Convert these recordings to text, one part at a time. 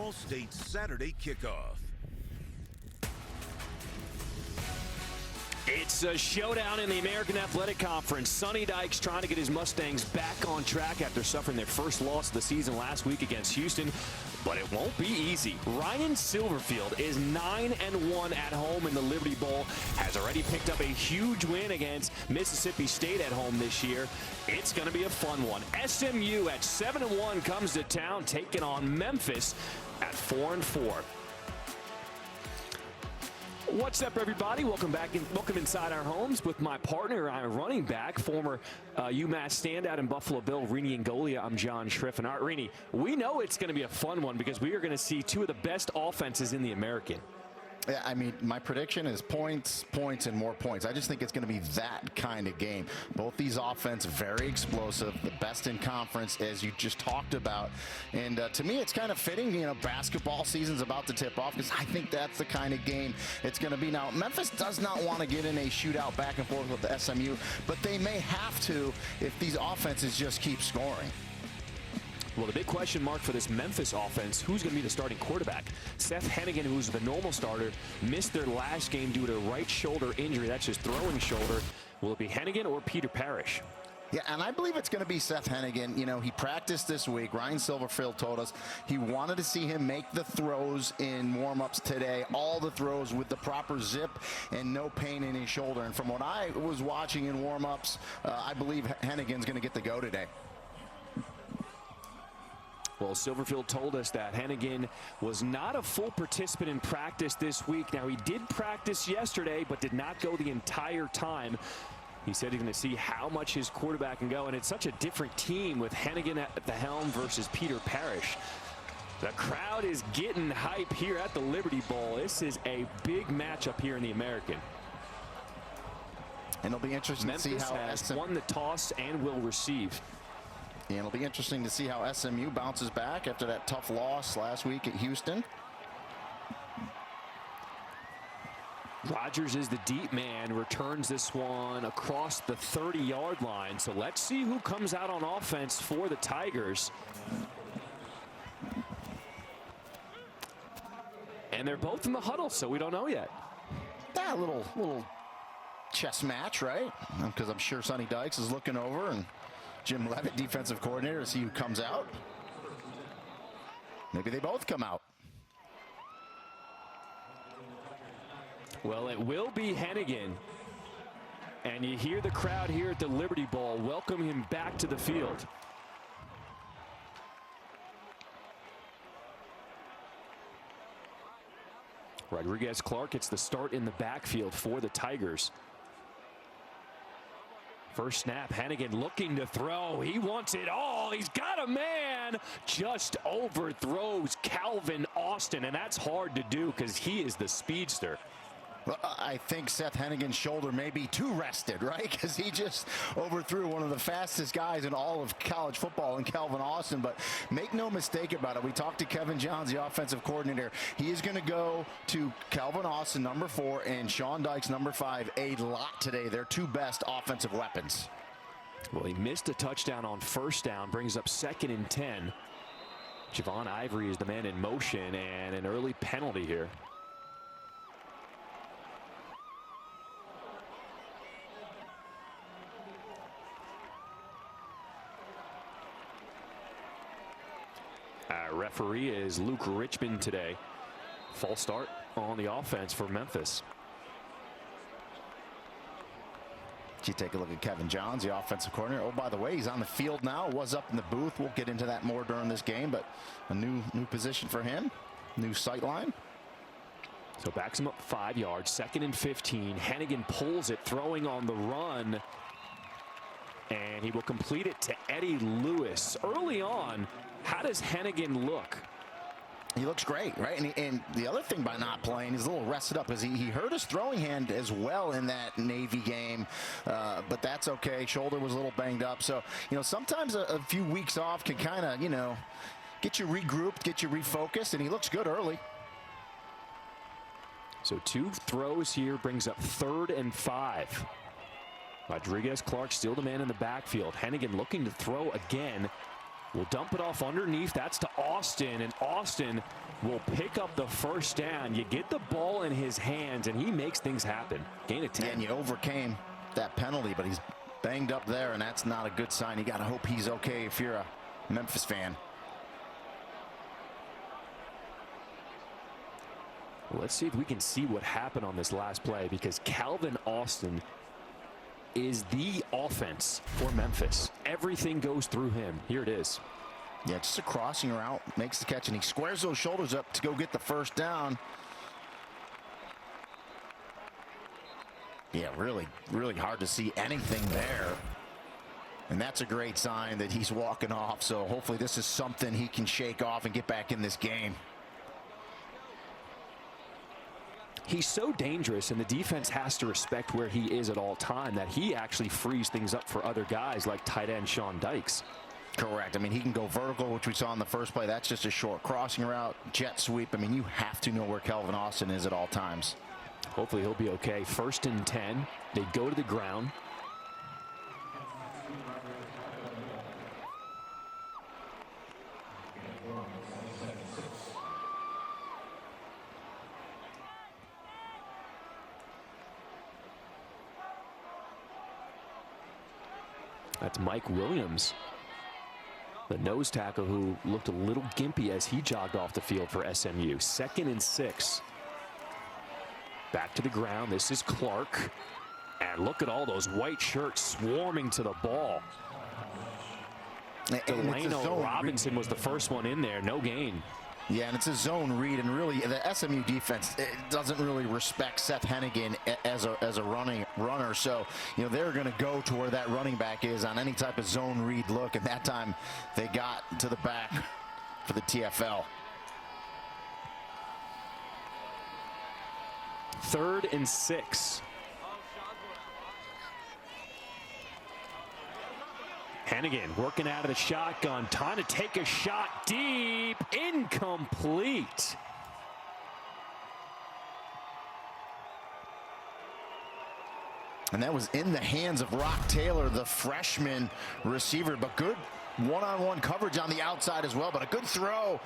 All-State Saturday kickoff. It's a showdown in the American Athletic Conference. Sonny Dykes trying to get his Mustangs back on track after suffering their first loss of the season last week against Houston, but it won't be easy. Ryan Silverfield is 9-1 at home in the Liberty Bowl, has already picked up a huge win against Mississippi State at home this year. It's going to be a fun one. SMU at 7-1 comes to town, taking on Memphis at 4-4. What's up, everybody? Welcome back and welcome inside our homes with my partner, our running back, former UMass standout and Buffalo Bill, Rini Ngolia. I'm John Schriff. And Rini, we know it's going to be a fun one because we are going to see two of the best offenses in the American. Yeah, I mean, my prediction is points, and more points. I just think it's going to be that kind of game. Both these offenses very explosive, the best in conference, as you just talked about. And to me, it's kind of fitting. You know, basketball season's about to tip off because I think that's the kind of game it's going to be. Now, Memphis does not want to get in a shootout back and forth with the SMU, but they may have to if these offenses just keep scoring. Well, the big question mark for this Memphis offense, who's going to be the starting quarterback? Seth Hennigan, who's the normal starter, missed their last game due to a right shoulder injury. That's his throwing shoulder. Will it be Hennigan or Peter Parrish? Yeah, and I believe it's going to be Seth Hennigan. You know, he practiced this week. Ryan Silverfield told us he wanted to see him make the throws in warm-ups today, all the throws with the proper zip and no pain in his shoulder. And from what I was watching in warm-ups, I believe Hennigan's going to get the go today. Well, Silverfield told us that Hennigan was not a full participant in practice this week. Now, he did practice yesterday, but did not go the entire time. He said he's going to see how much his quarterback can go, and it's such a different team with Hennigan at the helm versus Peter Parrish. The crowd is getting hype here at the Liberty Bowl. This is a big matchup here in the American. And it'll be interesting to see how Memphis has won the toss and will receive. And it'll be interesting to see how SMU bounces back after that tough loss last week at Houston. Rogers is the deep man, returns this one across the 30-yard line. So let's see who comes out on offense for the Tigers. And they're both in the huddle, so we don't know yet. Yeah, a little chess match, right? Because I'm sure Sonny Dykes is looking over, and Jim Leavitt, defensive coordinator, to see who comes out. Maybe they both come out. Well, it will be Hennigan. And you hear the crowd here at the Liberty Bowl welcome him back to the field. Rodriguez-Clark gets the start in the backfield for the Tigers. First snap, Hennigan looking to throw. He wants it all. He's got a man. Just overthrows Calvin Austin, and that's hard to do because he is the speedster. Well, I think Seth Hennigan's shoulder may be too rested, right? Because he just overthrew one of the fastest guys in all of college football in Calvin Austin. But make no mistake about it. We talked to Kevin Johns, the offensive coordinator. He is going to go to Calvin Austin, number 4, and Sean Dykes, number 5, a lot today. They're two best offensive weapons. Well, he missed a touchdown on first down, brings up 2nd and 10. Javon Ivory is the man in motion, and an early penalty here. Our referee is Luke Richmond today. False start on the offense for Memphis. You take a look at Kevin Johns, the offensive coordinator. Oh, by the way, he's on the field now. Was up in the booth. We'll get into that more during this game, but a new position for him, new sight line. So backs him up 5 yards, 2nd and 15. Hennigan pulls it, throwing on the run, and he will complete it to Eddie Lewis. Early on, how does Hennigan look? He looks great, right? And the other thing by not playing, he's a little rested up, is he hurt his throwing hand as well in that Navy game, but that's okay. Shoulder was a little banged up. So, you know, sometimes a few weeks off can kind of, you know, get you regrouped, get you refocused, and he looks good early. So 2 throws here, brings up 3rd and 5. Rodriguez-Clark still the man in the backfield. Hennigan looking to throw again. Will dump it off underneath. That's to Austin, and Austin will pick up the first down. You get the ball in his hands, and he makes things happen. Gain of 10. Yeah, and you overcame that penalty, but he's banged up there, and that's not a good sign. You got to hope he's okay if you're a Memphis fan. Well, let's see if we can see what happened on this last play, because Calvin Austin is the offense for Memphis. Everything goes through him. Here it is. Yeah, just a crossing route, makes the catch, and he squares those shoulders up to go get the first down. Yeah, really hard to see anything there. And that's a great sign that he's walking off. So hopefully this is something he can shake off and get back in this game. He's so dangerous, and the defense has to respect where he is at all time, that he actually frees things up for other guys like tight end Sean Dykes. Correct. I mean, he can go vertical, which we saw in the first play. That's just a short crossing route, jet sweep. I mean, you have to know where Calvin Austin is at all times. Hopefully he'll be okay. 1st and 10. They go to the ground. That's Mike Williams, the nose tackle, who looked a little gimpy as he jogged off the field for SMU. 2nd and 6. Back to the ground. This is Clark. And look at all those white shirts swarming to the ball. Delano Robinson was the first one in there. No gain. Yeah, and it's a zone read, and really the SMU defense, it doesn't really respect Seth Hennigan as a runner. So, you know, they're going to go to where that running back is on any type of zone read look, and that time they got to the back for the TFL. 3rd and 6. Hennigan working out of the shotgun. Time to take a shot deep. Incomplete. And that was in the hands of Rock Taylor, the freshman receiver. But good one-on-one coverage on the outside as well. But a good throw.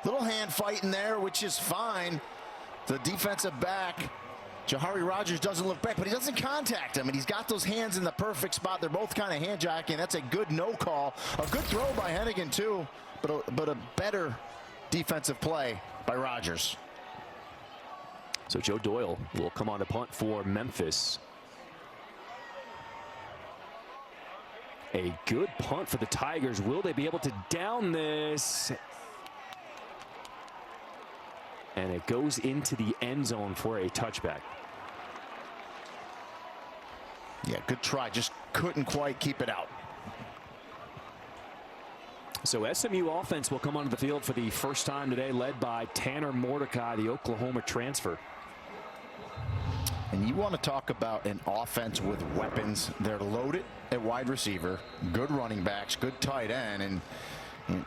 Little hand fight in there, which is fine. The defensive back, Jahari Rogers, doesn't look back, but he doesn't contact him, and he's got those hands in the perfect spot. They're both kind of hand jacking. That's a good no call. A good throw by Hennigan too, but a better defensive play by Rogers. So Joe Doyle will come on to punt for Memphis. A good punt for the Tigers. Will they be able to down this? And it goes into the end zone for a touchback. Yeah, good try. Just couldn't quite keep it out. So SMU offense will come onto the field for the first time today, led by Tanner Mordecai, the Oklahoma transfer. And you want to talk about an offense with weapons. They're loaded at wide receiver, good running backs, good tight end, and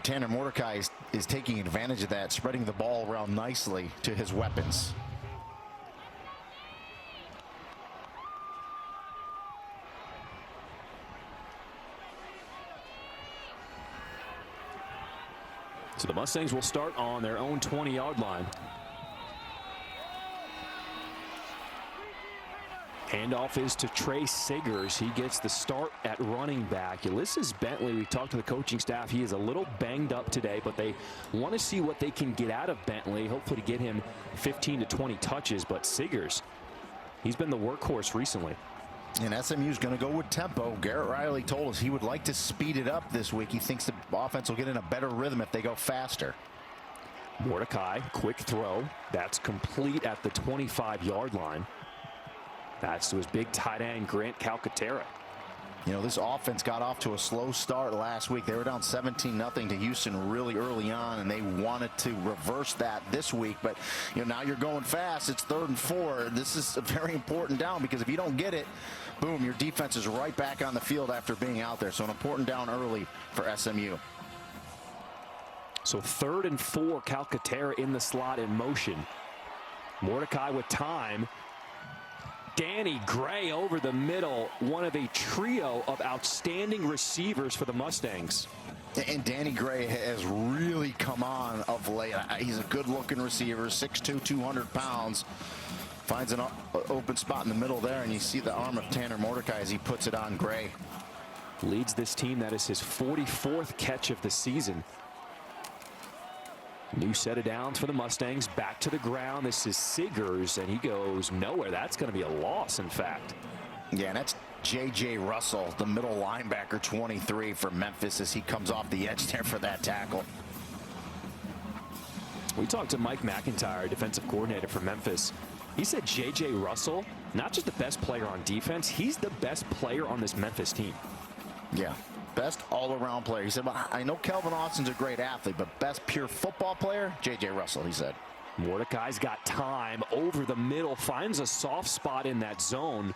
Tanner Mordecai is taking advantage of that, spreading the ball around nicely to his weapons. So the Mustangs will start on their own 20-yard line. Handoff is to Trey Siggers. He gets the start at running back. Ulysses Bentley, we talked to the coaching staff. He is a little banged up today, but they want to see what they can get out of Bentley, hopefully to get him 15 to 20 touches. But Siggers, he's been the workhorse recently. And SMU's going to go with tempo. Garrett Riley told us he would like to speed it up this week. He thinks the offense will get in a better rhythm if they go faster. Mordecai, quick throw. That's complete at the 25-yard line. That's to his big tight end, Grant Calcaterra. You know, this offense got off to a slow start last week. They were down 17-0 to Houston really early on, and they wanted to reverse that this week. But, you know, now you're going fast. It's 3rd and 4. This is a very important down, because if you don't get it, boom, your defense is right back on the field after being out there. So an important down early for SMU. So 3rd and 4, Calcaterra in the slot in motion. Mordecai with time. Danny Gray over the middle, one of a trio of outstanding receivers for the Mustangs. And Danny Gray has really come on of late. He's a good-looking receiver, 6'2", 200 pounds. Finds an open spot in the middle there, and you see the arm of Tanner Mordecai as he puts it on Gray. Leads this team. That is his 44th catch of the season. New set of downs for the Mustangs. Back to the ground. This is Siggers, and he goes nowhere. That's going to be a loss, in fact. Yeah, and that's J.J. Russell, the middle linebacker, 23 for Memphis, as he comes off the edge there for that tackle. We talked to Mike McIntyre, defensive coordinator for Memphis. He said J.J. Russell, not just the best player on defense, he's the best player on this Memphis team. Yeah, best all-around player. He said, well, I know Kelvin Austin's a great athlete, but best pure football player, J.J. Russell, he said. Mordecai's got time over the middle, finds a soft spot in that zone.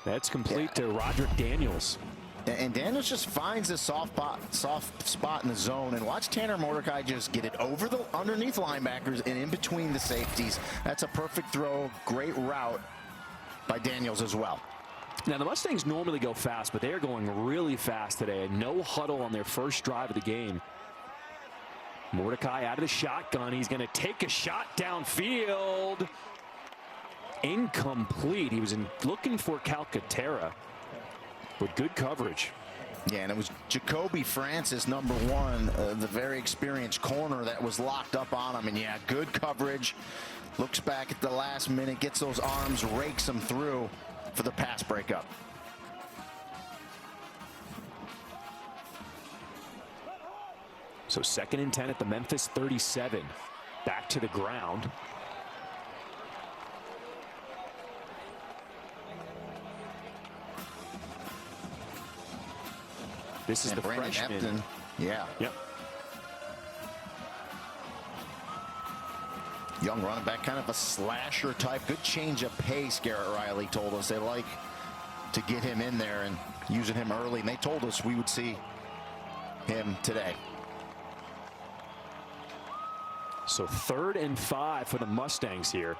That's complete to Roderick Daniels. And Daniels just finds a soft spot in the zone, and watch Tanner Mordecai just get it over the underneath linebackers and in between the safeties. That's a perfect throw, great route by Daniels as well. Now the Mustangs normally go fast, but they are going really fast today. No huddle on their first drive of the game. Mordecai out of the shotgun. He's going to take a shot downfield. Incomplete. He was looking for Calcaterra, but good coverage. Yeah, and it was Jacoby Francis, number 1, the very experienced corner that was locked up on him. And yeah, good coverage. Looks back at the last minute, gets those arms, rakes them through for the pass breakup. So 2nd and 10 at the Memphis 37. Back to the ground. This is the freshman. Epton. Yeah. Yep. Young running back, kind of a slasher type. Good change of pace, Garrett Riley told us. They like to get him in there and using him early. And they told us we would see him today. So 3rd and 5 for the Mustangs here.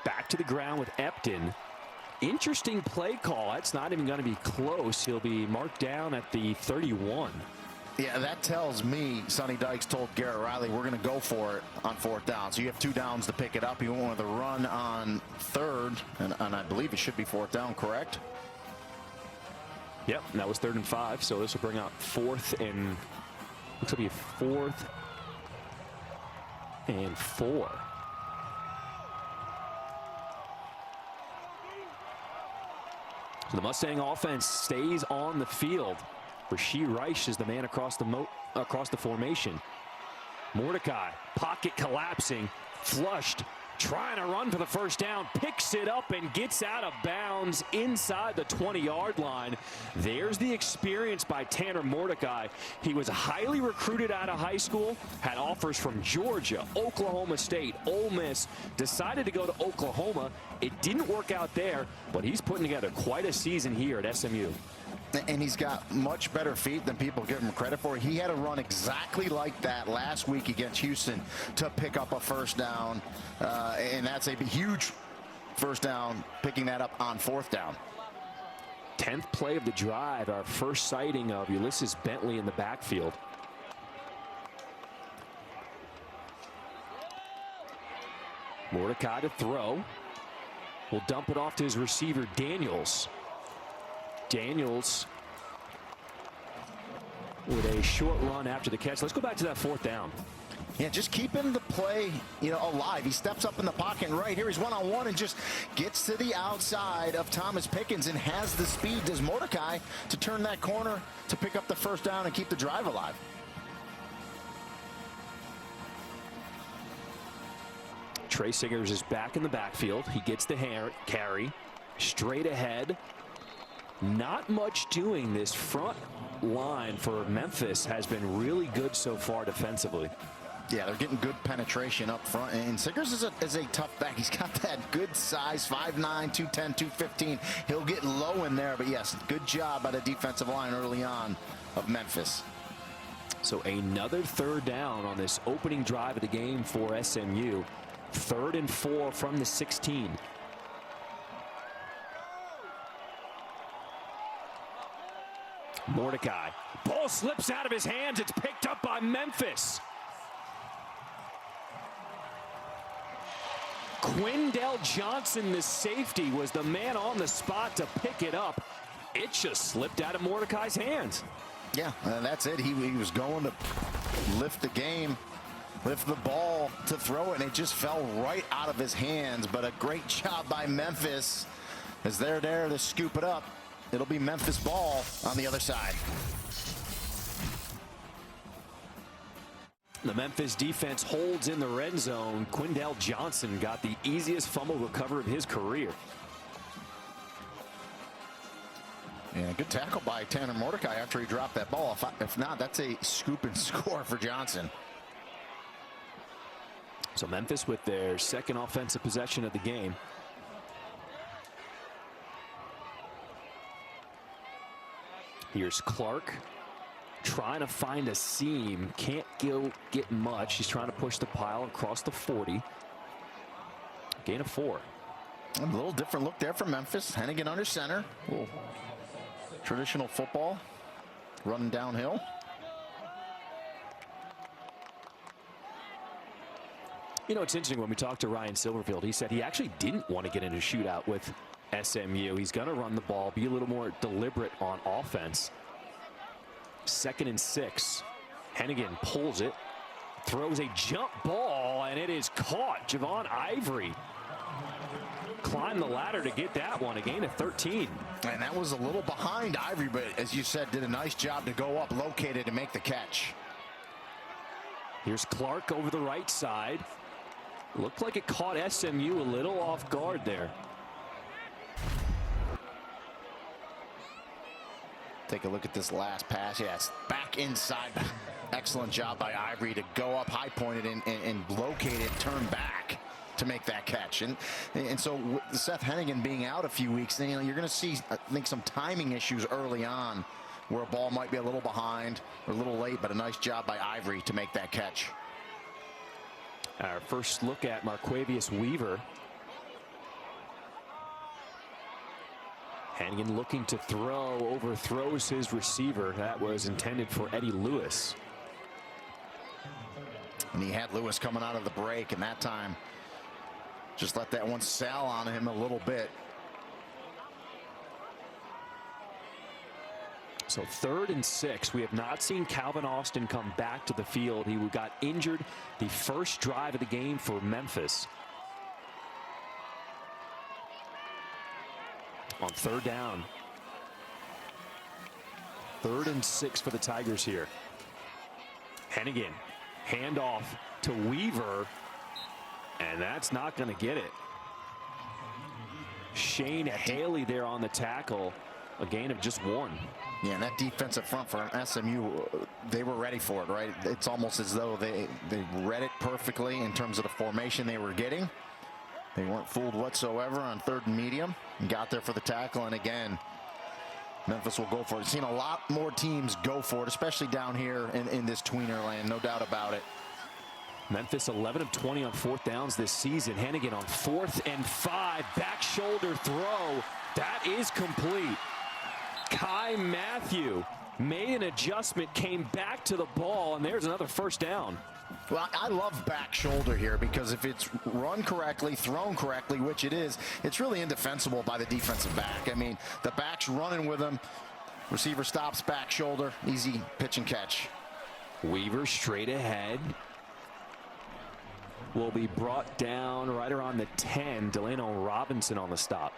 Back to the ground with Epton. Interesting play call. That's not even going to be close. He'll be marked down at the 31. Yeah, that tells me Sonny Dykes told Garrett Riley, we're going to go for it on 4th down. So you have 2 downs to pick it up. You want the run on 3rd, and I believe it should be 4th down, correct? Yep, and that was 3rd and 5. So this will bring out 4th and looks like a 4th and 4. So the Mustang offense stays on the field. Rasheed Reich is the man across the formation. Mordecai, pocket collapsing, flushed, trying to run for the 1st down, picks it up and gets out of bounds inside the 20-yard line. There's the experience by Tanner Mordecai. He was highly recruited out of high school, had offers from Georgia, Oklahoma State, Ole Miss, decided to go to Oklahoma. It didn't work out there, but he's putting together quite a season here at SMU. And he's got much better feet than people give him credit for. He had a run exactly like that last week against Houston to pick up a 1st down. And that's a huge 1st down, picking that up on 4th down. 10th play of the drive, our first sighting of Ulysses Bentley in the backfield. Mordecai to throw. Will dump it off to his receiver, Daniels. Daniels with a short run after the catch. Let's go back to that 4th down. Yeah, just keeping the play, alive. He steps up in the pocket, and right here he's one-on-one and just gets to the outside of Thomas Pickens and has the speed, does Mordecai, to turn that corner to pick up the 1st down and keep the drive alive. Trey Siggers is back in the backfield. He gets the carry straight ahead. Not much doing. This front line for Memphis has been really good so far defensively. Yeah, they're getting good penetration up front. And Siggers is a tough back. He's got that good size, 5'9", 210, 215. He'll get low in there. But, yes, good job by the defensive line early on of Memphis. So another third down on this opening drive of the game for SMU. 3rd and 4 from the 16. Mordecai. Ball slips out of his hands. It's picked up by Memphis. Quindell Johnson, the safety, was the man on the spot to pick it up. It just slipped out of Mordecai's hands. Yeah, that's it. He was going to lift the game, lift the ball to throw it, and it just fell right out of his hands. But a great job by Memphis as they're there to scoop it up. It'll be Memphis ball on the other side. The Memphis defense holds in the red zone. Quindell Johnson got the easiest fumble recovery of his career. Yeah, good tackle by Tanner Mordecai after he dropped that ball. If not, that's a scoop and score for Johnson. So Memphis with their second offensive possession of the game. Here's Clark trying to find a seam. Can't get much. He's trying to push the pile across the 40. Gain of 4. A little different look there for Memphis. Hennigan under center. Ooh. Traditional football, running downhill. You know, it's interesting when we talked to Ryan Silverfield. He said he actually didn't want to get into a shootout with SMU. He's going to run the ball, be a little more deliberate on offense. 2nd and 6. Hennigan pulls it, throws a jump ball, and it is caught. Javon Ivory climbed the ladder to get that one. A gain of 13. And that was a little behind Ivory, but as you said, did a nice job to go up, locate it, and make the catch. Here's Clark over the right side. Looked like it caught SMU a little off guard there. Take a look at this last pass. Yes, back inside. Excellent job by Ivory to go up, high pointed, and locate it, turn back to make that catch. And so with Seth Hennigan being out a few weeks, then, you know, you're going to see, I think, some timing issues early on where a ball might be a little behind or a little late, but a nice job by Ivory to make that catch. Our first look at Marquavius Weaver. Hennigan looking to throw, overthrows his receiver. That was intended for Eddie Lewis. And he had Lewis coming out of the break, and that time just let that one sail on him a little bit. So 3rd and 6. We have not seen Calvin Austin come back to the field. He got injured the first drive of the game for Memphis. On 3rd down. 3rd and 6 for the Tigers here. Hennigan, handoff to Weaver, and that's not going to get it. Shane Haley there on the tackle. A gain of just 1. Yeah, and that defensive front for SMU, they were ready for it, right? It's almost as though they read it perfectly in terms of the formation they were getting. They weren't fooled whatsoever on 3rd and medium and got there for the tackle. And again, Memphis will go for it. Seen a lot more teams go for it, especially down here in this tweener land, no doubt about it. Memphis 11 of 20 on 4th downs this season. Hennigan on 4th and 5. Back shoulder throw. That is complete. Kai Matthew made an adjustment, came back to the ball, and there's another first down. Well, I love back shoulder here because if it's run correctly, thrown correctly, which it is, it's really indefensible by the defensive back. I mean, the back's running with him. Receiver stops, back shoulder, easy pitch and catch. Weaver straight ahead. Will be brought down right around the 10. Delano Robinson on the stop.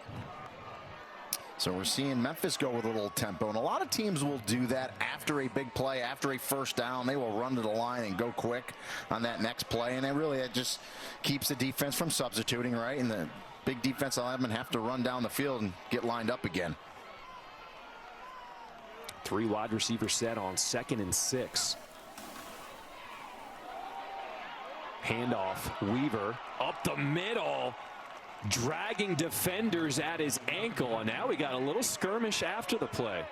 So we're seeing Memphis go with a little tempo, and a lot of teams will do that after a big play, after a first down. They will run to the line and go quick on that next play, and it just keeps the defense from substituting, right? And the big defensive linemen have to run down the field and get lined up again. 3 wide receiver set on 2nd and 6. Handoff, Weaver up the middle, dragging defenders at his ankle, and now we got a little skirmish after the play.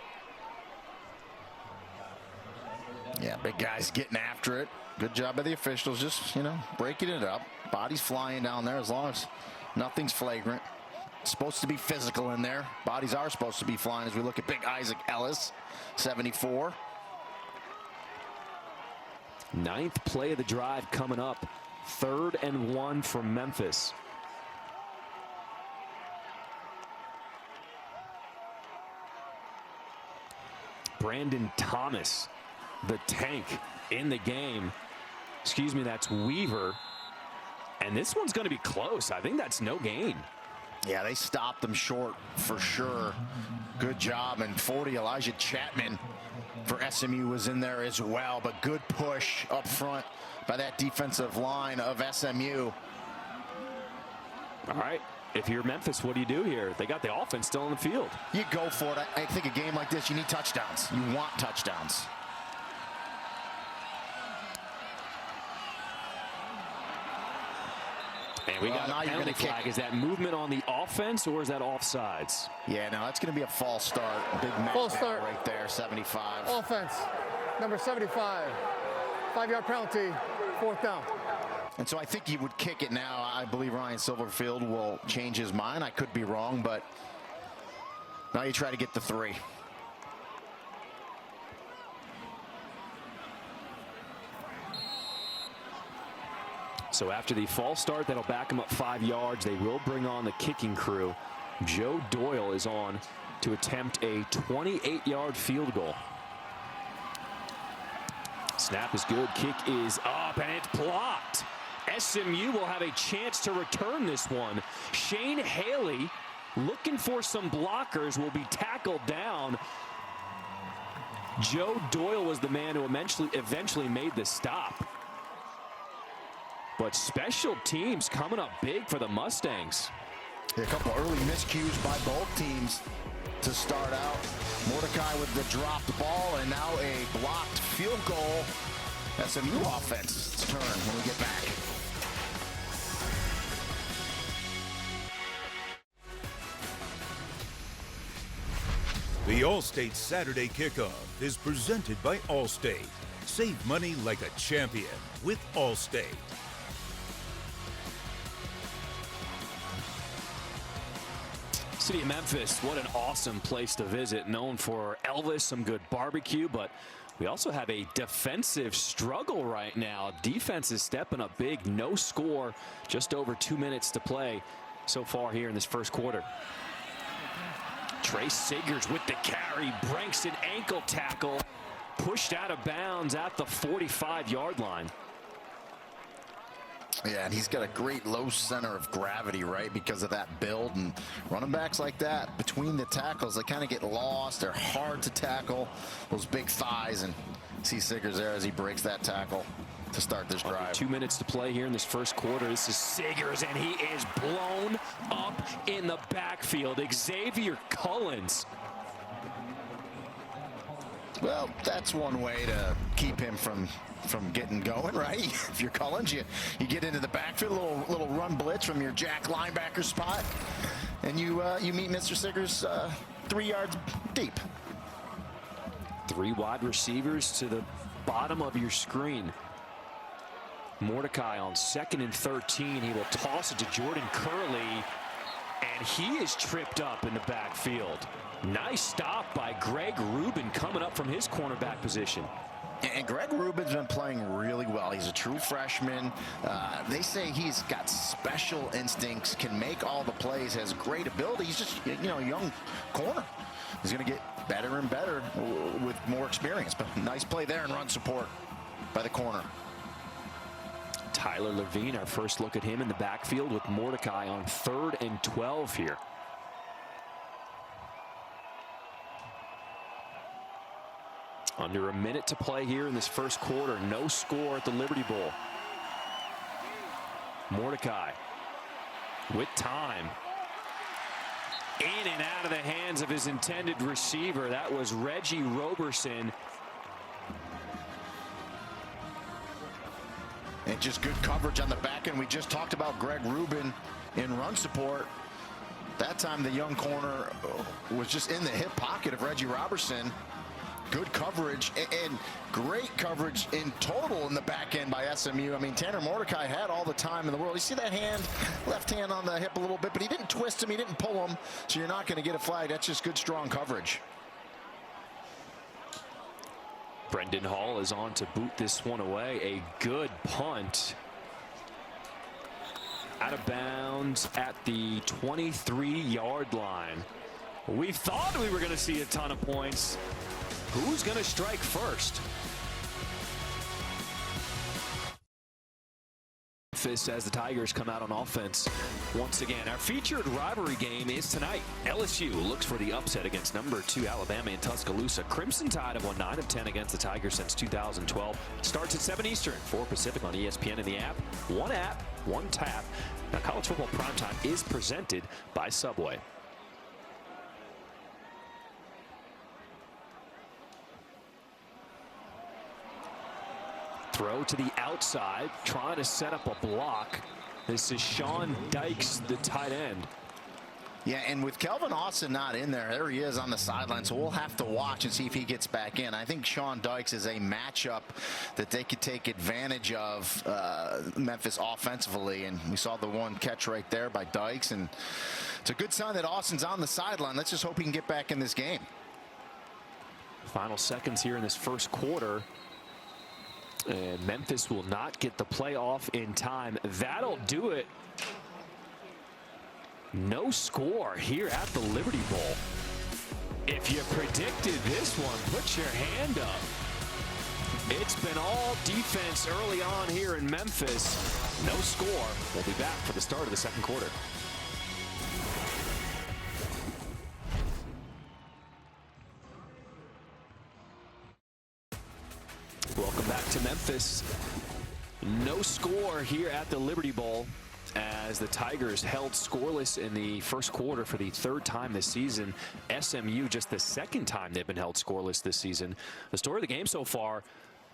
Yeah, big guys getting after it. Good job by the officials, just, breaking it up. Bodies flying down there as long as nothing's flagrant. It's supposed to be physical in there. Bodies are supposed to be flying as we look at big Isaac Ellis, 74. Ninth play of the drive coming up. 3rd and 1 from Memphis. Brandon Thomas, the tank, in the game. Excuse me, that's Weaver. And this one's going to be close. I think that's no gain. Yeah, they stopped them short for sure. Good job. And 40, Elijah Chapman for SMU was in there as well. But good push up front by that defensive line of SMU. All right. If you're Memphis, what do you do here? They got the offense still on the field. You go for it. I think a game like this, you need touchdowns. You want touchdowns. And we got a penalty flag. Is that movement on the offense or is that offsides? Yeah, no, that's going to be a false start. Big false start right there, 75. Offense, number 75. 5-yard penalty, 4th down. And so I think he would kick it now. I believe Ryan Silverfield will change his mind. I could be wrong, but now you try to get the 3. So after the false start, that'll back him up 5 yards. They will bring on the kicking crew. Joe Doyle is on to attempt a 28-yard field goal. Snap is good. Kick is up, and it's blocked. SMU will have a chance to return this one. Shane Haley, looking for some blockers, will be tackled down. Joe Doyle was the man who eventually made the stop. But special teams coming up big for the Mustangs. A couple early miscues by both teams to start out. Mordecai with the dropped ball and now a blocked field goal. SMU offense turn when we get back. The Allstate Saturday Kickoff is presented by Allstate. Save money like a champion with Allstate. City of Memphis, what an awesome place to visit. Known for Elvis, some good barbecue, but we also have a defensive struggle right now. Defense is stepping up big. No score, just over 2 minutes to play so far here in this first quarter. Trey Siggers with the carry, breaks an ankle tackle, pushed out of bounds at the 45-yard line. Yeah, and he's got a great low center of gravity, right, because of that build. And running backs like that, between the tackles, they kind of get lost. They're hard to tackle, those big thighs. And see Siggers there as he breaks that tackle to start this drive. 2 minutes to play here in this first quarter. This is Siggers, and he is blown up in the backfield. Xavier Cullins. Well, that's one way to keep him from getting going, right? If you're Cullins, you get into the backfield, little run blitz from your jack linebacker spot, and you meet Mr. Siggers 3 yards deep. 3 wide receivers to the bottom of your screen. Mordecai on 2nd and 13. He will toss it to Jordan Curley, and he is tripped up in the backfield. Nice stop by Greg Rubin coming up from his cornerback position. And Greg Rubin's been playing really well. He's a true freshman. They say he's got special instincts, can make all the plays, has great ability. He's just, a young corner. He's going to get better and better with more experience. But nice play there and run support by the corner. Tyler Levine, our first look at him in the backfield with Mordecai on 3rd and 12 here. Under a minute to play here in this first quarter. No score at the Liberty Bowl. Mordecai with time. In and out of the hands of his intended receiver. That was Reggie Roberson. And just good coverage on the back end. We just talked about Greg Rubin in run support. That time the young corner was just in the hip pocket of Reggie Roberson. good coverage and great coverage in total in the back end by SMU. I mean, Tanner Mordecai had all the time in the world. You see that hand, left hand on the hip a little bit, but he didn't twist him, he didn't pull him, so you're not going to get a flag. That's just good, strong coverage. Brendan Hall is on to boot this one away. A good punt. Out of bounds at the 23-yard line. We thought we were going to see a ton of points. Who's going to strike first? Memphis as the Tigers come out on offense once again. Our featured rivalry game is tonight. LSU looks for the upset against number 2 Alabama in Tuscaloosa. Crimson Tide have won 9 of 10 against the Tigers since 2012. Starts at 7 Eastern, 4 Pacific on ESPN in the app. One tap. Now, college football primetime is presented by Subway. Throw to the outside, trying to set up a block. This is Sean Dykes, the tight end. Yeah, and with Kelvin Austin not in there he is on the sideline, so we'll have to watch and see if he gets back in. I think Sean Dykes is a matchup that they could take advantage of, Memphis offensively, and we saw the one catch right there by Dykes, and it's a good sign that Austin's on the sideline. Let's just hope he can get back in this game. Final seconds here in this first quarter. And Memphis will not get the play off in time. That'll do it. No score here at the Liberty Bowl. If you predicted this one, put your hand up. It's been all defense early on here in Memphis. No score. We'll be back for the start of the second quarter. Welcome back to Memphis. No score here at the Liberty Bowl as the Tigers held scoreless in the first quarter for the 3rd time this season. SMU just the 2nd time they've been held scoreless this season. The story of the game so far,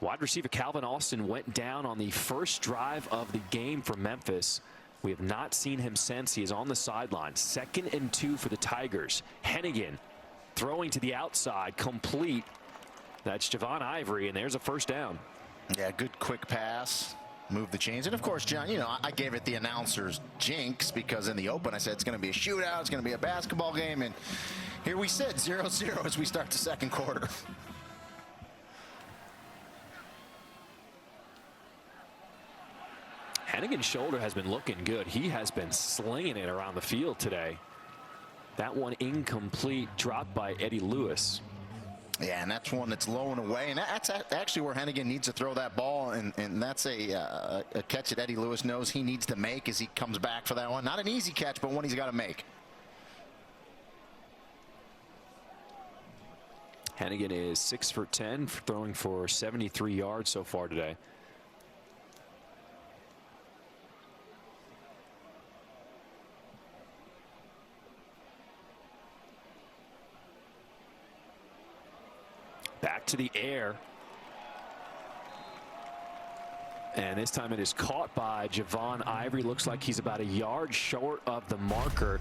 wide receiver Calvin Austin went down on the first drive of the game for Memphis. We have not seen him since. He is on the sideline. 2nd and 2 for the Tigers. Hennigan throwing to the outside, complete. That's Javon Ivory, and there's a first down. Yeah, good quick pass. Move the chains. And, of course, John, you know, I gave it the announcer's jinx because in the open I said it's going to be a shootout, it's going to be a basketball game, and here we sit 0-0 as we start the second quarter. Hennigan's shoulder has been looking good. He has been slinging it around the field today. That one incomplete, dropped by Eddie Lewis. Yeah, and that's one that's low and away, and that's actually where Hennigan needs to throw that ball, and that's a catch that Eddie Lewis knows he needs to make as he comes back for that one. Not an easy catch, but one he's got to make. Hennigan is 6 for 10, throwing for 73 yards so far today. Back to the air. And this time it is caught by Javon Ivory. Looks like he's about a yard short of the marker.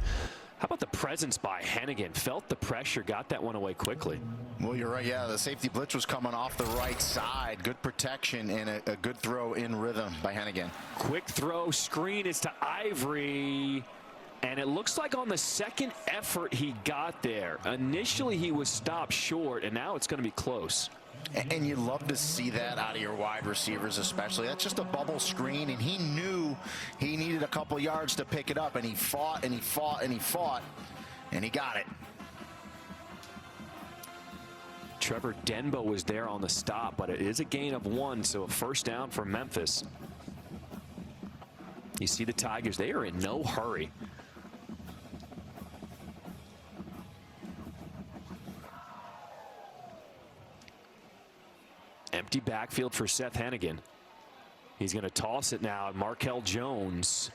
How about the presence by Hennigan? Felt the pressure, got that one away quickly. Well, you're right. Yeah, the safety blitz was coming off the right side. Good protection and a good throw in rhythm by Hennigan. Quick throw, screen is to Ivory. And it looks like on the second effort he got there. Initially he was stopped short, and now it's going to be close. And you love to see that out of your wide receivers especially. That's just a bubble screen, and he knew he needed a couple yards to pick it up, and he fought and he fought and he fought, and he got it. Trevor Denbo was there on the stop, but it is a gain of 1, so a first down for Memphis. You see the Tigers, they are in no hurry. Empty backfield for Seth Hennigan. He's going to toss it now at Markel Jones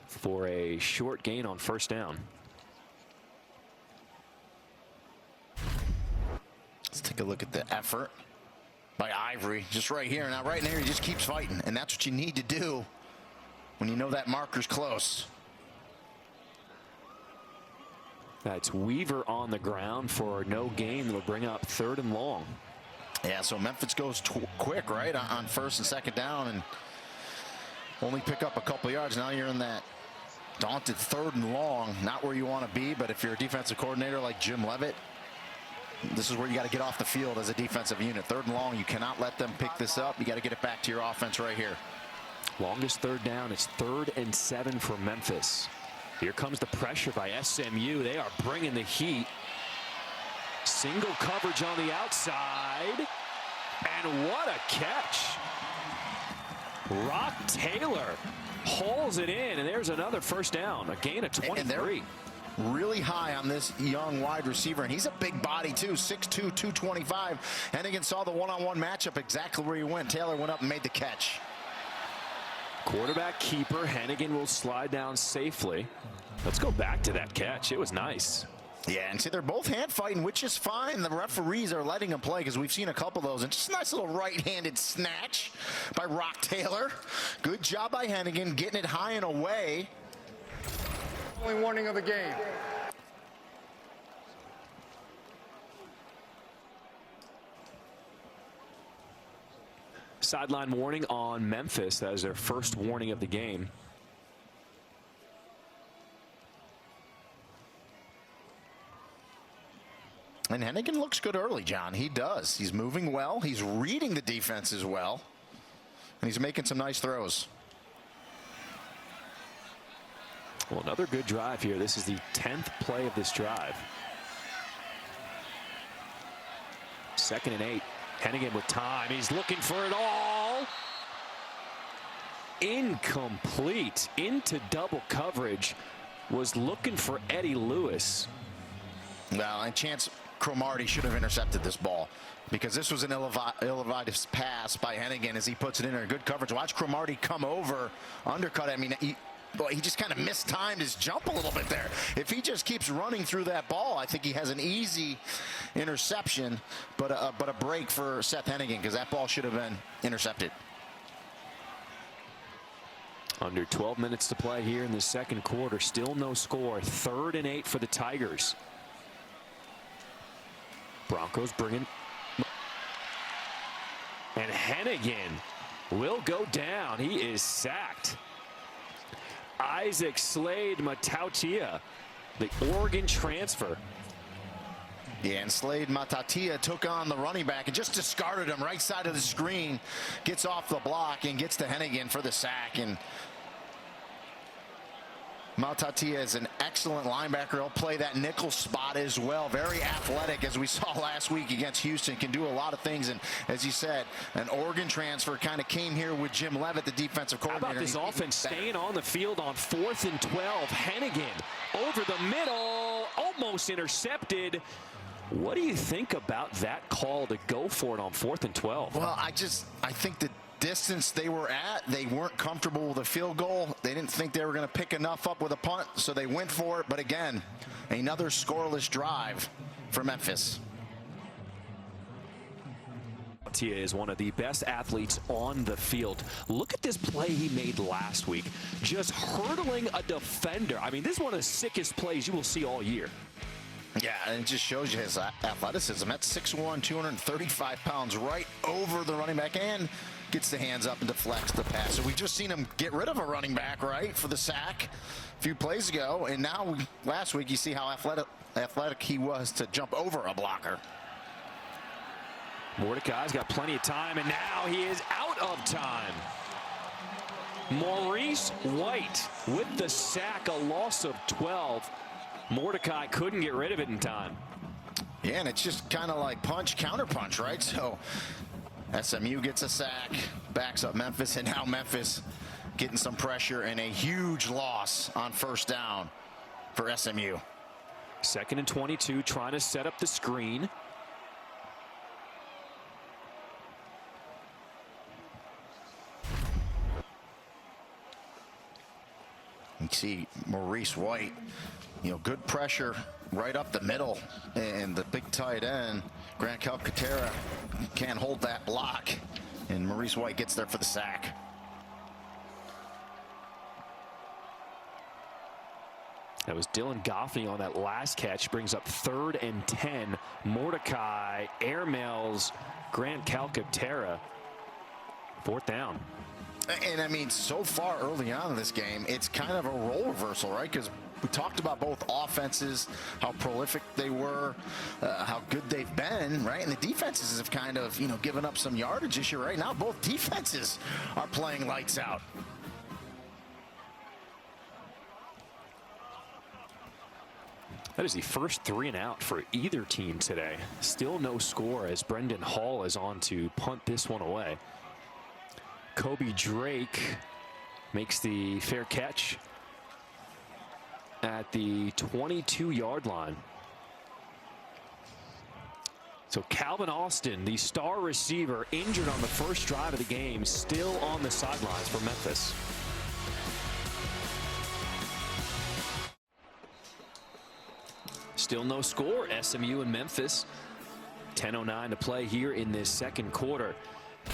for a short gain on first down. Let's take a look at the effort by Ivory just right here. Now right in here he just keeps fighting, and that's what you need to do when you know that marker's close. That's Weaver on the ground for no gain. That'll bring up 3rd and long. Yeah, so Memphis goes quick, right, on 1st and 2nd down, and only pick up a couple yards. Now you're in that daunted 3rd and long. Not where you want to be, but if you're a defensive coordinator like Jim Leavitt, this is where you got to get off the field as a defensive unit. 3rd and long, you cannot let them pick this up. You got to get it back to your offense right here. Longest 3rd down. It's 3rd and 7 for Memphis. Here comes the pressure by SMU. They are bringing the heat. Single coverage on the outside. And what a catch. Rock Taylor hauls it in, and there's another 1st down. A gain of 23. Really high on this young wide receiver, and he's a big body too, 6'2", 225. Hennigan saw the one-on-one matchup exactly where he went. Taylor went up and made the catch. Quarterback keeper. Hennigan will slide down safely. Let's go back to that catch. It was nice. Yeah, and see, they're both hand fighting, which is fine. The referees are letting them play because we've seen a couple of those. And just a nice little right-handed snatch by Rock Taylor. Good job by Hennigan getting it high and away. Only warning of the game. Sideline warning on Memphis. That is their first warning of the game. And Hennigan looks good early, John. He does. He's moving well. He's reading the defense as well. And he's making some nice throws. Well, another good drive here. This is the 10th play of this drive. 2nd and 8. Hennigan with time. He's looking for it all. Incomplete. Into double coverage. Was looking for Eddie Lewis. Well, and Chance Cromartie should have intercepted this ball because this was an ill-advised pass by Hennigan as he puts it in there. Good coverage. Watch Cromartie come over, undercut. I mean, he just kind of mistimed his jump a little bit there. If he just keeps running through that ball, I think he has an easy interception, but a break for Seth Hennigan because that ball should have been intercepted. Under 12 minutes to play here in the 2nd quarter. Still no score. 3rd and 8 for the Tigers. Broncos bringing. And Hennigan will go down. He is sacked. Isaac Slade Matautia, the Oregon transfer. Yeah, and Slade Matautia took on the running back and just discarded him right side of the screen. Gets off the block and gets to Hennigan for the sack. And Matautia is an excellent linebacker. He'll play that nickel spot as well. Very athletic, as we saw last week against Houston. Can do a lot of things. And as you said, an Oregon transfer kind of came here with Jim Leavitt, the defensive coordinator. How about this offense staying on the field on 4th and 12? Hennigan over the middle, almost intercepted. What do you think about that call to go for it on 4th and 12? Well, I think the distance they were at, they weren't comfortable with a field goal. They didn't think they were going to pick enough up with a punt, so they went for it. But again, another scoreless drive for Memphis. Tia is one of the best athletes on the field. Look at this play he made last week. Just hurdling a defender. I mean, this is one of the sickest plays you will see all year. Yeah, and it just shows you his athleticism. That's 6'1", 235 pounds, right over the running back, and gets the hands up and deflects the pass. So we just seen him get rid of a running back, right, for the sack a few plays ago. And now, last week, you see how athletic he was to jump over a blocker. Mordecai's got plenty of time, and now he is out of time. Maurice White with the sack, a loss of 12. Mordecai couldn't get rid of it in time. Yeah, and it's just kind of like punch, counter punch, right? So SMU gets a sack, backs up Memphis, and now Memphis getting some pressure and a huge loss on 1st down for SMU. 2nd and 22, trying to set up the screen. You see Maurice White, good pressure right up the middle, and the big tight end, Grant Calcaterra, can't hold that block, and Maurice White gets there for the sack. That was Dylan Goffney on that last catch. Brings up 3rd and 10. Mordecai airmails Grant Calcaterra. 4th down. And I mean, so far early on in this game, it's kind of a role reversal, right? Because we talked about both offenses, how prolific they were, how good they've been, right? And the defenses have kind of, given up some yardage this year. Right now, both defenses are playing lights out. That is the first 3 and out for either team today. Still no score as Brendan Hall is on to punt this one away. Kobe Drake makes the fair catch at the 22-yard line. So Calvin Austin, the star receiver, injured on the first drive of the game, still on the sidelines for Memphis. Still no score. SMU and Memphis. 10:09 to play here in this second quarter.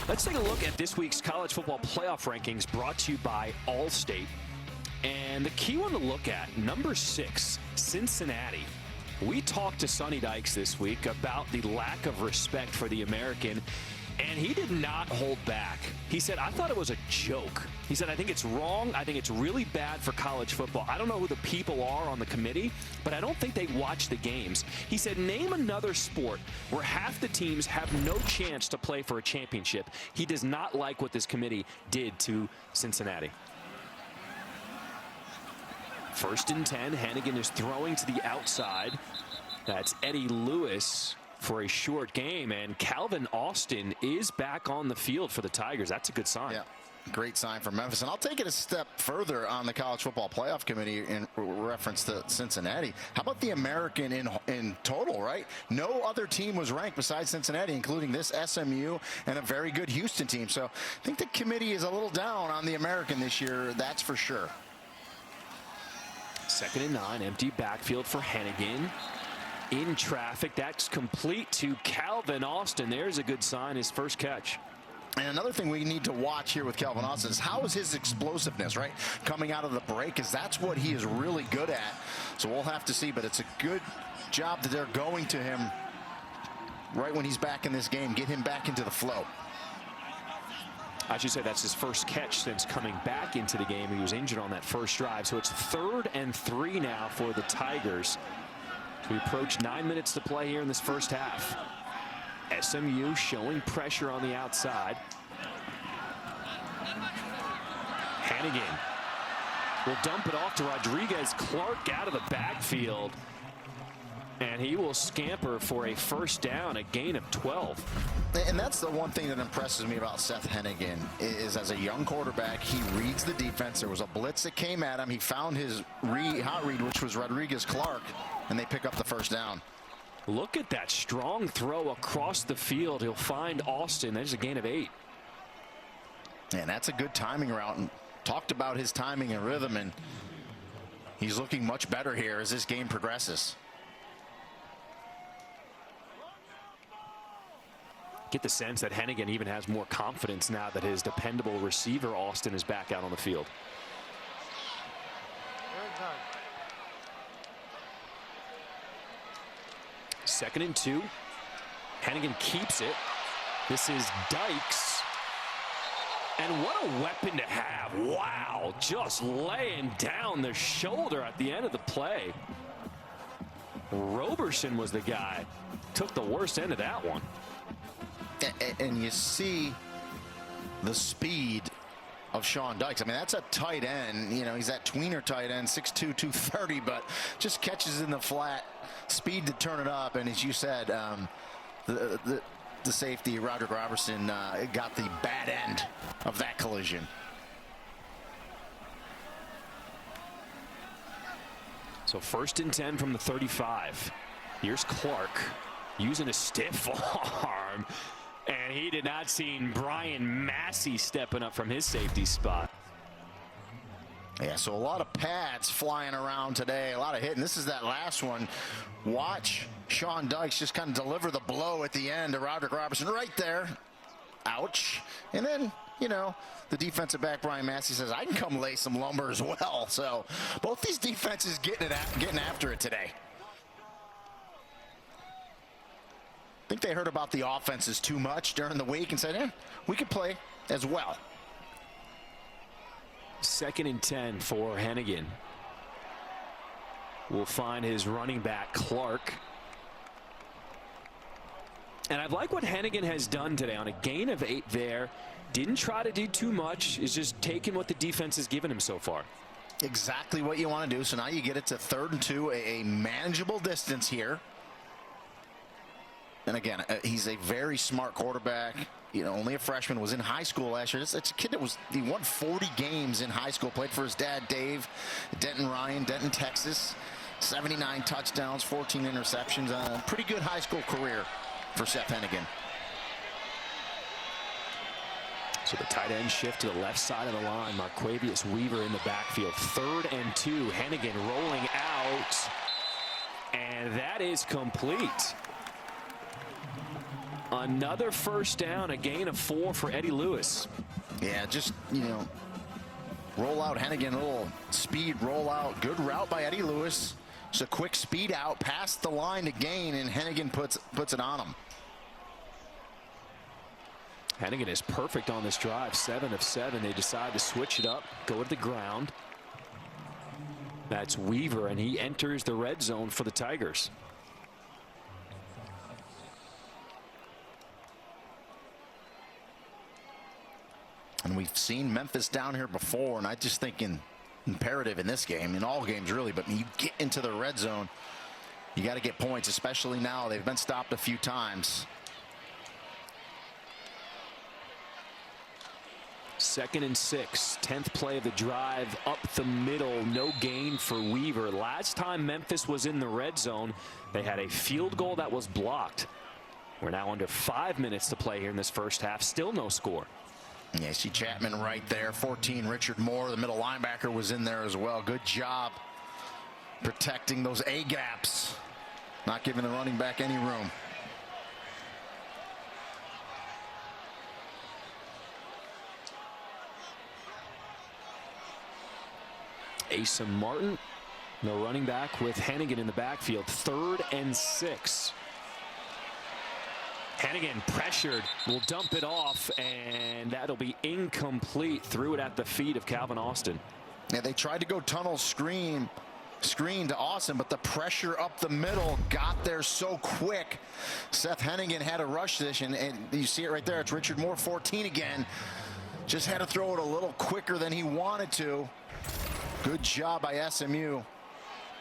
Let's take a look at this week's college football playoff rankings brought to you by Allstate. And the key one to look at, number 6, Cincinnati. We talked to Sonny Dykes this week about the lack of respect for the American, and he did not hold back. He said, I thought it was a joke. He said, I think it's wrong. I think it's really bad for college football. I don't know who the people are on the committee, but I don't think they watch the games. He said, name another sport where half the teams have no chance to play for a championship. He does not like what this committee did to Cincinnati. 1st and 10. Hannigan is throwing to the outside. That's Eddie Lewis for a short game, and Calvin Austin is back on the field for the Tigers. That's a good sign. Yeah, great sign for Memphis. And I'll take it a step further on the College Football Playoff Committee in reference to Cincinnati. How about the American in total, right? No other team was ranked besides Cincinnati, including this SMU and a very good Houston team. So I think the committee is a little down on the American this year, that's for sure. 2nd and 9, empty backfield for Hannigan. In traffic, that's complete to Calvin Austin. There's a good sign, his first catch. And another thing we need to watch here with Calvin Austin is how is his explosiveness, right? Coming out of the break, because that's what he is really good at. So we'll have to see, but it's a good job that they're going to him right when he's back in this game, get him back into the flow. I should say that's his first catch since coming back into the game. He was injured on that first drive. So it's 3rd and 3 now for the Tigers. We approach 9 minutes to play here in this first half. SMU showing pressure on the outside. Hannigan will dump it off to Rodriguez. Clark out of the backfield. And he will scamper for a first down, a gain of 12. And that's the one thing that impresses me about Seth Hennigan is as a young quarterback, he reads the defense. There was a blitz that came at him. He found his hot read, which was Rodriguez Clark, and they pick up the first down. Look at that strong throw across the field. He'll find Austin. There's a gain of 8. And that's a good timing route. And talked about his timing and rhythm, and he's looking much better here as this game progresses. Get the sense that Hennigan even has more confidence now that his dependable receiver Austin is back out on the field. Second and 2. Hennigan keeps it. This is Dykes. And what a weapon to have. Wow, just laying down the shoulder at the end of the play. Roberson was the guy. Took the worst end of that one. And you see the speed of Sean Dykes. I mean, that's a tight end. He's that tweener tight end, 6'2", 230, but just catches in the flat, speed to turn it up. And as you said, the safety, Roderick Robertson, got the bad end of that collision. So 1st and 10 from the 35. Here's Clark using a stiff arm. And he did not see Brian Massey stepping up from his safety spot. Yeah, so a lot of pads flying around today, a lot of hitting. This is that last one. Watch Sean Dykes just kind of deliver the blow at the end to Roderick Robertson right there. Ouch. And then you know, the defensive back, Brian Massey, says, I can come lay some lumber as well. So both these defenses getting after it today. I think they heard about the offenses too much during the week and said, we could play as well. 2nd and 10 for Hennigan. Will find his running back, Clark. And I like what Hennigan has done today on a gain of 8 there. Didn't try to do too much. Is just taking what the defense has given him so far. Exactly what you want to do. So now you get it to 3rd and 2, a manageable distance here. And again, he's a very smart quarterback. You know, only a freshman, was in high school last year. It's a kid that he won 40 games in high school, played for his dad, Dave, Denton, Texas. 79 touchdowns, 14 interceptions. A pretty good high school career for Seth Hennigan. So the tight end shift to the left side of the line. Marquavius Weaver in the backfield. 3rd and 2. Hennigan rolling out. And that is complete. Another first down, a gain of 4 for Eddie Lewis. Yeah, just, you know, roll out Hennigan, a little speed roll out. Good route by Eddie Lewis. It's a quick speed out past the line to gain, and Hennigan puts it on him. Hennigan is perfect on this drive. 7 of 7. They decide to switch it up, go to the ground. That's Weaver, and he enters the red zone for the Tigers. And we've seen Memphis down here before, and I just think imperative in this game, in all games really, but when you get into the red zone, you got to get points, especially now. They've been stopped a few times. 2nd and 6. 10th play of the drive up the middle. No gain for Weaver. Last time Memphis was in the red zone, they had a field goal that was blocked. We're now under 5 minutes to play here in this first half. Still no score. Yeah, see Chapman right there. 14, Richard Moore, the middle linebacker, was in there as well. Good job protecting those A-gaps, not giving the running back any room. Asa Martin, no running back, with Hennigan in the backfield. 3rd and 6. Hennigan pressured, will dump it off, and that'll be incomplete. Threw it at the feet of Calvin Austin. Yeah, they tried to go tunnel screen to Austin, but the pressure up the middle got there so quick. Seth Hennigan had a rush this, and you see it right there. It's Richard Moore, 14 again. Just had to throw it a little quicker than he wanted to. Good job by SMU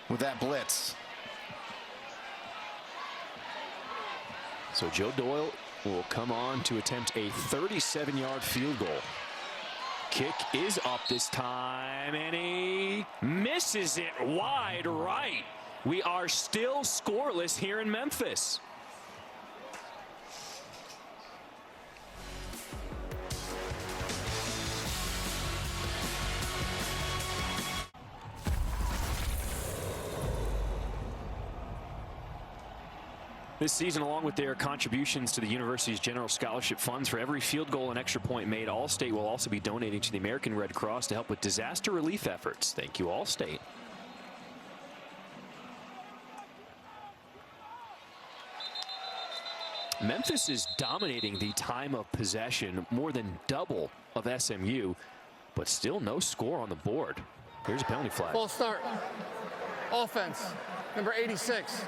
with that blitz. So Joe Doyle will come on to attempt a 37-yard field goal. Kick is up this time, and he misses it wide right. We are still scoreless here in Memphis. This season, along with their contributions to the university's general scholarship funds, for every field goal and extra point made, Allstate will also be donating to the American Red Cross to help with disaster relief efforts. Thank you, Allstate. Memphis is dominating the time of possession, more than double of SMU, but still no score on the board. Here's a penalty flag. False start. Offense, number 86.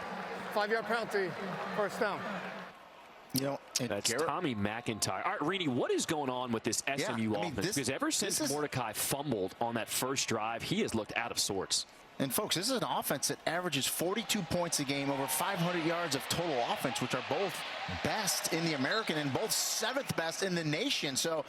5-yard penalty, first down. You know, that's Tommy McIntyre. All right, Reedy, what is going on with this SMU offense? Because ever since Mordecai fumbled on that first drive, he has looked out of sorts. And folks, this is an offense that averages 42 points a game, over 500 yards of total offense, which are both best in the American and both 7th best in the nation. So,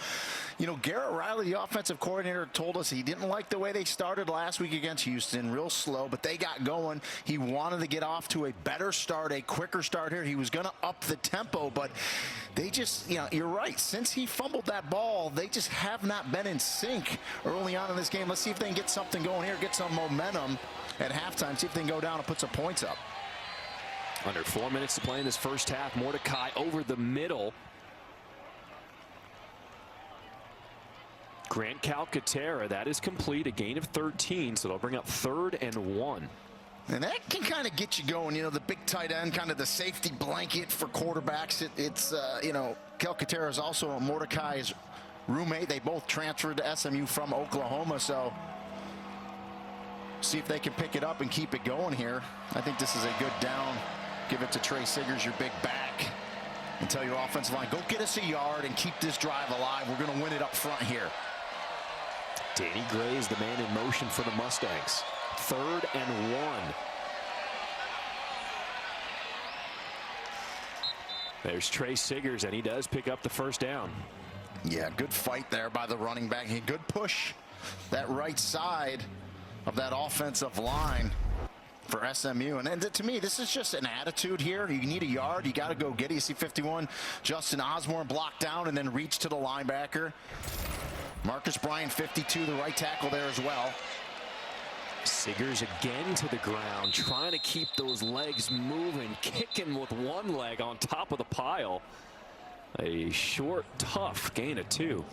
you know, Garrett Riley, the offensive coordinator, told us he didn't like the way they started last week against Houston, real slow, but they got going. He wanted to get off to a better start, a quicker start here. He was going to up the tempo, but they just, you know, you're right. Since he fumbled that ball, they just have not been in sync early on in this game. Let's see if they can get something going here, get some momentum at halftime, see if they can go down and put some points up. Under 4 minutes to play in this first half. Mordecai over the middle. Grant Calcaterra, that is complete, a gain of 13, so they'll bring up 3rd and 1. And that can kind of get you going. You know, the big tight end, kind of the safety blanket for quarterbacks. It's you know, Calcaterra is also Mordecai's roommate. They both transferred to SMU from Oklahoma, so see if they can pick it up and keep it going here. I think this is a good down. Give it to Trey Siggers, your big back, and tell your offensive line, go get us a yard and keep this drive alive. We're going to win it up front here. Danny Gray is the man in motion for the Mustangs. 3rd and 1. There's Trey Siggers, and he does pick up the first down. Yeah, good fight there by the running back. A good push that right side of that offensive line for SMU. And to me, this is just an attitude here. You need a yard, you got to go get it. You see 51, Justin Osborne blocked down and then reach to the linebacker. Marcus Bryant, 52, the right tackle there as well. Siggers again to the ground, trying to keep those legs moving, kicking with one leg on top of the pile. A short, tough gain of 2.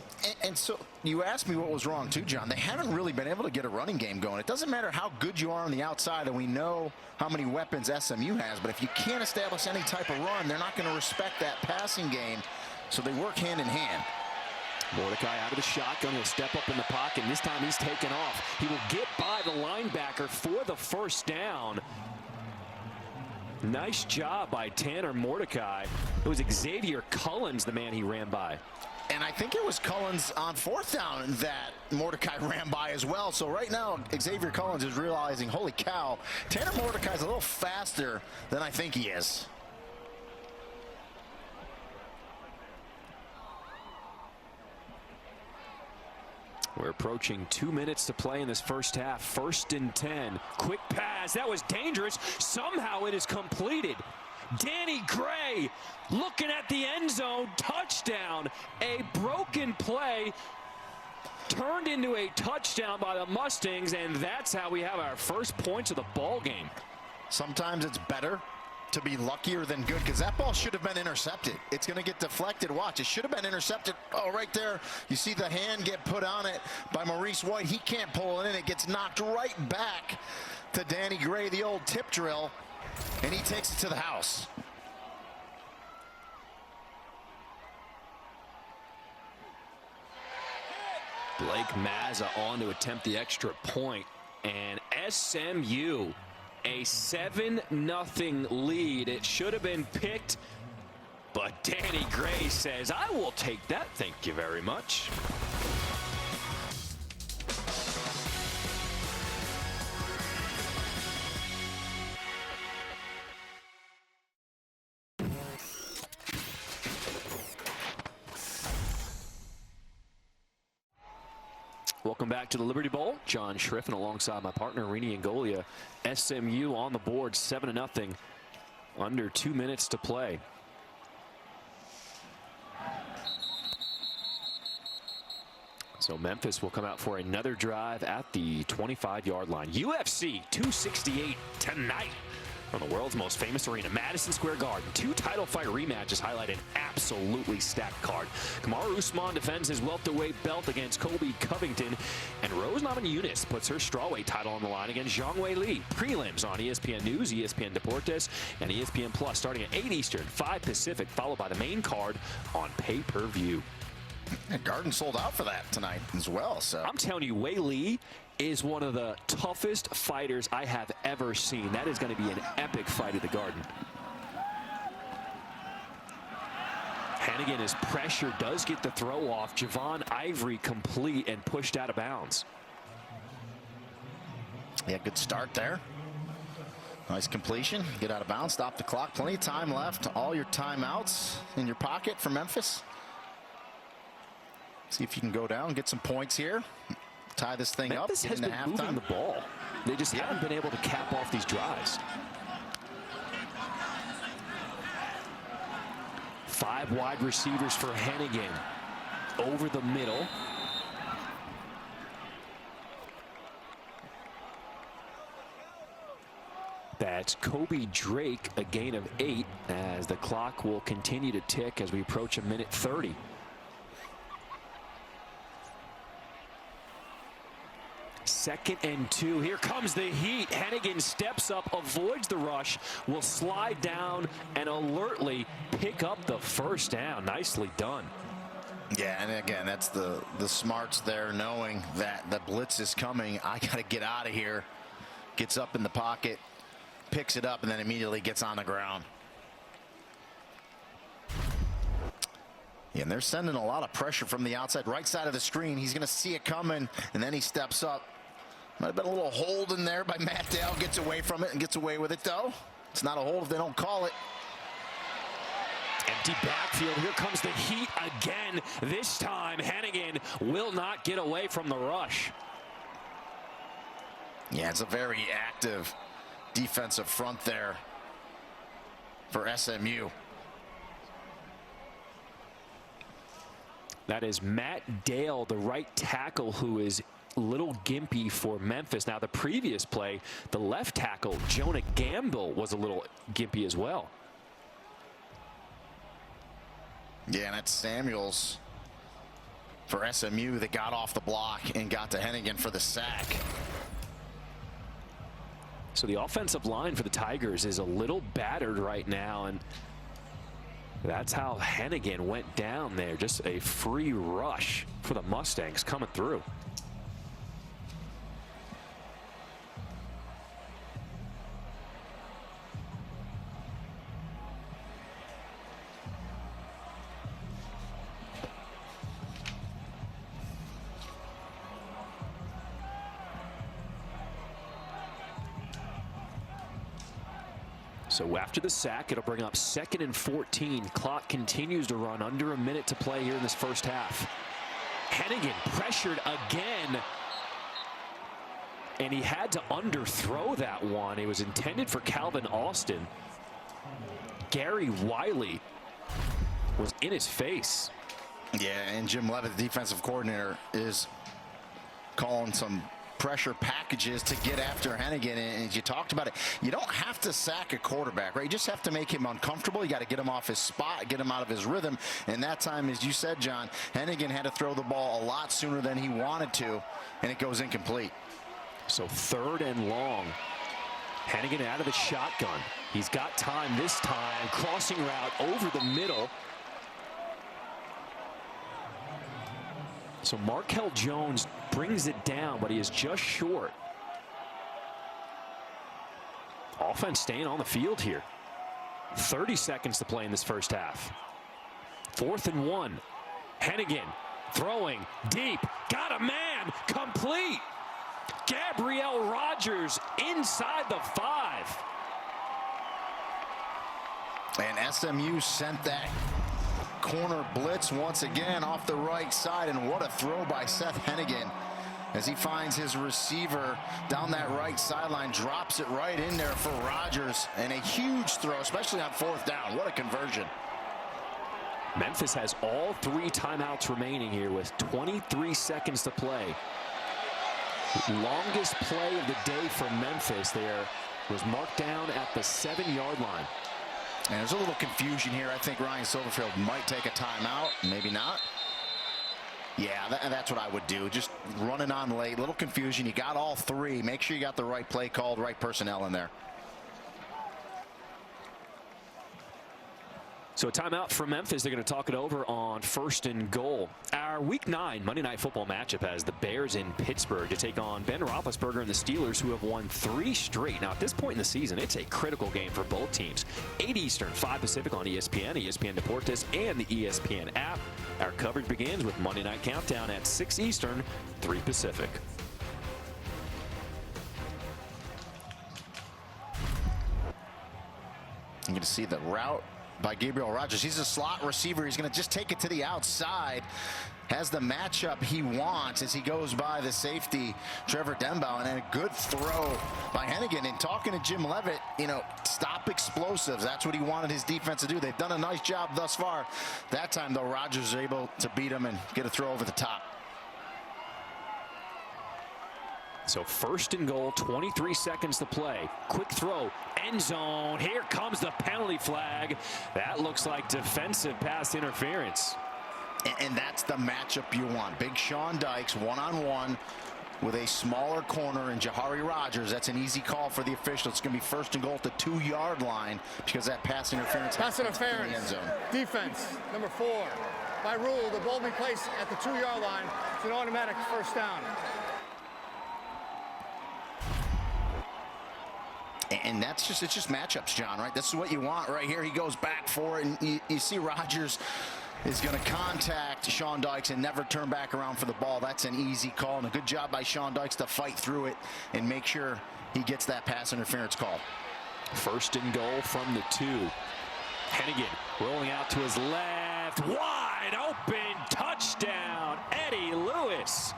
And so you asked me what was wrong too, John. They haven't really been able to get a running game going. It doesn't matter how good you are on the outside, and we know how many weapons SMU has, but if you can't establish any type of run, they're not going to respect that passing game. So they work hand in hand. Mordecai out of the shotgun. He'll step up in the pocket, and this time he's taken off. He will get by the linebacker for the first down. Nice job by Tanner Mordecai. It was Xavier Cullins, the man he ran by. And I think it was Cullins on 4th down that Mordecai ran by as well. So right now, Xavier Cullins is realizing, holy cow, Tanner Mordecai's a little faster than I think he is. We're approaching 2 minutes to play in this first half. 1st and 10. Quick pass. That was dangerous. Somehow it is completed. Danny Gray looking at the end zone. Touchdown. A broken play turned into a touchdown by the Mustangs, and that's how we have our first points of the ball game. Sometimes it's better to be luckier than good, because that ball should have been intercepted. It's going to get deflected. Watch, it should have been intercepted. Oh, right there. You see the hand get put on it by Maurice White. He can't pull it in. It gets knocked right back to Danny Gray, the old tip drill, and he takes it to the house. Blake Mazza on to attempt the extra point, and SMU a 7-0 lead. It should have been picked, but Danny Gray says, I will take that, thank you very much. Welcome back to the Liberty Bowl. John Schriffen alongside my partner, Rini Angolia. SMU on the board, 7-0. Under 2 minutes to play. So Memphis will come out for another drive at the 25-yard line. UFC 268 tonight from the world's most famous arena, Madison Square Garden. 2 title fight rematches highlight an absolutely stacked card. Kamaru Usman defends his welterweight belt against Colby Covington, and Rose Namajunas puts her strawweight title on the line against Zhang Wei Li. Prelims on ESPN News, ESPN Deportes, and ESPN Plus starting at 8 Eastern, 5 Pacific, followed by the main card on pay-per-view. And Garden sold out for that tonight as well. So I'm telling you, Wei Li is one of the toughest fighters I have ever seen. That is going to be an epic fight at the Garden. Hannigan, his pressure does get the throw off. Javon Ivory complete and pushed out of bounds. Yeah, good start there. Nice completion. Get out of bounds, stop the clock. Plenty of time left. All your timeouts in your pocket for Memphis. See if you can go down, get some points here. Tie this thing Memphis up. has been moving the ball. They just haven't been able to cap off these drives. 5 wide receivers for Hannigan. Over the middle. That's Kobe Drake, a gain of 8, as the clock will continue to tick as we approach a minute 30. 2nd and 2. Here comes the heat. Hennigan steps up, avoids the rush, will slide down and alertly pick up the first down. Nicely done. Yeah, and again, that's the smarts there, knowing that the blitz is coming. I got to get out of here. Gets up in the pocket, picks it up, and then immediately gets on the ground. Yeah, and they're sending a lot of pressure from the outside, right side of the screen. He's going to see it coming, and then he steps up. Might have been a little hold in there by Matt Dale. Gets away from it and gets away with it, though. It's not a hold if they don't call it. Empty backfield. Here comes the heat again. This time, Hennigan will not get away from the rush. Yeah, it's a very active defensive front there for SMU. That is Matt Dale, the right tackle, who is a little gimpy for Memphis. Now, the previous play, the left tackle, Jonah Gamble, was a little gimpy as well. Yeah, and that's Samuels for SMU that got off the block and got to Hennigan for the sack. So the offensive line for the Tigers is a little battered right now, and that's how Hennigan went down there. Just a free rush for the Mustangs coming through. So after the sack, it'll bring up 2nd and 14. Clock continues to run, under a minute to play here in this first half. Hennigan pressured again, and he had to underthrow that one. It was intended for Calvin Austin. Gary Wiley was in his face. Yeah, and Jim Levitt, the defensive coordinator, is calling some pressure packages to get after Hennigan. And as you talked about it, you don't have to sack a quarterback, right? You just have to make him uncomfortable. You got to get him off his spot, get him out of his rhythm. And that time, as you said, John, Hennigan had to throw the ball a lot sooner than he wanted to, and it goes incomplete. So 3rd and long. Hennigan out of the shotgun. He's got time this time. Crossing route over the middle. So Markel Jones brings it down, but he is just short. Offense staying on the field here. 30 seconds to play in this first half. 4th and 1. Hennigan throwing deep. Got a man. Complete. Gabriel Rogers inside the 5. And SMU sent that corner blitz once again off the right side, and what a throw by Seth Hennigan as he finds his receiver down that right sideline, drops it right in there for Rogers, and a huge throw, especially on 4th down. What a conversion. Memphis has all 3 timeouts remaining here with 23 seconds to play. Longest play of the day for Memphis there was marked down at the 7-yard line. And there's a little confusion here. I think Ryan Silverfield might take a timeout, maybe not. Yeah, that's what I would do. Just running on late, little confusion. You got all 3. Make sure you got the right play called, right personnel in there. So a timeout for Memphis. They're going to talk it over on 1st and goal. Our Week 9 Monday Night Football matchup has the Bears in Pittsburgh to take on Ben Roethlisberger and the Steelers, who have won 3 straight. Now, at this point in the season, it's a critical game for both teams. 8 Eastern, 5 Pacific on ESPN, ESPN Deportes, and the ESPN app. Our coverage begins with Monday Night Countdown at 6 Eastern, 3 Pacific. You're going to see the route by Gabriel Rogers. He's a slot receiver. He's going to just take it to the outside. Has the matchup he wants as he goes by the safety, Trevor Dembow, and then a good throw by Hennigan. And talking to Jim Levitt, you know, stop explosives. That's what he wanted his defense to do. They've done a nice job thus far. That time, though, Rogers was able to beat him and get a throw over the top. So 1st and goal, 23 seconds to play. Quick throw, end zone. Here comes the penalty flag. That looks like defensive pass interference. And that's the matchup you want. Big Sean Dykes, one-on-one with a smaller corner in Jahari Rogers. That's an easy call for the official. It's going to be first and goal at the 2-yard line because that pass interference. Pass interference. In the end zone. Defense, number 4. By rule, the ball will be placed at the 2-yard line. It's an automatic first down. And it's just matchups, John, right? This is what you want right here. He goes back for it, and you see Rogers is going to contact Sean Dykes and never turn back around for the ball. That's an easy call, and a good job by Sean Dykes to fight through it and make sure he gets that pass interference call. First and goal from the 2. Hennigan rolling out to his left. Wide open. Touchdown. Eddie Lewis.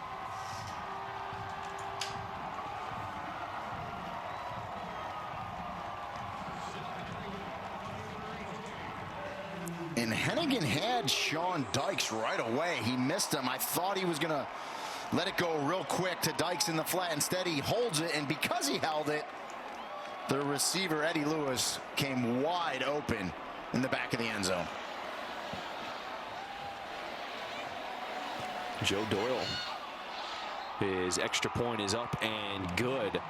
And Hennigan had Sean Dykes right away. He missed him. I thought he was going to let it go real quick to Dykes in the flat. Instead, he holds it, and because he held it, the receiver, Eddie Lewis, came wide open in the back of the end zone. Joe Doyle. His extra point is up and good.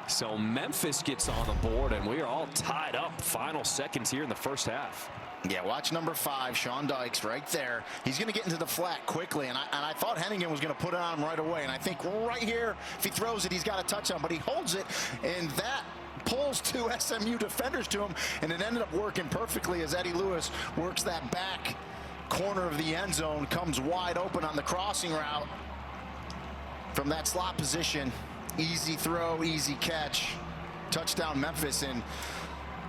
So Memphis gets on the board, and we are all tied up. Final seconds here in the first half. Yeah, watch number 5, Sean Dykes, right there. He's going to get into the flat quickly, and I thought Hennigan was going to put it on him right away. And I think right here, if he throws it, he's got a touchdown. But he holds it, and that pulls 2 SMU defenders to him, and it ended up working perfectly as Eddie Lewis works that back corner of the end zone, comes wide open on the crossing route from that slot position. Easy throw, easy catch, touchdown Memphis. And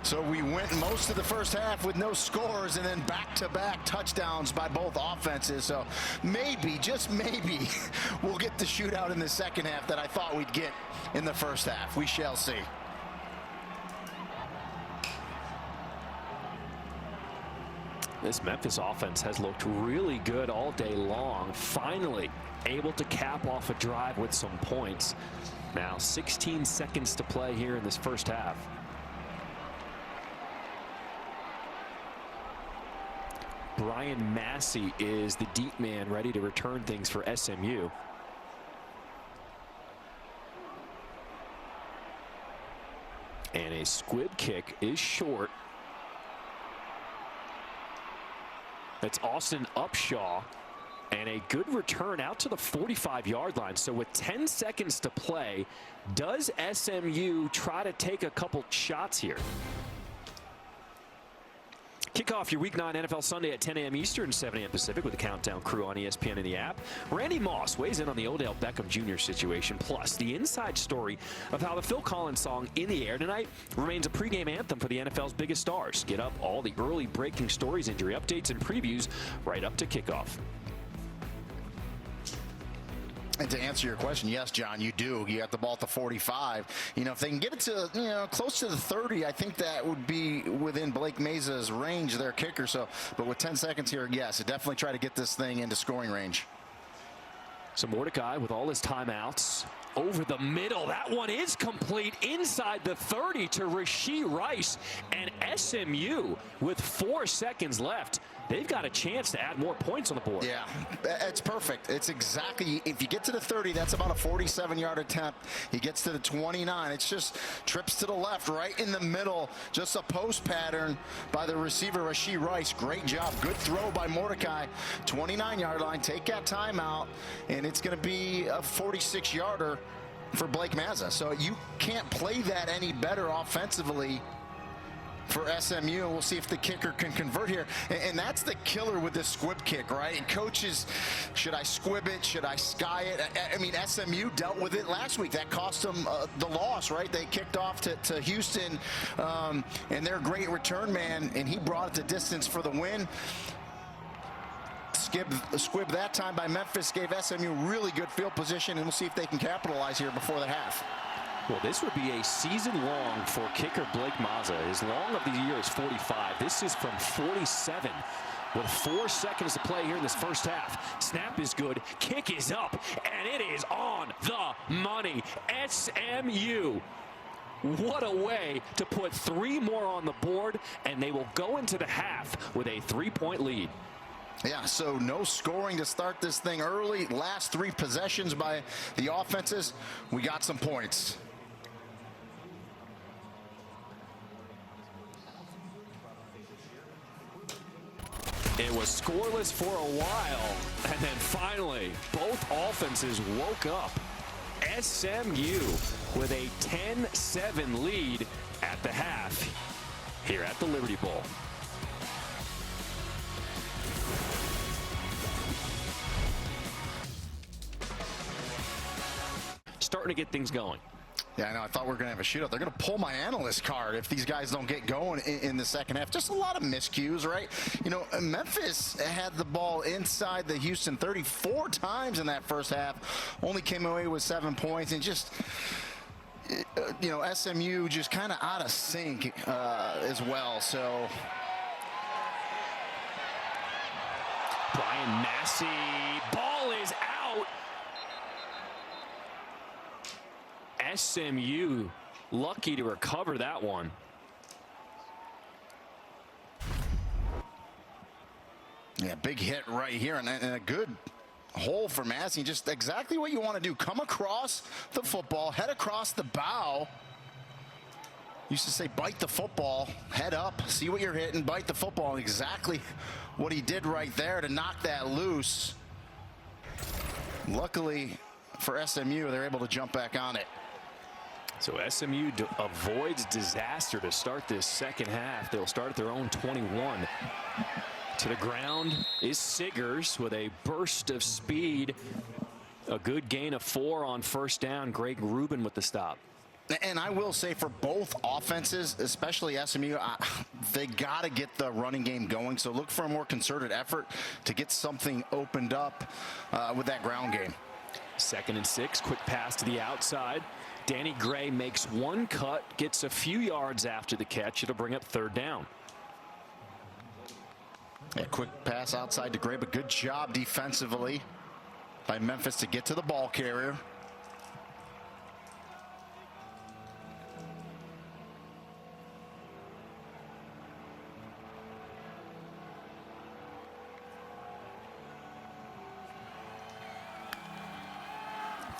so we went most of the first half with no scores, and then back-to-back touchdowns by both offenses. So maybe, just maybe, we'll get the shootout in the second half that I thought we'd get in the first half. We shall see. This Memphis offense has looked really good all day long. Finally able to cap off a drive with some points. Now 16 seconds to play here in this first half. Brian Massey is the deep man ready to return things for SMU. And a squib kick is short. It's Austin Upshaw, and a good return out to the 45-yard line. So with 10 seconds to play, does SMU try to take a couple shots here? Kick off your Week 9 NFL Sunday at 10 a.m. Eastern, 7 a.m. Pacific with the Countdown crew on ESPN and the app. Randy Moss weighs in on the Odell Beckham Jr. situation, plus the inside story of how the Phil Collins song In the Air Tonight remains a pregame anthem for the NFL's biggest stars. Get up all the early breaking stories, injury updates, and previews right up to kickoff. And to answer your question, yes, John, you do. You got the ball at the 45. You know, if they can get it to, close to the 30, I think that would be within Blake Mesa's range, their kicker. So, but with 10 seconds here, yes, definitely try to get this thing into scoring range. So Mordecai with all his timeouts over the middle. That one is complete inside the 30 to Rashee Rice. And SMU with 4 seconds left. They've got a chance to add more points on the board. Yeah, it's perfect. It's exactly, if you get to the 30, that's about a 47-yard attempt. He gets to the 29. It's just trips to the left, right in the middle. Just a post pattern by the receiver, Rashee Rice. Great job. Good throw by Mordecai. 29-yard line. Take that timeout, and it's going to be a 46-yarder for Blake Meza. So you can't play that any better offensively for SMU. We'll see if the kicker can convert here. And that's the killer with this squib kick, right? And coaches, should I squib it? Should I sky it? I mean, SMU dealt with it last week. That cost them the loss, right? They kicked off to Houston, and their great return man, and he brought it to distance for the win. Squib that time by Memphis gave SMU really good field position, and we'll see if they can capitalize here before the half. Well, this would be a season long for kicker Blake Meza. His long of the year is 45. This is from 47 with 4 seconds to play here in this first half. Snap is good. Kick is up, and it is on the money. SMU. What a way to put 3 more on the board, and they will go into the half with a 3-point lead. Yeah, so no scoring to start this thing early. Last 3 possessions by the offenses, we got some points. It was scoreless for a while, and then finally, both offenses woke up. SMU with a 10-7 lead at the half here at the Liberty Bowl. Starting to get things going. Yeah, I know. I thought we were going to have a shootout. They're going to pull my analyst card if these guys don't get going in the second half. Just a lot of miscues, right? You know, Memphis had the ball inside the Houston 34 times in that first half. Only came away with 7 points. And just, you know, SMU just kind of out of sync as well. So Brian Massey, ball is out. SMU lucky to recover that one. yeah, big hit right here, and a good hole for Massey. Just exactly what you want to do. Come across the football, head across the bow. Used to say bite the football, head up, see what you're hitting, bite the football. Exactly what he did right there to knock that loose. Luckily for SMU, they're able to jump back on it. So SMU avoids disaster to start this second half. They'll start at their own 21. To the ground is Siggers with a burst of speed. A good gain of 4 on first down. Greg Rubin with the stop. And I will say for both offenses, especially SMU, they got to get the running game going. So look for a more concerted effort to get something opened up with that ground game. 2nd and 6, quick pass to the outside. Danny Gray makes one cut, gets a few yards after the catch. It'll bring up 3rd down. A quick pass outside to Gray, but good job defensively by Memphis to get to the ball carrier.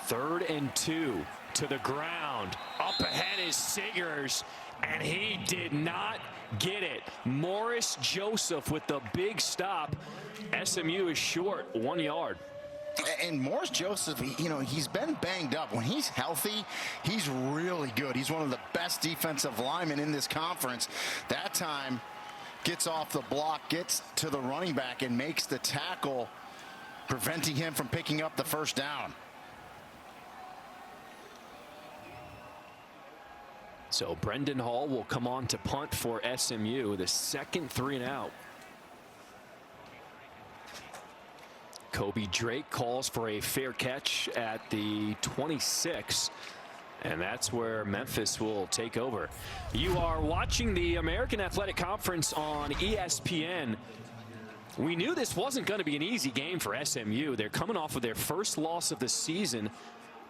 Third and 2 to the ground. Up ahead is Siggers, and he did not get it. Morris Joseph with the big stop. SMU is short 1 yard. And Morris Joseph, you know, he's been banged up. When he's healthy, he's really good. He's one of the best defensive linemen in this conference. That time gets off the block, gets to the running back, and makes the tackle, preventing him from picking up the first down. So Brendan Hall will come on to punt for SMU, the second 3 and out. Kobe Drake calls for a fair catch at the 26, and that's where Memphis will take over. You are watching the American Athletic Conference on ESPN. We knew this wasn't going to be an easy game for SMU. They're coming off of their first loss of the season,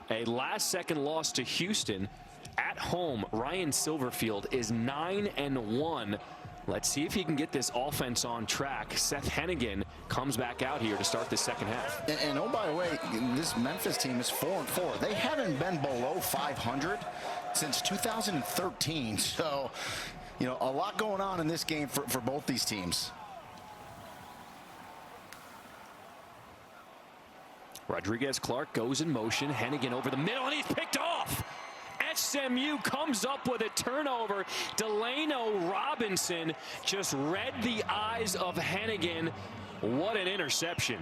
a last-second loss to Houston. At home, Ryan Silverfield is 9-1. Let's see if he can get this offense on track. Seth Hennigan comes back out here to start the second half. And oh, by the way, this Memphis team is 4-4. They haven't been below 500 since 2013. So, you know, a lot going on in this game for both these teams. Rodriguez-Clark goes in motion. Hennigan over the middle, and he's picked off. SMU comes up with a turnover. Delano Robinson just read the eyes of Hennigan. What an interception.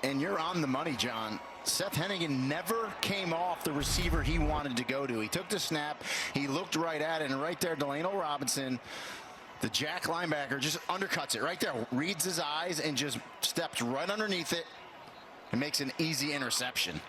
And you're on the money, John. Seth Hennigan never came off the receiver he wanted to go to. He took the snap, he looked right at it, and right there, Delano Robinson, the Jack linebacker, just undercuts it right there, reads his eyes, and just steps right underneath it and makes an easy interception.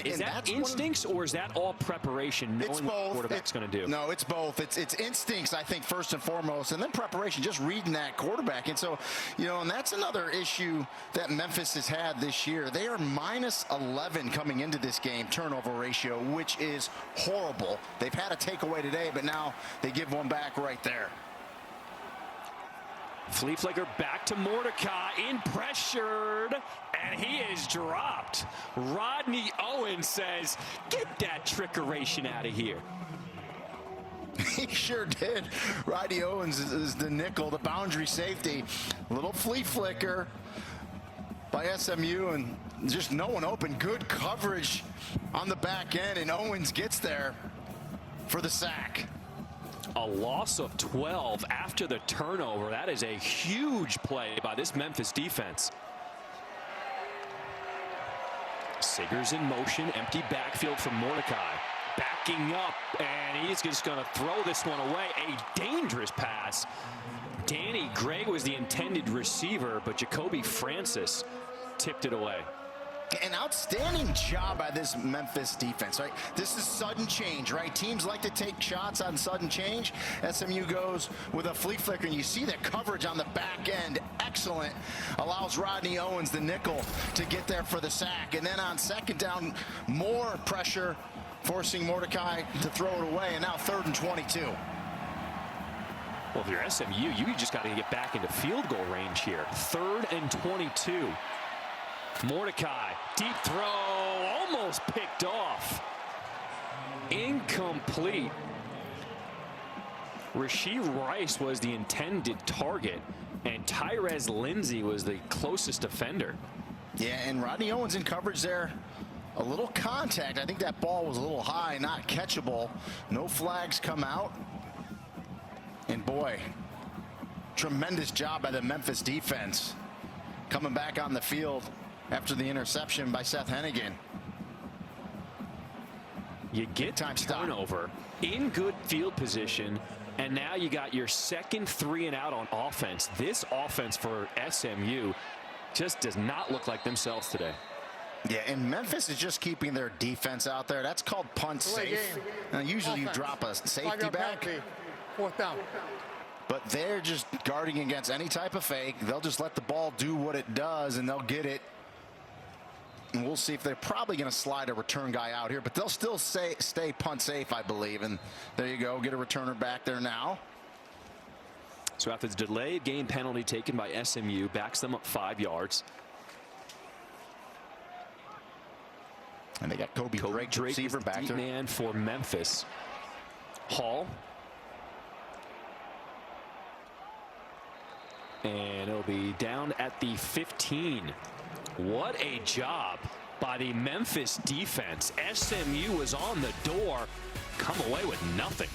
Is that instincts, or is that all preparation, knowing what the quarterback's going to do? No, it's both. It's instincts, I think, first and foremost, and then preparation, just reading that quarterback. And so, you know, and that's another issue that Memphis has had this year. They are -11 coming into this game, turnover ratio, which is horrible. They've had a takeaway today, but now they give one back right there. Flea flicker back to Mordecai, in pressured, and he is dropped. Rodney Owens says, get that trickeration out of here. He sure did. Rodney Owens is the nickel, the boundary safety. Little flea flicker by SMU, and just no one open. Good coverage on the back end, and Owens gets there for the sack. A loss of 12 after the turnover. That is a huge play by this Memphis defense. Siggers in motion, empty backfield from Mordecai. Backing up, and he's just going to throw this one away. A dangerous pass. Danny Gray was the intended receiver, but Jacoby Francis tipped it away. An outstanding job by this Memphis defense, right? This is sudden change, right? Teams like to take shots on sudden change. SMU goes with a flea flicker, and you see the coverage on the back end. Excellent. Allows Rodney Owens, the nickel, to get there for the sack. And then on second down, more pressure, forcing Mordecai to throw it away. And now 3rd and 22. Well, if you're SMU, you just got to get back into field goal range here. 3rd and 22. Mordecai, deep throw, almost picked off. Incomplete. Rasheed Rice was the intended target, and Tyrez Lindsey was the closest defender. Yeah, and Rodney Owens in coverage there. A little contact. I think that ball was a little high, not catchable. No flags come out. And boy, tremendous job by the Memphis defense. Coming back on the field after the interception by Seth Hennigan. You get turnover in good field position, and now you got your second 3 and out on offense. This offense for SMU just does not look like themselves today. Yeah, and Memphis is just keeping their defense out there. That's called punt safe. Now, usually you drop a safety back. 4th down. But they're just guarding against any type of fake. They'll just let the ball do what it does, and they'll get it. And we'll see if they're probably going to slide a return guy out here, but they'll still stay punt safe, I believe. And there you go, get a returner back there now. So after the delayed game penalty taken by SMU, backs them up 5 yards. And they got Kobe Drake receiver back deep there. Man for Memphis. Hall. And it'll be down at the 15. What a job by the Memphis defense. SMU was on the door, come away with nothing.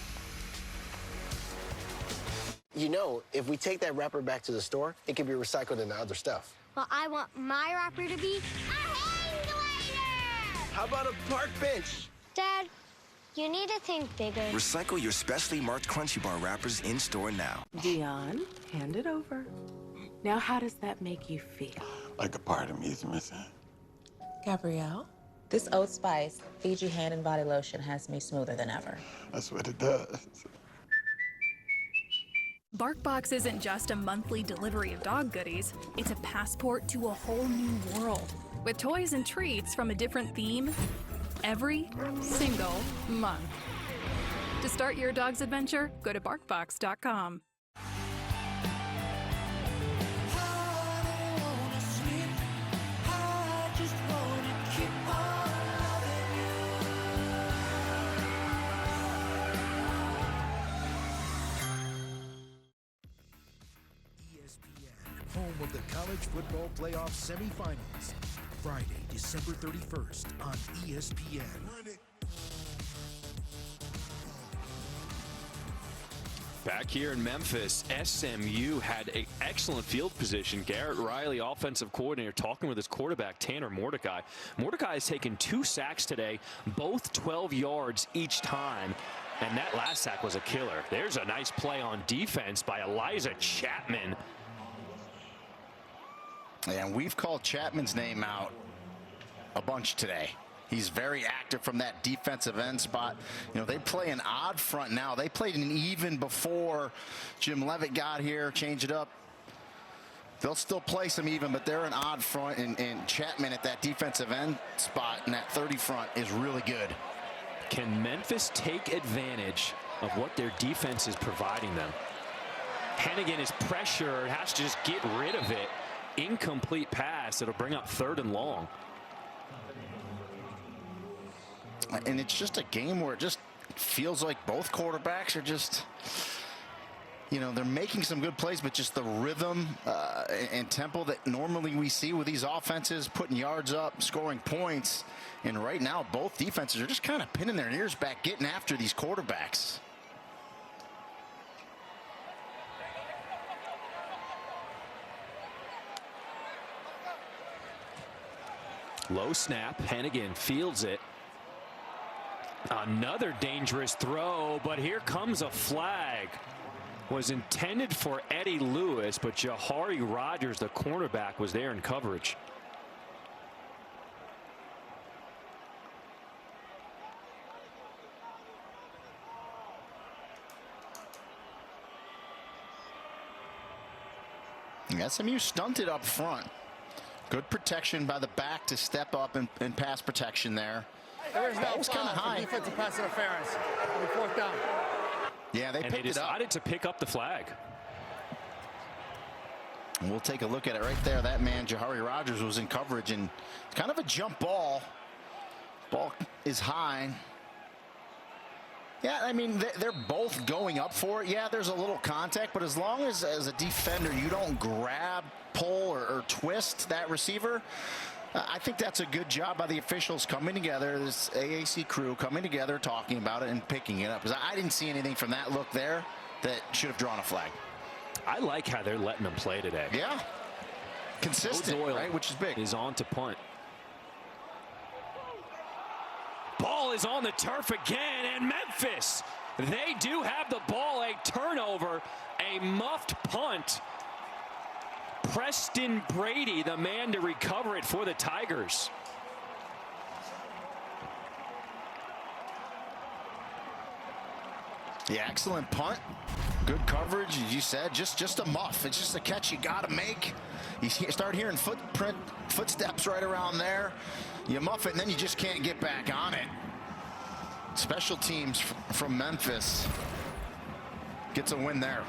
You know, if we take that wrapper back to the store, it can be recycled into other stuff. Well, I want my wrapper to be a hang glider! How about a park bench? Dad, you need to think bigger. Recycle your specially marked Crunchy Bar wrappers in store now. Dion, hand it over. Now, how does that make you feel? Like a part of me is missing. Gabrielle? This Old Spice Fiji hand and body lotion has me smoother than ever. That's what it does. BarkBox isn't just a monthly delivery of dog goodies. It's a passport to a whole new world with toys and treats from a different theme every single month. To start your dog's adventure, go to BarkBox.com. Home of the College Football Playoff Semifinals, Friday, December 31st on ESPN. Back here in Memphis, SMU had an excellent field position. Garrett Riley, offensive coordinator, talking with his quarterback, Tanner Mordecai. Mordecai has taken 2 sacks today, both 12 yards each time. And that last sack was a killer. There's a nice play on defense by Elijah Chapman. And we've called Chapman's name out a bunch today. He's very active from that defensive end spot. You know, they play an odd front now. They played an even before Jim Levitt got here, changed it up. They'll still play some even, but they're an odd front, and Chapman at that defensive end spot in that 30 front is really good. Can Memphis take advantage of what their defense is providing them? Hennigan is pressured, has to just get rid of it. Incomplete pass. It'll bring up 3rd and long. And it's just a game where it just feels like both quarterbacks are just, you know, they're making some good plays, but just the rhythm and tempo that normally we see with these offenses, putting yards up, scoring points. And right now, both defenses are just kind of pinning their ears back, getting after these quarterbacks. Low snap. Hennigan fields it. Another dangerous throw, but here comes a flag. Was intended for Eddie Lewis, but Jahari Rogers, the cornerback, was there in coverage. SMU stunted up front. Good protection by the back to step up and pass protection there. There is no Ball's kind of high. Defensive pass interference. 4th down. Yeah, they picked it up. Decided to pick up the flag. We'll take a look at it right there. That man, Jahari Rogers, was in coverage, and it's kind of a jump ball. Ball is high. Yeah, I mean, they're both going up for it. Yeah, there's a little contact, but as long as a defender you don't grab, pull, or twist that receiver, I think that's a good job by the officials coming together, this AAC crew coming together, talking about it and picking it up. Because I didn't see anything from that look there that should have drawn a flag. I like how they're letting them play today. Yeah. Consistent, right, which is big. Is on to punt. Ball is on the turf again, and Memphis, they do have the ball. A turnover, a muffed punt. Preston Brady, the man to recover it for the Tigers. Yeah, excellent punt. Good coverage, as you said. Just a muff. It's just a catch you got to make. You start hearing footsteps right around there. You muff it, and then you just can't get back on it. Special teams from Memphis gets a win there.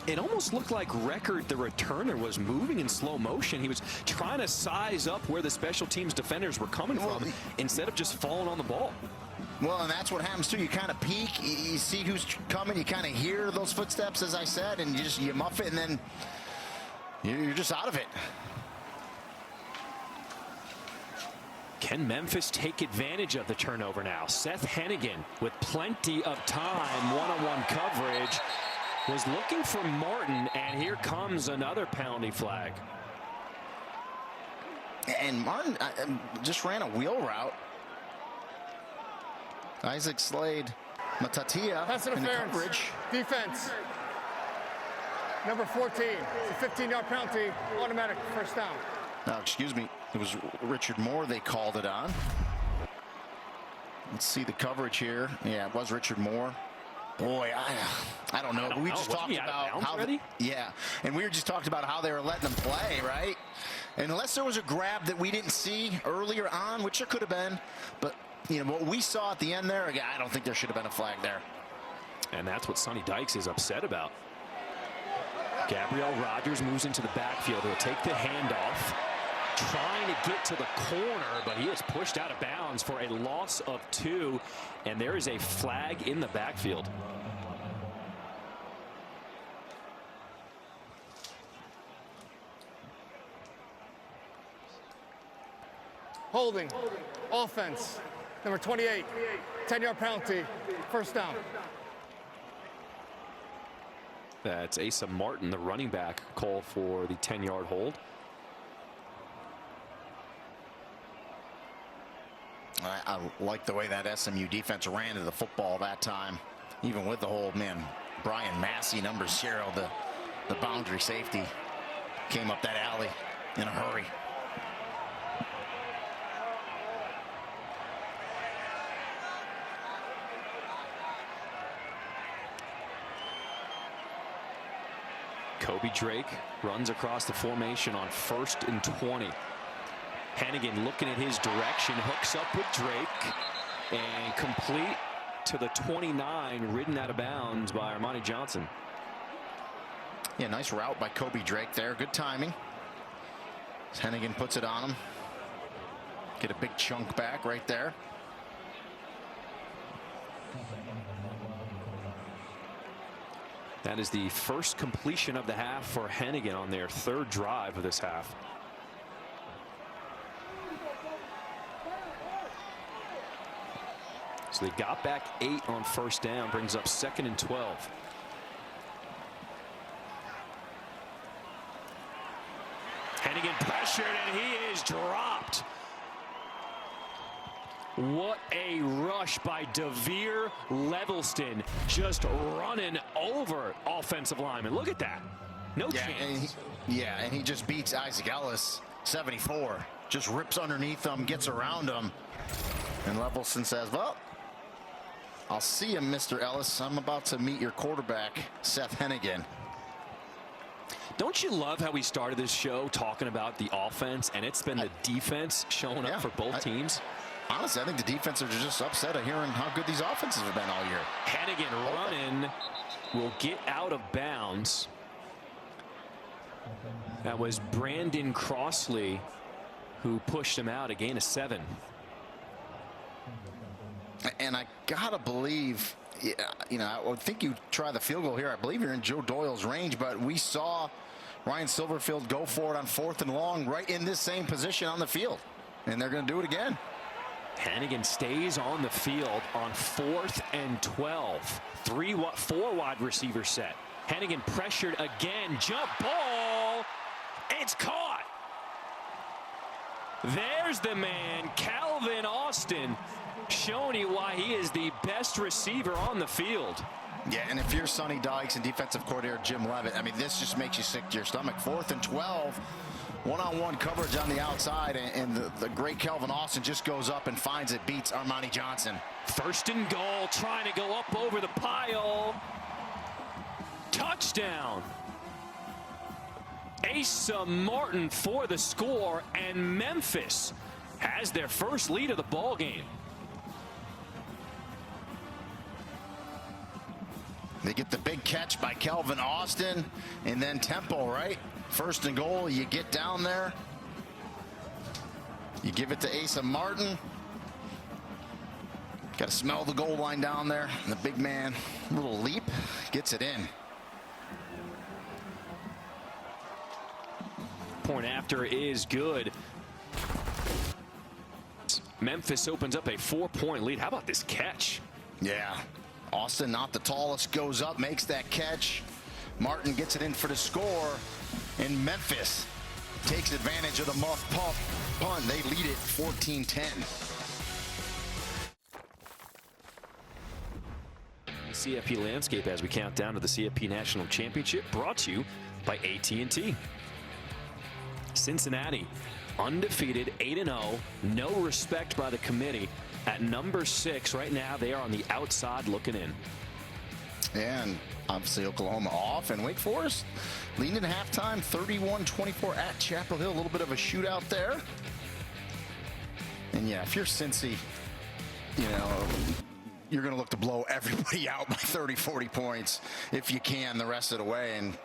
It almost looked like Record, the returner, was moving in slow motion. He was trying to size up where the special teams defenders were coming from instead of just falling on the ball. Well, and that's what happens too. You kind of peek, you see who's coming, you kind of hear those footsteps, as I said, and you muff it, and then you're just out of it. Can Memphis take advantage of the turnover now? Seth Hennigan with plenty of time, one-on-one coverage, was looking for Martin, and here comes another penalty flag. And Martin just ran a wheel route. Isaac Slade, Matatia in the coverage. Defense. Number 14. It's a 15-yard penalty, automatic 1st down. Now, excuse me, it was Richard Moore they called it on. Let's see the coverage here. Yeah, it was Richard Moore. Boy, I don't know. But we just talked about how and we were just talking about how they were letting them play, right? And unless there was a grab that we didn't see earlier on, which there could have been, but you know what we saw at the end there, I don't think there should have been a flag there. And that's what Sonny Dykes is upset about. Gabriel Rogers moves into the backfield. He'll take the handoff, trying to get to the corner, but he is pushed out of bounds for a loss of 2, and there is a flag in the backfield. Holding. Offense. Number 28. 10-yard penalty. 1st down. That's Asa Martin, the running back, called for the 10-yard hold. I like the way that SMU defense ran to the football that time, even with the hold. Man, Brian Massey, number 0, the boundary safety, came up that alley in a hurry. Kobe Drake runs across the formation on 1st and 20. Hennigan looking at his direction, hooks up with Drake, and complete to the 29, ridden out of bounds by Armani Johnson. Yeah, nice route by Kobe Drake there. Good timing. Hennigan puts it on him. Get a big chunk back right there. That is the first completion of the half for Hennigan on their third drive of this half. So they got back 8 on first down, brings up 2nd and 12. Hennigan pressured, and he is dropped. What a rush by DeVere Levelston, just running over offensive lineman. Look at that. No chance. And he just beats Isaac Ellis, 74. Just rips underneath him, gets around him. And Levelston says, well, I'll see you, Mr. Ellis. I'm about to meet your quarterback, Seth Hennigan. Don't you love how we started this show talking about the offense, and it's been the defense showing up for both teams? Honestly, I think the defense are just upset at hearing how good these offenses have been all year. Hennigan running will get out of bounds. That was Brandon Crossley who pushed him out, a gain of 7. And I gotta believe, you know, I would think you try the field goal here. I believe you're in Joe Doyle's range, but we saw Ryan Silverfield go for it on 4th and long right in this same position on the field. And they're going to do it again. Hennigan stays on the field on 4th and 12. 4 wide receiver set. Hennigan pressured again. Jump ball. It's caught. There's the man, Calvin Austin, showing you why he is the best receiver on the field. Yeah, and if you're Sonny Dykes and defensive coordinator Jim Leavitt, I mean, this just makes you sick to your stomach. 4th and 12. One-on-one coverage on the outside, and the great Calvin Austin just goes up and finds it, beats Armani Johnson. 1st and goal, trying to go up over the pile. Touchdown. Asa Martin for the score, and Memphis has their first lead of the ball game. They get the big catch by Calvin Austin, and then tempo, right? 1st and goal, you get down there. You give it to Asa Martin. Got to smell the goal line down there. And the big man, little leap, gets it in. Point after is good. Memphis opens up a 4-point lead. How about this catch? Yeah. Austin, not the tallest, goes up, makes that catch. Martin gets it in for the score. And Memphis takes advantage of the muff punt. They lead it 14-10. CFP landscape as we count down to the CFP National Championship, brought to you by AT&T. Cincinnati, undefeated, 8-0, no respect by the committee. At number 6 right now, they are on the outside looking in. And obviously Oklahoma off, and Wake Forest leading at halftime, 31-24 at Chapel Hill. A little bit of a shootout there. And yeah, if you're Cincy, you know, you're going to look to blow everybody out by 30, 40 points if you can the rest of the way. And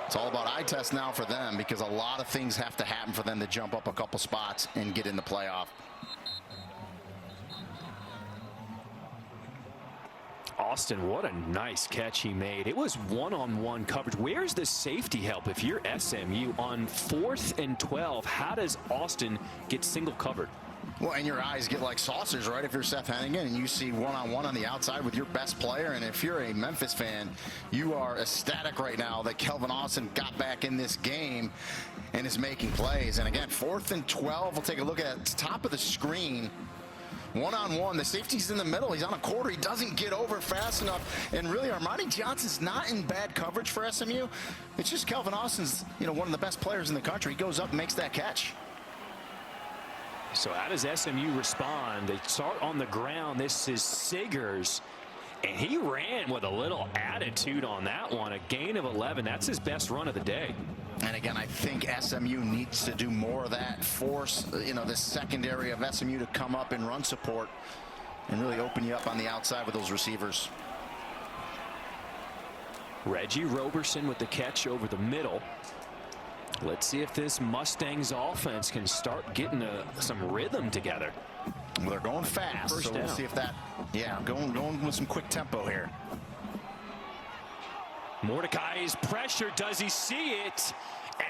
it's all about eye test now for them, because a lot of things have to happen for them to jump up a couple spots and get in the playoff. Austin, what a nice catch he made. It was one-on-one coverage. Where's the safety help if you're SMU on 4th and 12? How does Austin get single covered? Well, and your eyes get like saucers, right? If you're Seth Hennigan and you see one-on-one on the outside with your best player, and if you're a Memphis fan, you are ecstatic right now that Calvin Austin got back in this game and is making plays. And again, 4th and 12. We'll take a look at the top of the screen. One-on-one, the safety's in the middle. He's on a quarter. He doesn't get over fast enough. And really, Armani Johnson's not in bad coverage for SMU. It's just Calvin Austin's, you know, one of the best players in the country. He goes up and makes that catch. So how does SMU respond? They start on the ground. This is Siggers, and he ran with a little attitude on that one. A gain of 11. That's his best run of the day. And again, I think SMU needs to do more of that, force, you know, the secondary of SMU to come up and run support and really open you up on the outside with those receivers. Reggie Roberson with the catch over the middle. Let's see if this Mustangs offense can start getting some rhythm together. Well, they're going fast, First so we'll down. see if that, going with some quick tempo here. Mordecai is pressured. Does he see it?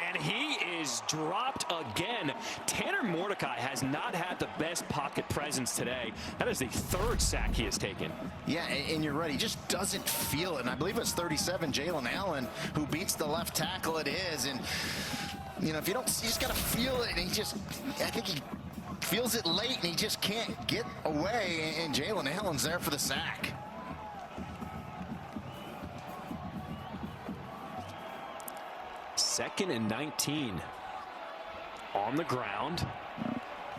And he is dropped again. Tanner Mordecai has not had the best pocket presence today. That is the third sack he has taken. Yeah, and you're right. He just doesn't feel it. And I believe it's 37, Jalen Allen, who beats the left tackle. It is. And, you know, if you don't, you just got to feel it. And I think he feels it late, and he just can't get away. And Jalen Allen's there for the sack. Second and 19 on the ground.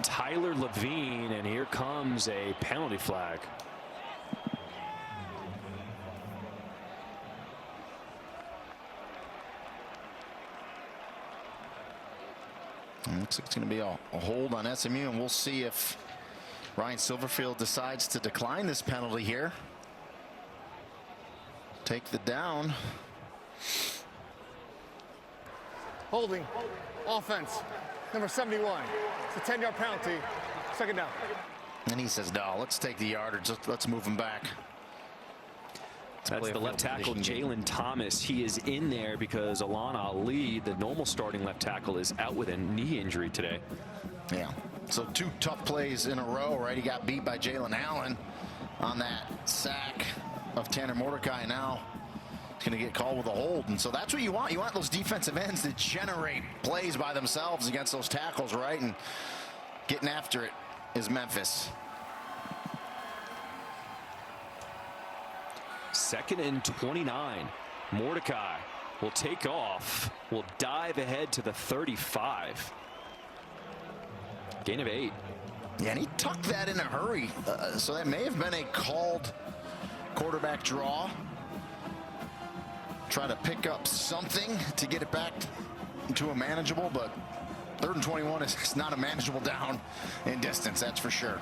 Tyler Levine, and here comes a penalty flag. Looks like it's going to be a hold on SMU, and we'll see if Ryan Silverfield decides to decline this penalty here. Take the down. Holding. Offense. Number 71. It's a 10-yard penalty. Second down. And he says, no, let's take the yardage. Let's move him back. That's the left tackle, Jalen Thomas. He is in there because Alon Ali, the normal starting left tackle, is out with a knee injury today. Yeah. So 2 tough plays in a row, right? He got beat by Jalen Allen on that sack of Tanner Mordecai. Now he's going to get called with a hold. And so that's what you want. You want those defensive ends to generate plays by themselves against those tackles, right? And getting after it is Memphis. Second and 29. Mordecai will take off, will dive ahead to the 35. Gain of 8. Yeah, and he tucked that in a hurry. So that may have been a called quarterback draw. Try to pick up something to get it back to a manageable, but 3rd and 21 is not a manageable down in distance, that's for sure.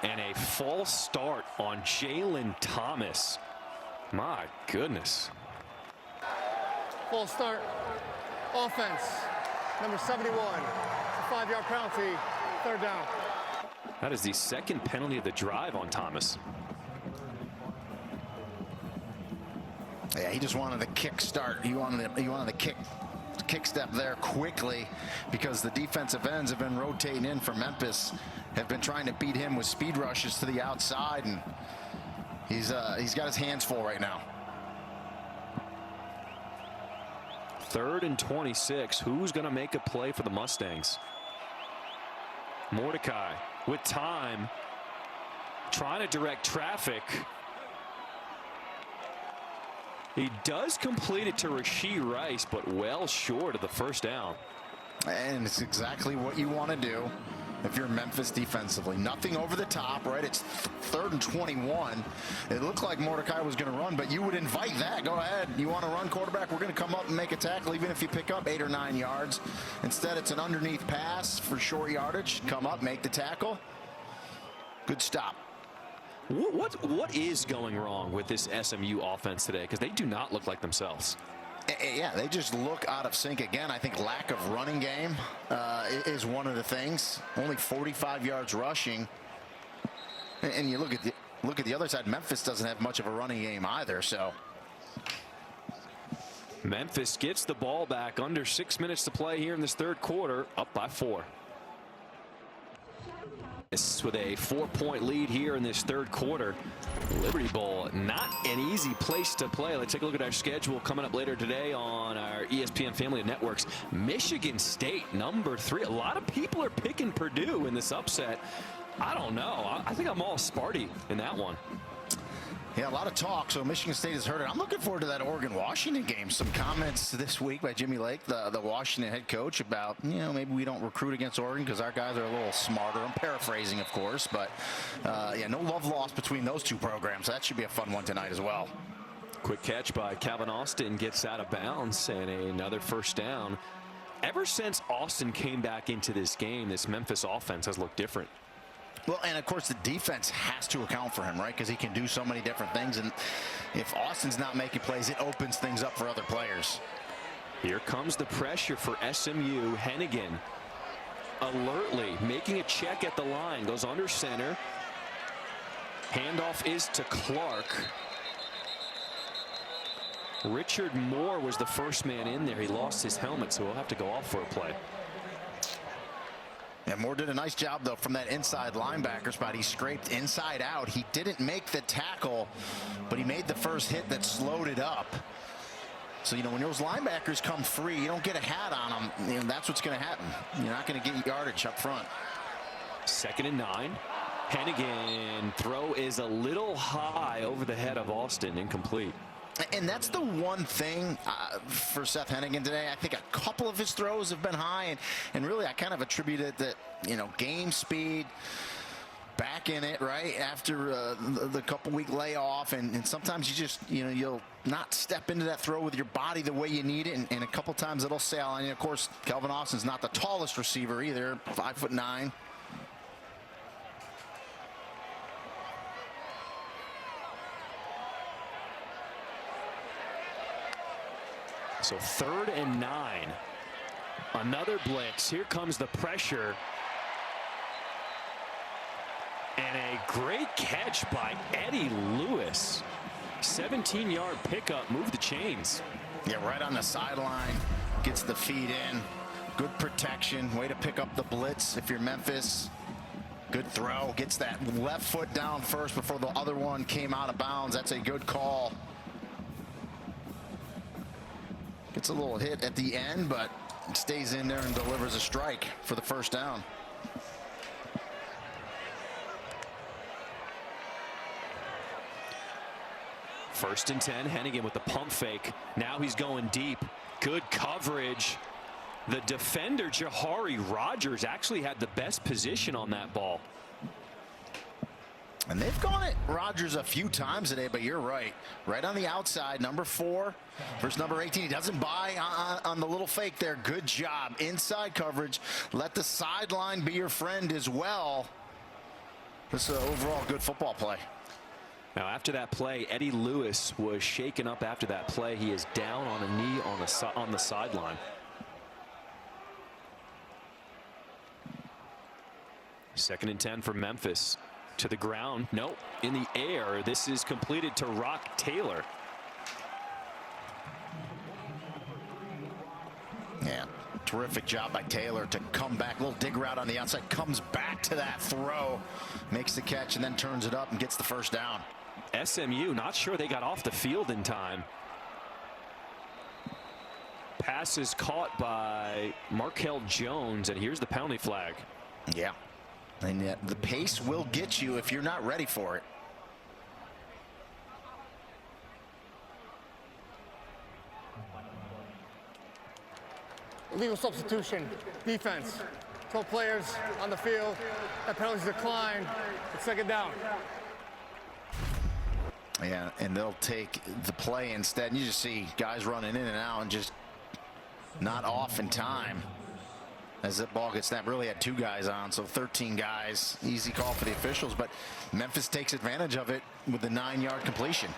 And a false start on Jalen Thomas. My goodness. False start. Offense. Number 71. It's a 5-yard penalty. 3rd down. That is the second penalty of the drive on Thomas. Yeah, he just wanted a kick start. He wanted the kick step there quickly because the defensive ends have been rotating in for Memphis, have been trying to beat him with speed rushes to the outside, and he's got his hands full right now. 3rd and 26. Who's going to make a play for the Mustangs? Mordecai with time, trying to direct traffic. He does complete it to Rashee Rice, but well short of the 1st down. And it's exactly what you want to do if you're Memphis defensively. Nothing over the top, right? It's 3rd and 21. It looked like Mordecai was going to run, but you would invite that. Go ahead. You want to run, quarterback? We're going to come up and make a tackle, even if you pick up 8 or 9 yards. Instead, it's an underneath pass for short yardage. Come up, make the tackle. Good stop. What is going wrong with this SMU offense today? Because they do not look like themselves. Yeah, they just look out of sync again. I think lack of running game is one of the things. Only 45 yards rushing, and you look at the other side. Memphis doesn't have much of a running game either. So Memphis gets the ball back under 6 minutes to play here in this 3rd quarter, up by 4. With a 4-point lead here in this 3rd quarter. Liberty Bowl, not an easy place to play. Let's take a look at our schedule coming up later today on our ESPN family of networks. Michigan State, number 3. A lot of people are picking Purdue in this upset. I don't know. I think I'm all Sparty in that one. Yeah, a lot of talk. So Michigan State has heard it. I'm looking forward to that Oregon-Washington game. Some comments this week by Jimmy Lake, the Washington head coach, about, you know, maybe we don't recruit against Oregon because our guys are a little smarter. I'm paraphrasing, of course, but yeah, no love lost between those 2 programs. That should be a fun one tonight as well. Quick catch by Calvin Austin, gets out of bounds, and another 1st down. Ever since Austin came back into this game, this Memphis offense has looked different. Well, and of course the defense has to account for him, right? Because he can do so many different things, and if Austin's not making plays, it opens things up for other players. Here comes the pressure for SMU. Hennigan alertly making a check at the line, goes under center. Handoff is to Clark. Richard Moore was the first man in there. He lost his helmet, so he'll have to go off for a play. Yeah, Moore did a nice job, though, from that inside linebacker spot. He scraped inside out. He didn't make the tackle, but he made the first hit that slowed it up. So, you know, when those linebackers come free, you don't get a hat on them. You know, that's what's going to happen. You're not going to get yardage up front. 2nd and 9. Hennigan throw is a little high over the head of Austin, incomplete. And that's the one thing for Seth Hennigan today. I think a couple of his throws have been high, and really I kind of attribute it that, you know, game speed, back in it, right, after the couple-week layoff, and sometimes you just, you know, you'll not step into that throw with your body the way you need it, and a couple times it'll sail on you. Of course, Kelvin Austin's not the tallest receiver either, 5'9". So 3rd and 9. Another blitz. Here comes the pressure. And a great catch by Eddie Lewis. 17-yard pickup. Move the chains. Yeah, right on the sideline. Gets the feet in. Good protection. Way to pick up the blitz if you're Memphis. Good throw. Gets that left foot down first before the other one came out of bounds. That's a good call. Gets a little hit at the end, but stays in there and delivers a strike for the first down. First and 10. Hennigan with the pump fake. Now he's going deep. Good coverage. The defender, Jahari Rogers, actually had the best position on that ball. And they've gone at Rodgers a few times today, but you're right. Right on the outside, number 4 versus number 18. He doesn't buy on the little fake there. Good job. Inside coverage. Let the sideline be your friend as well. This is an overall good football play. Now, after that play, Eddie Lewis was shaken up after that play. He is down on a knee on the sideline. Second and 10 for Memphis. To the ground. Nope. In the air. This is completed to Rock Taylor. Yeah. Terrific job by Taylor to come back. Little dig route on the outside. Comes back to that throw. Makes the catch and then turns it up and gets the first down. SMU not sure they got off the field in time. Pass is caught by Markel Jones, and here's the penalty flag. Yeah. And yet the pace will get you if you're not ready for it. Illegal substitution, defense. 12 players on the field. That penalty's declined. It's 2nd down. Yeah, and they'll take the play instead. And you just see guys running in and out and just not off in time. As that ball gets snapped, really had 2 guys on, so 13 guys. Easy call for the officials, but Memphis takes advantage of it with the 9-yard completion.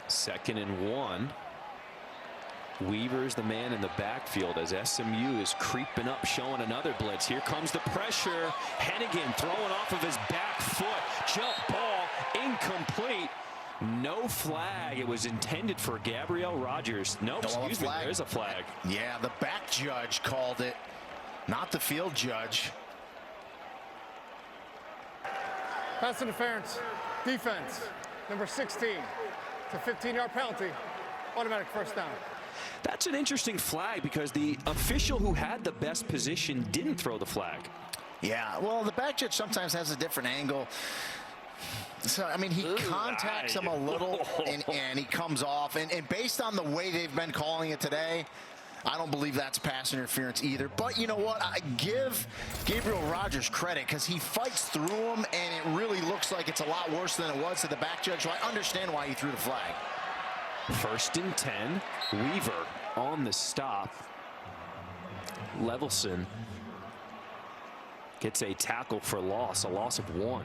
2nd and 1. Weaver's the man in the backfield as SMU is creeping up, showing another blitz. Here comes the pressure. Hennigan throwing off of his back foot. Jump ball, incomplete. No flag. It was intended for Gabriel Rogers. Nope, excuse me, there's a flag. Yeah, the back judge called it, not the field judge. Pass interference, defense, number 16. It's a 15-yard penalty, automatic first down. That's an interesting flag because the official who had the best position didn't throw the flag. Yeah, well, the back judge sometimes has a different angle. So, I mean, he contacts him a little, and he comes off. And based on the way they've been calling it today, I don't believe that's pass interference either. But you know what? I give Gabriel Rogers credit because he fights through him, and it really looks like it's a lot worse than it was to the back judge. So I understand why he threw the flag. 1st and 10. Weaver on the stop. Levelson Gets a tackle for loss, a loss of 1.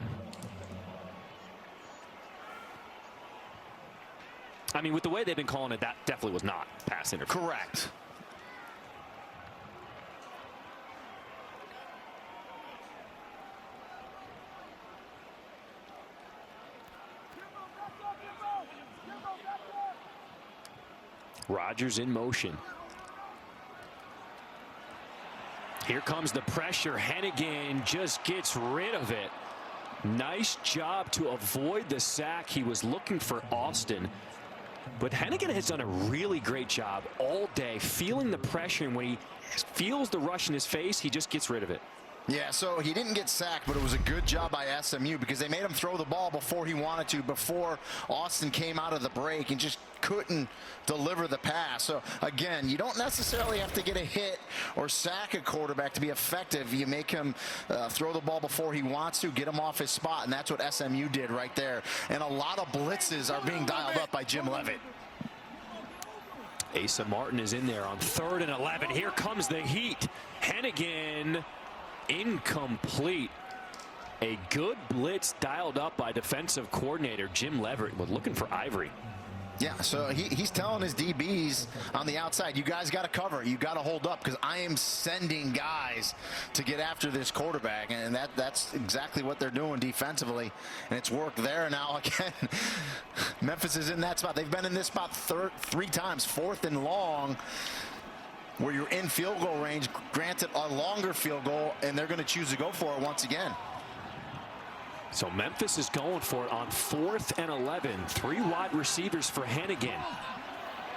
I mean, with the way they've been calling it, that definitely was not pass interference. Correct. Rodgers in motion. Here comes the pressure. Hennigan just gets rid of it. Nice job to avoid the sack. He was looking for Austin. But Hennigan has done a really great job all day feeling the pressure, and when he feels the rush in his face, he just gets rid of it. Yeah, so he didn't get sacked, but it was a good job by SMU because they made him throw the ball before he wanted to, before Austin came out of the break and just couldn't deliver the pass. So, again, you don't necessarily have to get a hit or sack a quarterback to be effective. You make him throw the ball before he wants to, get him off his spot, and that's what SMU did right there. And a lot of blitzes are being dialed up by Jim Leavitt. Asa Martin is in there on 3rd and 11. Here comes the heat. Hennigan incomplete. A good blitz dialed up by defensive coordinator Jim Leavitt. Was looking for Ivory. Yeah, so he's telling his DBs on the outside, you guys got to cover, you got to hold up, because I am sending guys to get after this quarterback, and that's exactly what they're doing defensively, and it's worked there. Now again, Memphis is in that spot. They've been in this spot 3 times, 4th and long, where you're in field goal range, granted a longer field goal, and they're going to choose to go for it once again. So Memphis is going for it on 4th and 11. 3 wide receivers for Hennigan.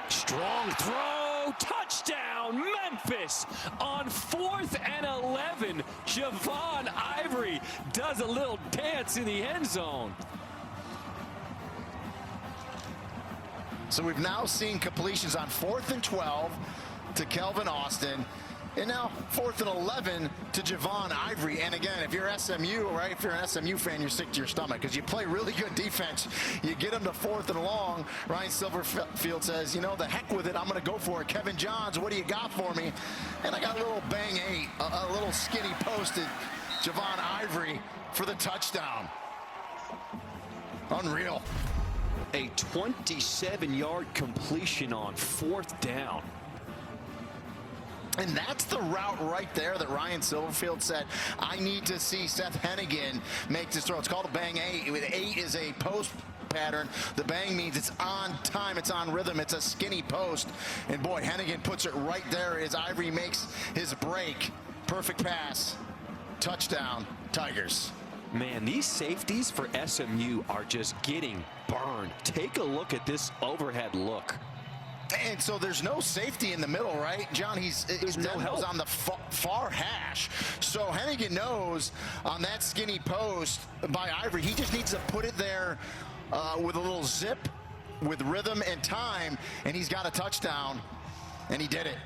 Strong throw, touchdown, Memphis on 4th and 11. Javon Ivory does a little dance in the end zone. So we've now seen completions on 4th and 12 to Kelvin Austin. And now 4th and 11 to Javon Ivory. And again, if you're SMU, right, if you're an SMU fan, you're sick to your stomach because you play really good defense. You get them to 4th and long. Ryan Silverfield says, you know, the heck with it. I'm going to go for it. Kevin Johns, what do you got for me? And I got a little bang 8, a little skinny posted Javon Ivory for the touchdown. Unreal. A 27-yard completion on 4th down. And that's the route right there that Ryan Silverfield said, I need to see Seth Hennigan make this throw. It's called a bang 8. 8 is a post pattern. The bang means it's on time, it's on rhythm, it's a skinny post. And boy, Hennigan puts it right there as Ivory makes his break. Perfect pass. Touchdown, Tigers. Man, these safeties for SMU are just getting burned. Take a look at this overhead look. And so there's no safety in the middle, right, John? His Denzel's on the far hash. So Hennigan knows on that skinny post by Ivory, he just needs to put it there with a little zip, with rhythm and time, and he's got a touchdown, and he did it.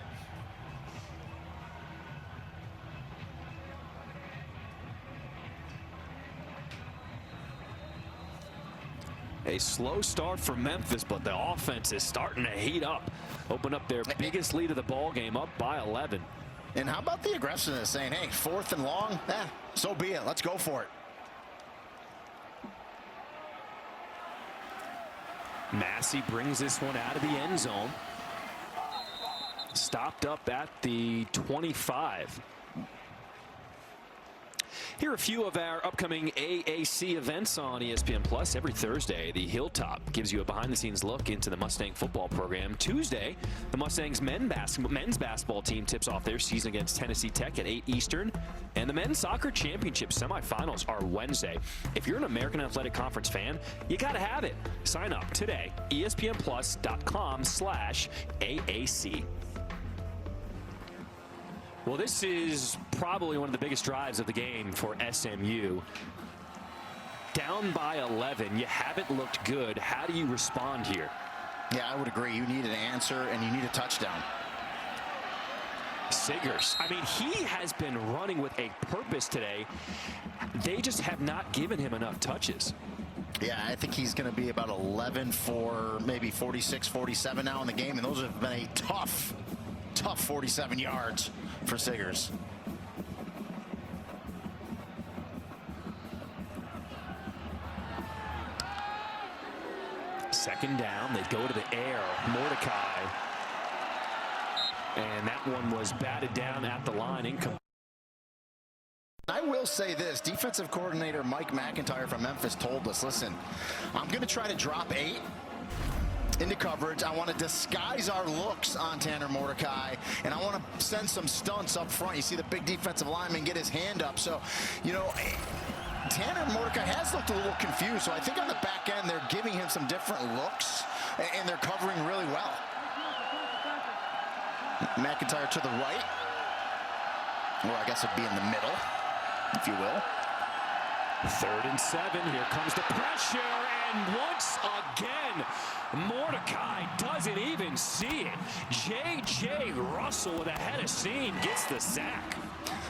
A slow start for Memphis, but the offense is starting to heat up. Open up their biggest lead of the ball game, up by 11. And how about the aggressiveness, saying, hey, 4th and long, so be it. Let's go for it. Massey brings this one out of the end zone. Stopped up at the 25. Here are a few of our upcoming AAC events on ESPN Plus. Every Thursday, the Hilltop gives you a behind-the-scenes look into the Mustang football program. Tuesday, the Mustangs men's basketball team tips off their season against Tennessee Tech at 8 Eastern. And the men's soccer championship semifinals are Wednesday. If you're an American Athletic Conference fan, you got to have it. Sign up today, espnplus.com/AAC. Well, this is probably one of the biggest drives of the game for SMU. Down by 11, you haven't looked good. How do you respond here? Yeah, I would agree. You need an answer, and you need a touchdown. Siggers, I mean, he has been running with a purpose today. They just have not given him enough touches. Yeah, I think he's going to be about 11 for maybe 46, 47 now in the game, and those have been a tough 47 yards for Siggers. Second down, they go to the air. Mordecai. And that one was batted down at the line. Incomplete. I will say this, defensive coordinator Mike McIntyre from Memphis told us, listen, I'm going to try to drop 8 into coverage. I want to disguise our looks on Tanner Mordecai, and I want to send some stunts up front. You see the big defensive lineman get his hand up. So, you know, Tanner Mordecai has looked a little confused. So I think on the back end, they're giving him some different looks, and they're covering really well. McIntyre to the right, or I guess it'd be in the middle, if you will. 3rd and 7. Here comes the pressure, and once again, Mordecai doesn't even see it. J.J. Russell with a head of steam gets the sack.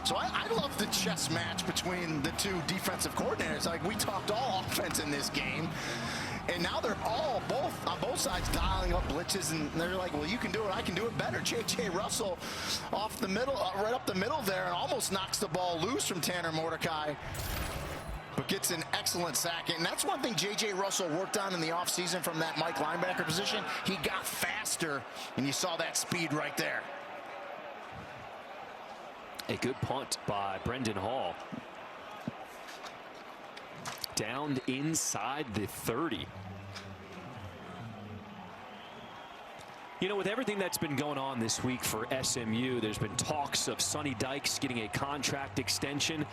So I love the chess match between the two defensive coordinators. Like, we talked all offense in this game, and now they're both on both sides dialing up blitzes, and they're like, well, you can do it, I can do it better. J.J. Russell off the middle, right up the middle there, and almost knocks the ball loose from Tanner Mordecai, but gets an excellent sack. And that's one thing J.J. Russell worked on in the offseason from that Mike linebacker position. He got faster, and you saw that speed right there. A good punt by Brendan Hall. Downed inside the 30. You know, with everything that's been going on this week for SMU, there's been talks of Sonny Dykes getting a contract extension.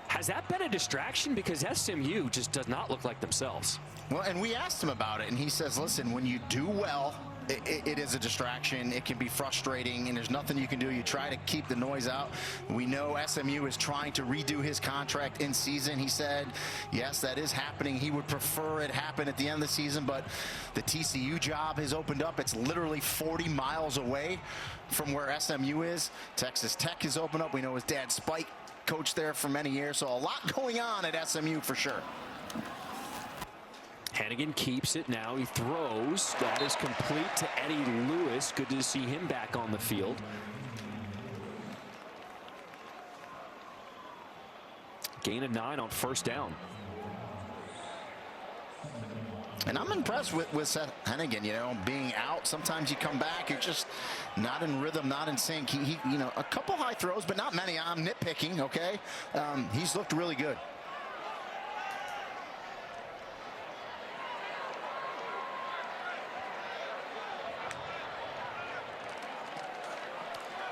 Has that been a distraction? Because SMU just does not look like themselves. Well, and we asked him about it, and he says, listen, when you do well, it is a distraction. It can be frustrating, and there's nothing you can do. You try to keep the noise out. We know SMU is trying to redo his contract in season. He said, yes, that is happening. He would prefer it happen at the end of the season, but the TCU job has opened up. It's literally 40 miles away from where SMU is. Texas Tech has opened up. We know his dad, Spike, coached there for many years, so a lot going on at SMU for sure. Hannigan keeps it now. He throws. That is complete to Eddie Lewis. Good to see him back on the field. Gain of 9 on 1st down. And I'm impressed with Seth Hannigan, you know, being out. Sometimes you come back, you're just not in rhythm, not in sync. He you know, a couple high throws, but not many. I'm nitpicking, okay? He's looked really good.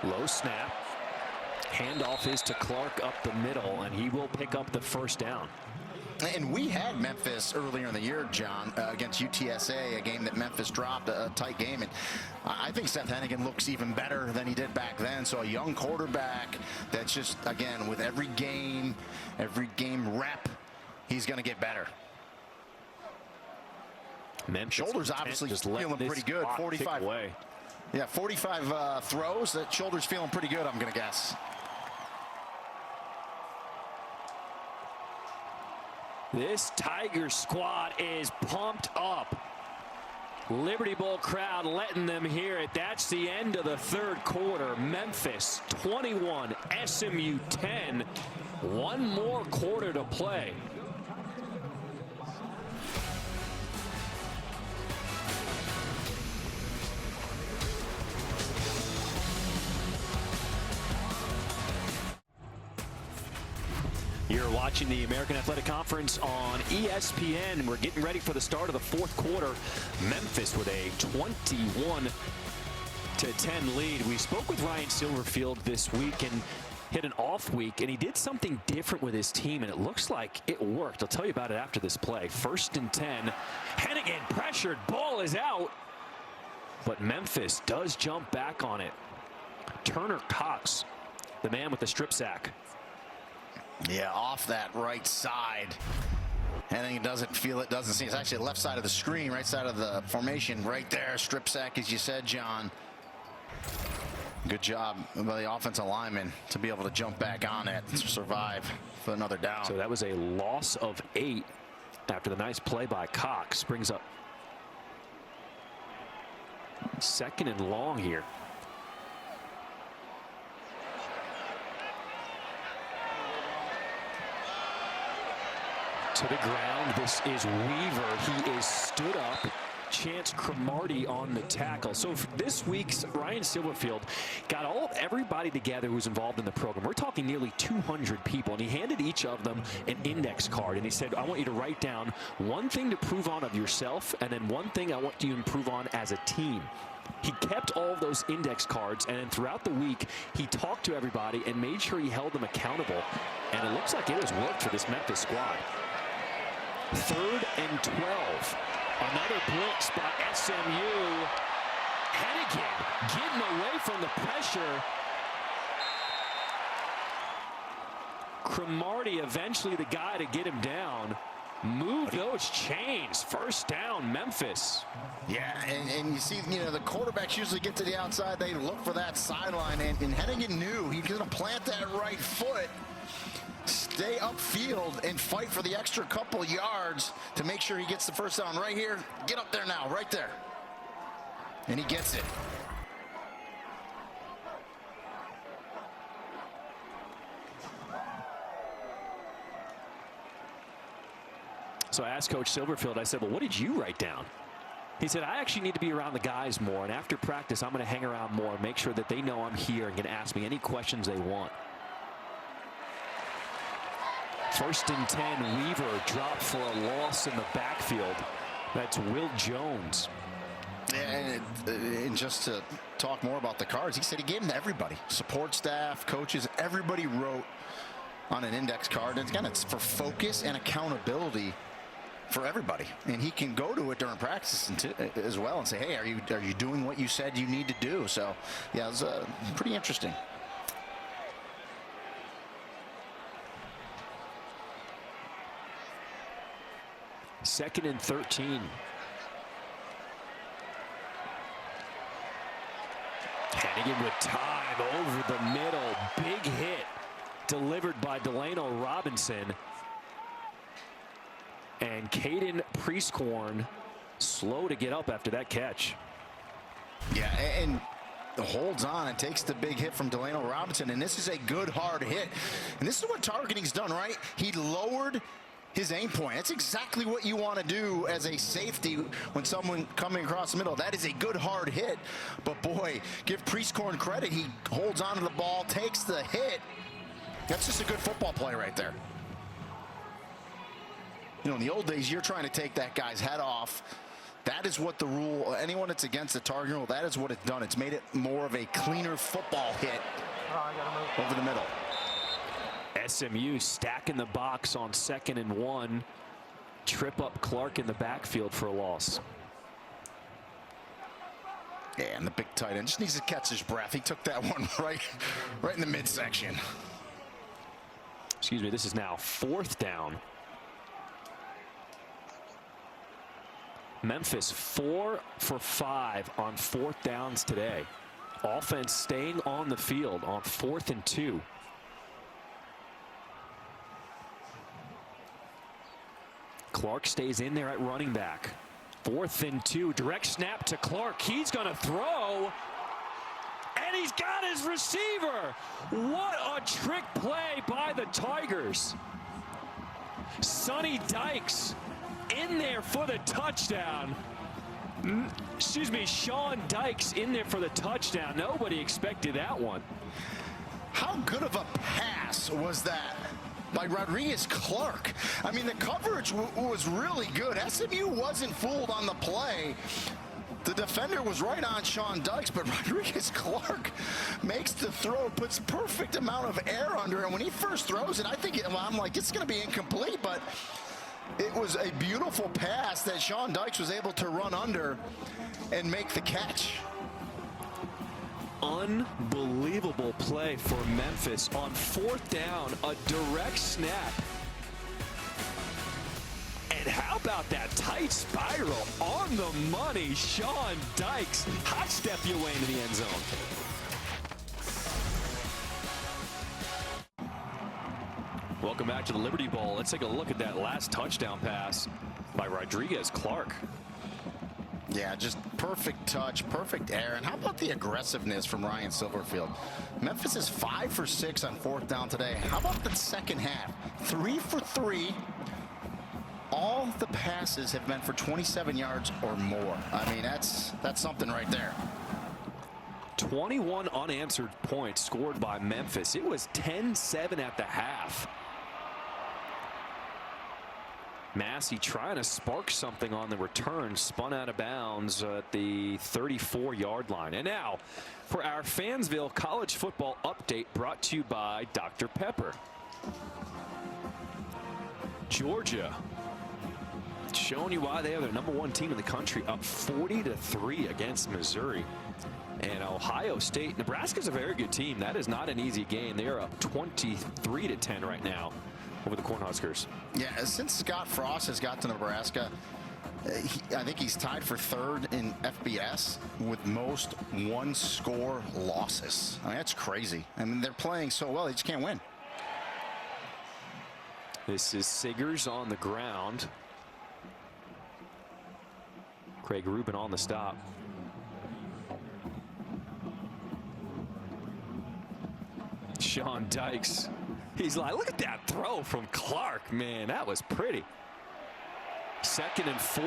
Low snap. Handoff is to Clark up the middle, and he will pick up the 1st down. And we had Memphis earlier in the year, John, against UTSA, a game that Memphis dropped, a tight game. And I think Seth Hannigan looks even better than he did back then. So a young quarterback that's just, again, with every game rep, he's going to get better. Memphis shoulders obviously just feeling pretty good. 45 away. Yeah, 45 throws. That shoulder's feeling pretty good, I'm going to guess. This Tiger squad is pumped up. Liberty Bowl crowd letting them hear it. That's the end of the 3rd quarter. Memphis 21, SMU 10. One more quarter to play. You're watching the American Athletic Conference on ESPN. We're getting ready for the start of the 4th quarter. Memphis with a 21-10 lead. We spoke with Ryan Silverfield this week and hit an off week, and he did something different with his team, and it looks like it worked. I'll tell you about it after this play. 1st and 10. Hannigan pressured. Ball is out. But Memphis does jump back on it. Turner Cox, the man with the strip sack. Yeah, off that right side. Hannigan doesn't feel it, doesn't see it. It's actually the left side of the screen, right side of the formation, right there. Strip sack, as you said, John. Good job by the offensive lineman to be able to jump back on it and survive for another down. So that was a loss of 8 after the nice play by Cox. Brings up 2nd and long here. To the ground. This is Weaver. He is stood up Chance Cromartie on the tackle. So for this week's Ryan Silverfield got everybody together who's involved in the program. We're talking nearly 200 people, and he handed each of them an index card, and he said, I want you to write down one thing to prove on of yourself, and then one thing I want you to improve on as a team. He kept all of those index cards, and then throughout the week, he talked to everybody and made sure he held them accountable. And it looks like it has worked for this Memphis squad. 3rd and 12. Another blitz by SMU. Hennigan getting away from the pressure. Cromartie eventually the guy to get him down. Move those chains. 1st down, Memphis. Yeah, and you see, the quarterbacks usually get to the outside. They look for that sideline, and Hennigan knew he was going to plant that right foot, stay upfield, and fight for the extra couple yards to make sure he gets the 1st down right here. Get up there now, right there. And he gets it. So I asked Coach Silverfield, I said, well, what did you write down? He said, I actually need to be around the guys more, and after practice, I'm going to hang around more, make sure that they know I'm here and can ask me any questions they want. 1st and 10, Weaver dropped for a loss in the backfield. That's Will Jones. And just to talk more about the cards, he said he gave them to everybody. Support staff, coaches, everybody wrote on an index card. And again, it's for focus and accountability for everybody, and he can go to it during practice as well and say, hey, are you doing what you said you need to do? So yeah, it was pretty interesting. Second and 13. Hennigan with time over the middle. Big hit delivered by Delano Robinson. And Caden Prieskorn slow to get up after that catch. Yeah, and holds on and takes the big hit from Delano Robinson. And this is a good hard hit. And this is what targeting's done, right? He lowered his aim point. That's exactly what you want to do as a safety when someone coming across the middle. That is a good hard hit. But boy, give Prieskorn credit. He holds on to the ball, takes the hit. That's just a good football play right there. In the old days, you're trying to take that guy's head off. That is what the rule, anyone that's against the target rule, that is what it's done. It's made it more of a cleaner football hit over the middle. SMU stacking the box on 2nd and 1. Trip up Clark in the backfield for a loss. Yeah, and the big tight end just needs to catch his breath. He took that one right in the midsection. Excuse me, this is now 4th down. Memphis 4 for 5 on 4th downs today. Offense staying on the field on 4th and 2. Clark stays in there at running back. 4th and 2. Direct snap to Clark. He's going to throw. And he's got his receiver. What a trick play by the Tigers. Sonny Dykes in there for the touchdown. Excuse me, Sean Dykes in there for the touchdown. Nobody expected that one. How good of a pass was that by Rodriguez Clark? I mean, the coverage was really good. SMU wasn't fooled on the play. The defender was right on Sean Dykes, but Rodriguez Clark makes the throw, puts perfect amount of air under it. When he first throws it, I'm like, it's going to be incomplete, but it was a beautiful pass that Sean Dykes was able to run under and make the catch. Unbelievable play for Memphis on 4th down, a direct snap. And how about that tight spiral on the money? Sean Dykes, hot step your way into the end zone. Welcome back to the Liberty Bowl. Let's take a look at that last touchdown pass by Rodriguez Clark. Yeah, just perfect touch, perfect air. And how about the aggressiveness from Ryan Silverfield? Memphis is 5 for 6 on 4th down today. How about the second half? 3 for 3 all the passes have been for 27 yards or more. I mean, that's something right there. 21 unanswered points scored by Memphis. It was 10-7 at the half. Massey trying to spark something on the return, spun out of bounds at the 34-yard line. And now for our Fansville college football update, brought to you by Dr. Pepper. Georgia showing you why they are the #1 team in the country, up 40-3 against Missouri. And Ohio State, Nebraska's a very good team. That is not an easy game. They are up 23-10 right now over the Cornhuskers. Yeah, since Scott Frost has got to Nebraska, I think he's tied for 3rd in FBS with most one-score losses. I mean, that's crazy. I mean, they're playing so well, they just can't win. This is Siggers on the ground. Craig Rubin on the stop. Sean Dykes, he's like, look at that throw from Clark. Man, that was pretty. 2nd and 4.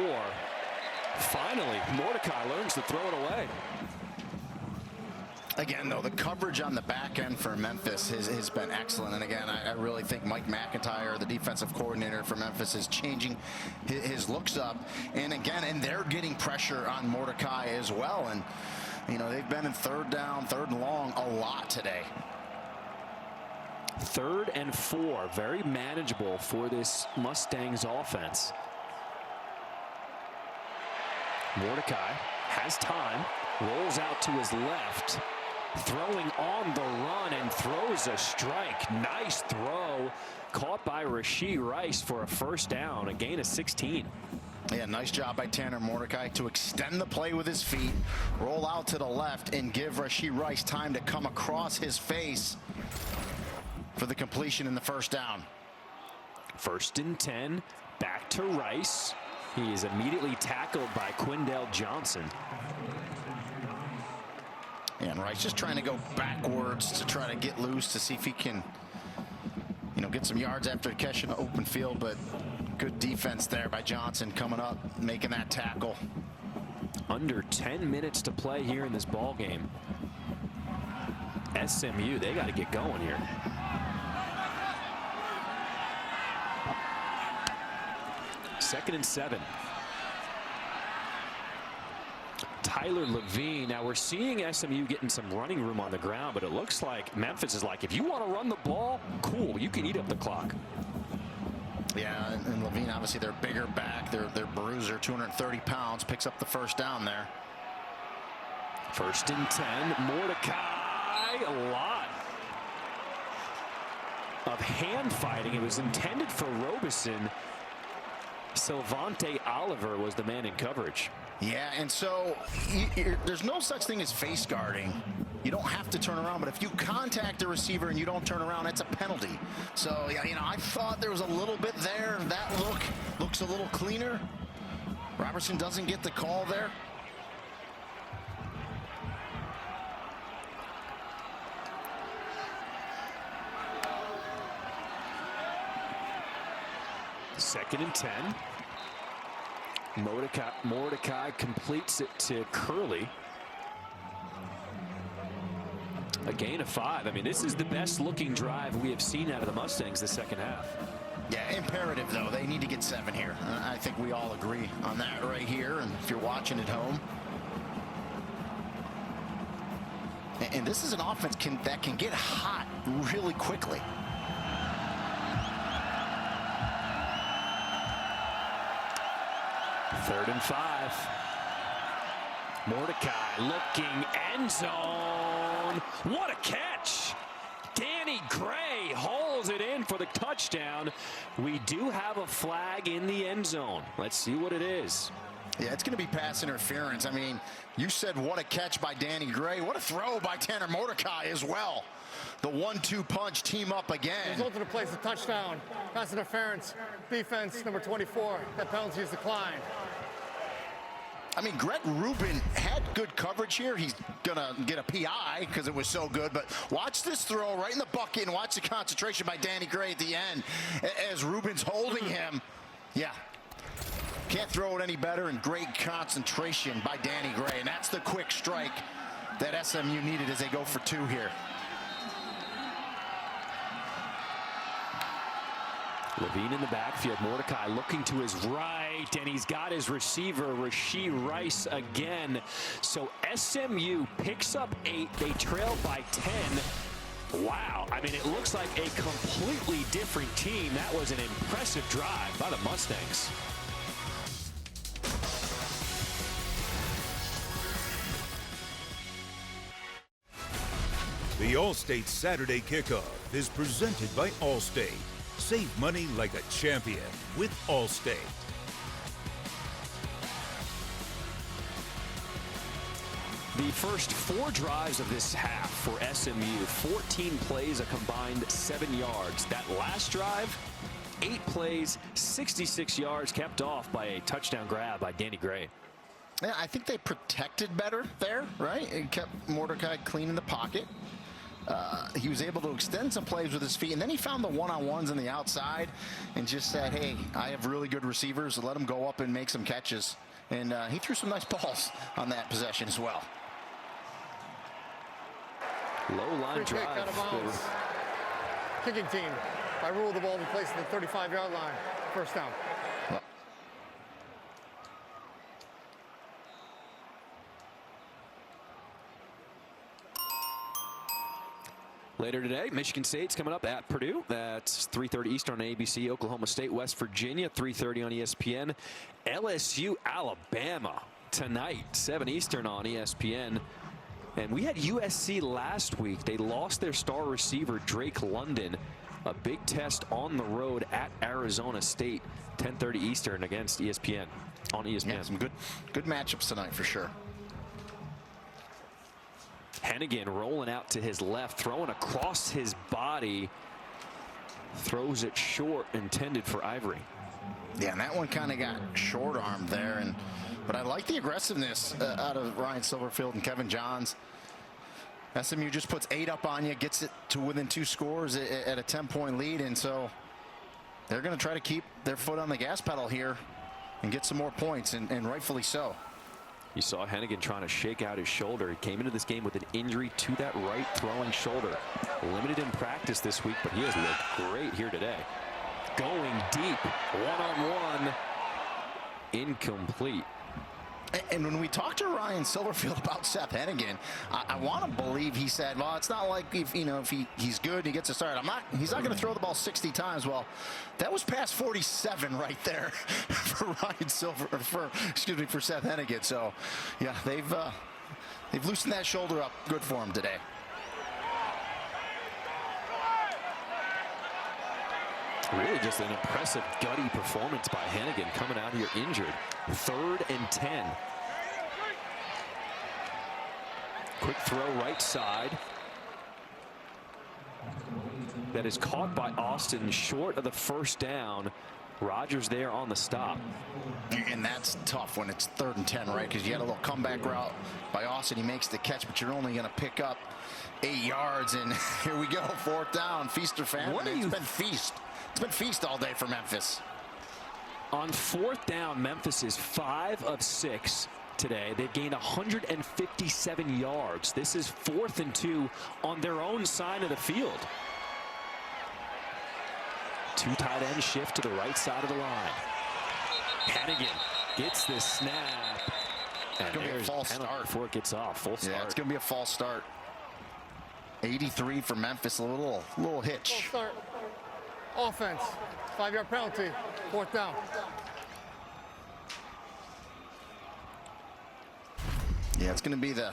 Finally, Mordecai learns to throw it away. Again, though, the coverage on the back end for Memphis has been excellent. And again, I really think Mike McIntyre, the defensive coordinator for Memphis, is changing his looks up. And again, they're getting pressure on Mordecai as well. And, you know, they've been in 3rd down, 3rd and long a lot today. 3rd and 4, very manageable for this Mustangs offense. Mordecai has time, rolls out to his left, throwing on the run and throws a strike. Nice throw, caught by Rashee Rice for a 1st down, a gain of 16. Yeah, nice job by Tanner Mordecai to extend the play with his feet, roll out to the left, and give Rashee Rice time to come across his face for the completion in the 1st down. 1st and 10, back to Rice. He is immediately tackled by Quindell Johnson. And Rice just trying to go backwards to try to get loose to see if he can, you know, get some yards after catching the open field. But good defense there by Johnson coming up, making that tackle. Under 10 minutes to play here in this ball game. SMU, they got to get going here. Second and 7. Tyler Levine. Now we're seeing SMU getting some running room on the ground, but it looks like Memphis is like, if you want to run the ball, cool, you can eat up the clock. Yeah, and Levine, obviously their bigger back, their bruiser, 230 pounds, picks up the 1st down there. 1st and 10. Mordecai, a lot of hand fighting. It was intended for Robeson. Sylvante Oliver was the man in coverage. Yeah, and so there's no such thing as face guarding. You don't have to turn around, but if you contact the receiver and you don't turn around, it's a penalty. So, yeah, you know, I thought there was a little bit there. That looks a little cleaner. Robertson doesn't get the call there. Second and 10. Mordecai completes it to Curley. A gain of 5. I mean, this is the best looking drive we have seen out of the Mustangs the 2nd half. Yeah, imperative, though. They need to get 7 here. I think we all agree on that right here. And if you're watching at home. And this is an offense that can get hot really quickly. Third and 5. Mordecai looking, end zone. What a catch. Danny Gray hauls it in for the touchdown. We do have a flag in the end zone. Let's see what it is. Yeah, it's going to be pass interference. I mean, you said what a catch by Danny Gray. What a throw by Tanner Mordecai as well. The 1-2 punch team up again. Result of the play is a touchdown. Pass interference. Defense number 24. That penalty is declined. I mean, Greg Rubin had good coverage here. He's going to get a PI because it was so good. But watch this throw right in the bucket and watch the concentration by Danny Gray at the end as Rubin's holding him. Yeah, Can't throw it any better, and great concentration by Danny Gray. And that's the quick strike that SMU needed as they go for 2 here. Levine in the backfield. Mordecai looking to his right, and he's got his receiver, Rashee Rice, again. So SMU picks up 8. They trail by 10. Wow. I mean, it looks like a completely different team. That was an impressive drive by the Mustangs. The All-State Saturday Kickoff is presented by Allstate. Save money like a champion with Allstate. The first 4 drives of this half for SMU, 14 plays, a combined 7 yards. That last drive, 8 plays, 66 yards, kept off by a touchdown grab by Danny Gray. Yeah, I think they protected better there, right? It kept Mordecai clean in the pocket. He was able to extend some plays with his feet, and then he found the one-on-ones on the outside and just said, hey, I have really good receivers, so let him go up and make some catches. And he threw some nice balls on that possession as well. Low line drive. Kick out of bounds. Kicking team. By rule, the ball will be placed at the 35-yard line. First down. Well, later today, Michigan State's coming up at Purdue. That's 3:30 Eastern on ABC. Oklahoma State, West Virginia, 3:30 on ESPN. LSU, Alabama tonight, 7 Eastern on ESPN. And we had USC last week. They lost their star receiver, Drake London. A big test on the road at Arizona State, 10:30 Eastern against ESPN on ESPN. Yeah, some good matchups tonight for sure. Hennigan rolling out to his left, throwing across his body. Throws it short, intended for Ivory. Yeah, and that one kind of got short-armed there. But I like the aggressiveness out of Ryan Silverfield and Kevin Johns. SMU just puts 8 up on you, gets it to within 2 scores at a 10-point lead. And so they're going to try to keep their foot on the gas pedal here and get some more points, and rightfully so. You saw Hennigan trying to shake out his shoulder. He came into this game with an injury to that right throwing shoulder. Limited in practice this week, but he has looked great here today. Going deep, one-on-one, incomplete. And when we talked to Ryan Silverfield about Seth Hennigan, I want to believe he said, well, it's not like if he's good, he gets a start. He's not going to throw the ball 60 times. Well, that was past 47 right there for Ryan for Seth Hennigan. So, yeah, they've loosened that shoulder up. Good for him today. Really just an impressive gutty performance by Hennigan coming out here injured. 3rd and 10. Quick throw right side. That is caught by Austin short of the first down. Rogers there on the stop. And that's tough when it's 3rd and 10, right? Because you had a little comeback route by Austin. He makes the catch, but you're only going to pick up 8 yards. And here we go, 4th down. Feast or famine. It's been feast. It's been feast all day for Memphis. On 4th down, Memphis is 5 of 6 today. They've gained 157 yards. This is 4th and 2 on their own side of the field. 2 tight end shift to the right side of the line. Hennigan gets this snap. And going to be a false start before it gets off. Full start. Yeah, it's going to be a false start. 83 for Memphis, a little hitch. False start. Offense, 5-yard penalty, 4th down. Yeah, it's going to be the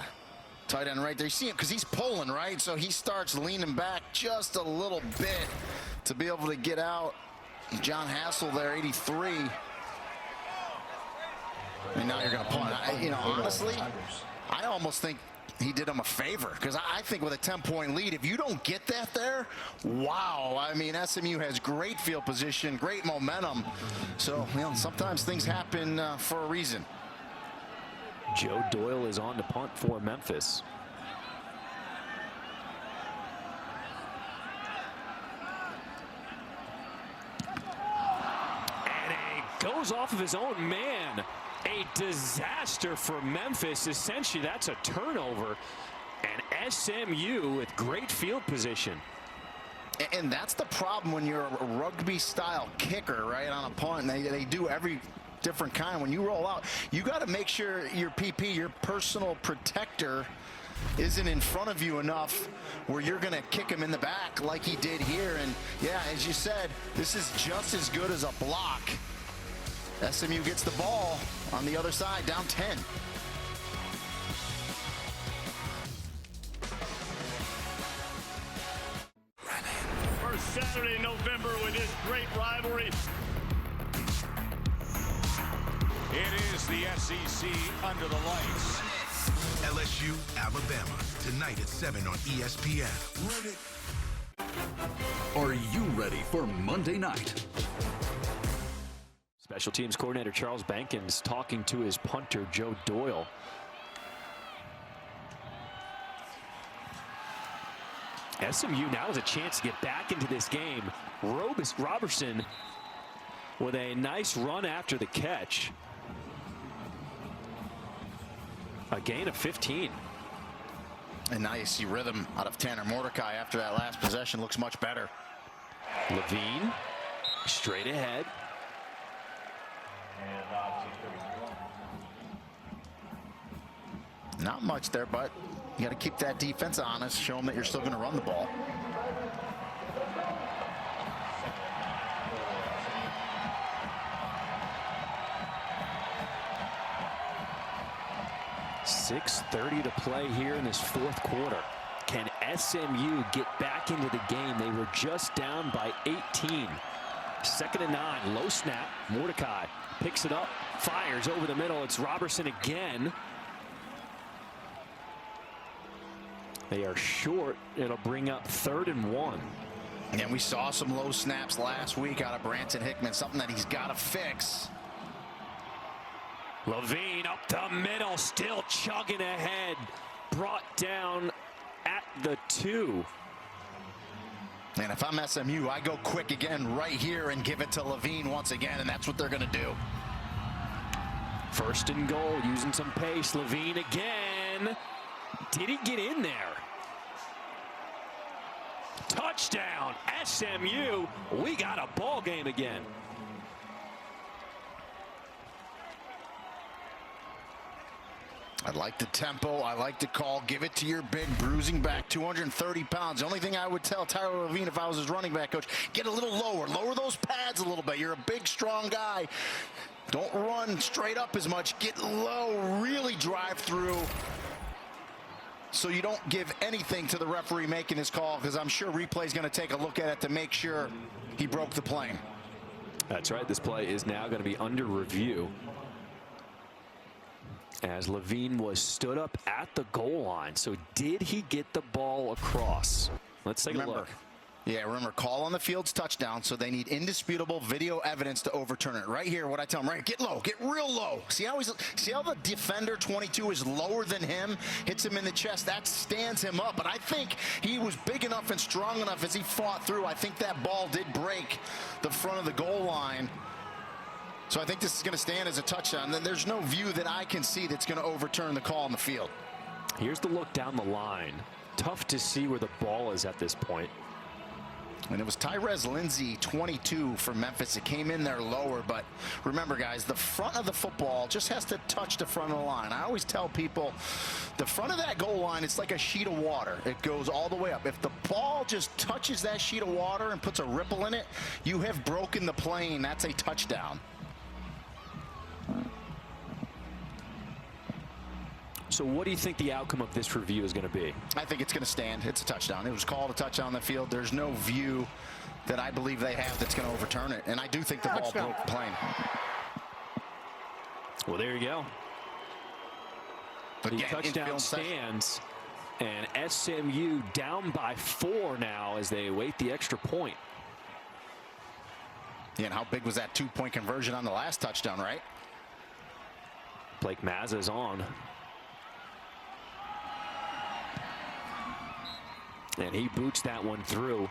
tight end right there. You see him because he's pulling, right? So he starts leaning back just a little bit to be able to get out. John Hassel there, 83. And now you're going to punt. Honestly, I almost think he did him a favor, because I think with a 10-point lead, if you don't get that there, wow. I mean, SMU has great field position, great momentum. So, sometimes things happen for a reason. Joe Doyle is on to punt for Memphis. And it goes goes off of his own man. A disaster for Memphis. Essentially, that's a turnover. And SMU with great field position. And that's the problem when you're a rugby-style kicker, right, on a punt. They do every different kind. When you roll out, you got to make sure your PP, your personal protector, isn't in front of you enough where you're going to kick him in the back like he did here. And, yeah, as you said, this is just as good as a block. SMU gets the ball on the other side, down 10. First Saturday in November with this great rivalry. It is the SEC under the lights. LSU, Alabama, tonight at 7 on ESPN. Are you ready for Monday night? Special teams coordinator Charles Bankins talking to his punter Joe Doyle. SMU now has a chance to get back into this game. Robertson with a nice run after the catch. A gain of 15. And now you see rhythm out of Tanner Mordecai after that last possession. Looks much better. Levine straight ahead. Not much there, but you got to keep that defense honest. Show them that you're still going to run the ball. .6:30 to play here in this fourth quarter. Can SMU get back into the game? They were just down by 18. 2nd and 9, low snap. Mordecai picks it up, fires over the middle. It's Robertson again. They are short. It'll bring up 3rd and 1. And we saw some low snaps last week out of Branson Hickman, something that he's got to fix. Levine up the middle, still chugging ahead. Brought down at the 2. And if I'm SMU, I go quick again right here and give it to Levine once again, and that's what they're going to do. 1st and goal, using some pace. Levine again. Did he get in there? Touchdown, SMU. We got a ball game again. I like the tempo. I like the call. Give it to your big bruising back, 230 pounds. The only thing I would tell Tyler Levine if I was his running back coach, get a little lower. Lower those pads a little bit. You're a big, strong guy. Don't run straight up as much. Get low. Really drive through so you don't give anything to the referee making this call, because I'm sure replay's going to take a look at it to make sure he broke the plane. That's right. This play is now going to be under review, as Levine was stood up at the goal line. So did he get the ball across? Let's take a look. Yeah, remember, call on the field's touchdown, so they need indisputable video evidence to overturn it. Right here, what I tell them, right, get low, get real low. See how the defender 22 is lower than him, hits him in the chest, that stands him up. But I think he was big enough and strong enough as he fought through. I think that ball did break the front of the goal line. So I think this is going to stand as a touchdown. Then there's no view that I can see that's going to overturn the call on the field. Here's the look down the line. Tough to see where the ball is at this point. And it was Tyrez Lindsey, 22 for Memphis. It came in there lower, but remember, guys, the front of the football just has to touch the front of the line. I always tell people, the front of that goal line, it's like a sheet of water. It goes all the way up. If the ball just touches that sheet of water and puts a ripple in it, you have broken the plane. That's a touchdown. So what do you think the outcome of this review is going to be? I think it's going to stand. It's a touchdown. It was called a touchdown on the field. There's no view that I believe they have that's going to overturn it. And I do think the ball broke the plane. Well, there you go. But the again, touchdown stands, and SMU down by 4 now as they await the extra point. Yeah, and how big was that 2-point conversion on the last touchdown, right? Blake Mazza's on. And he boots that one through.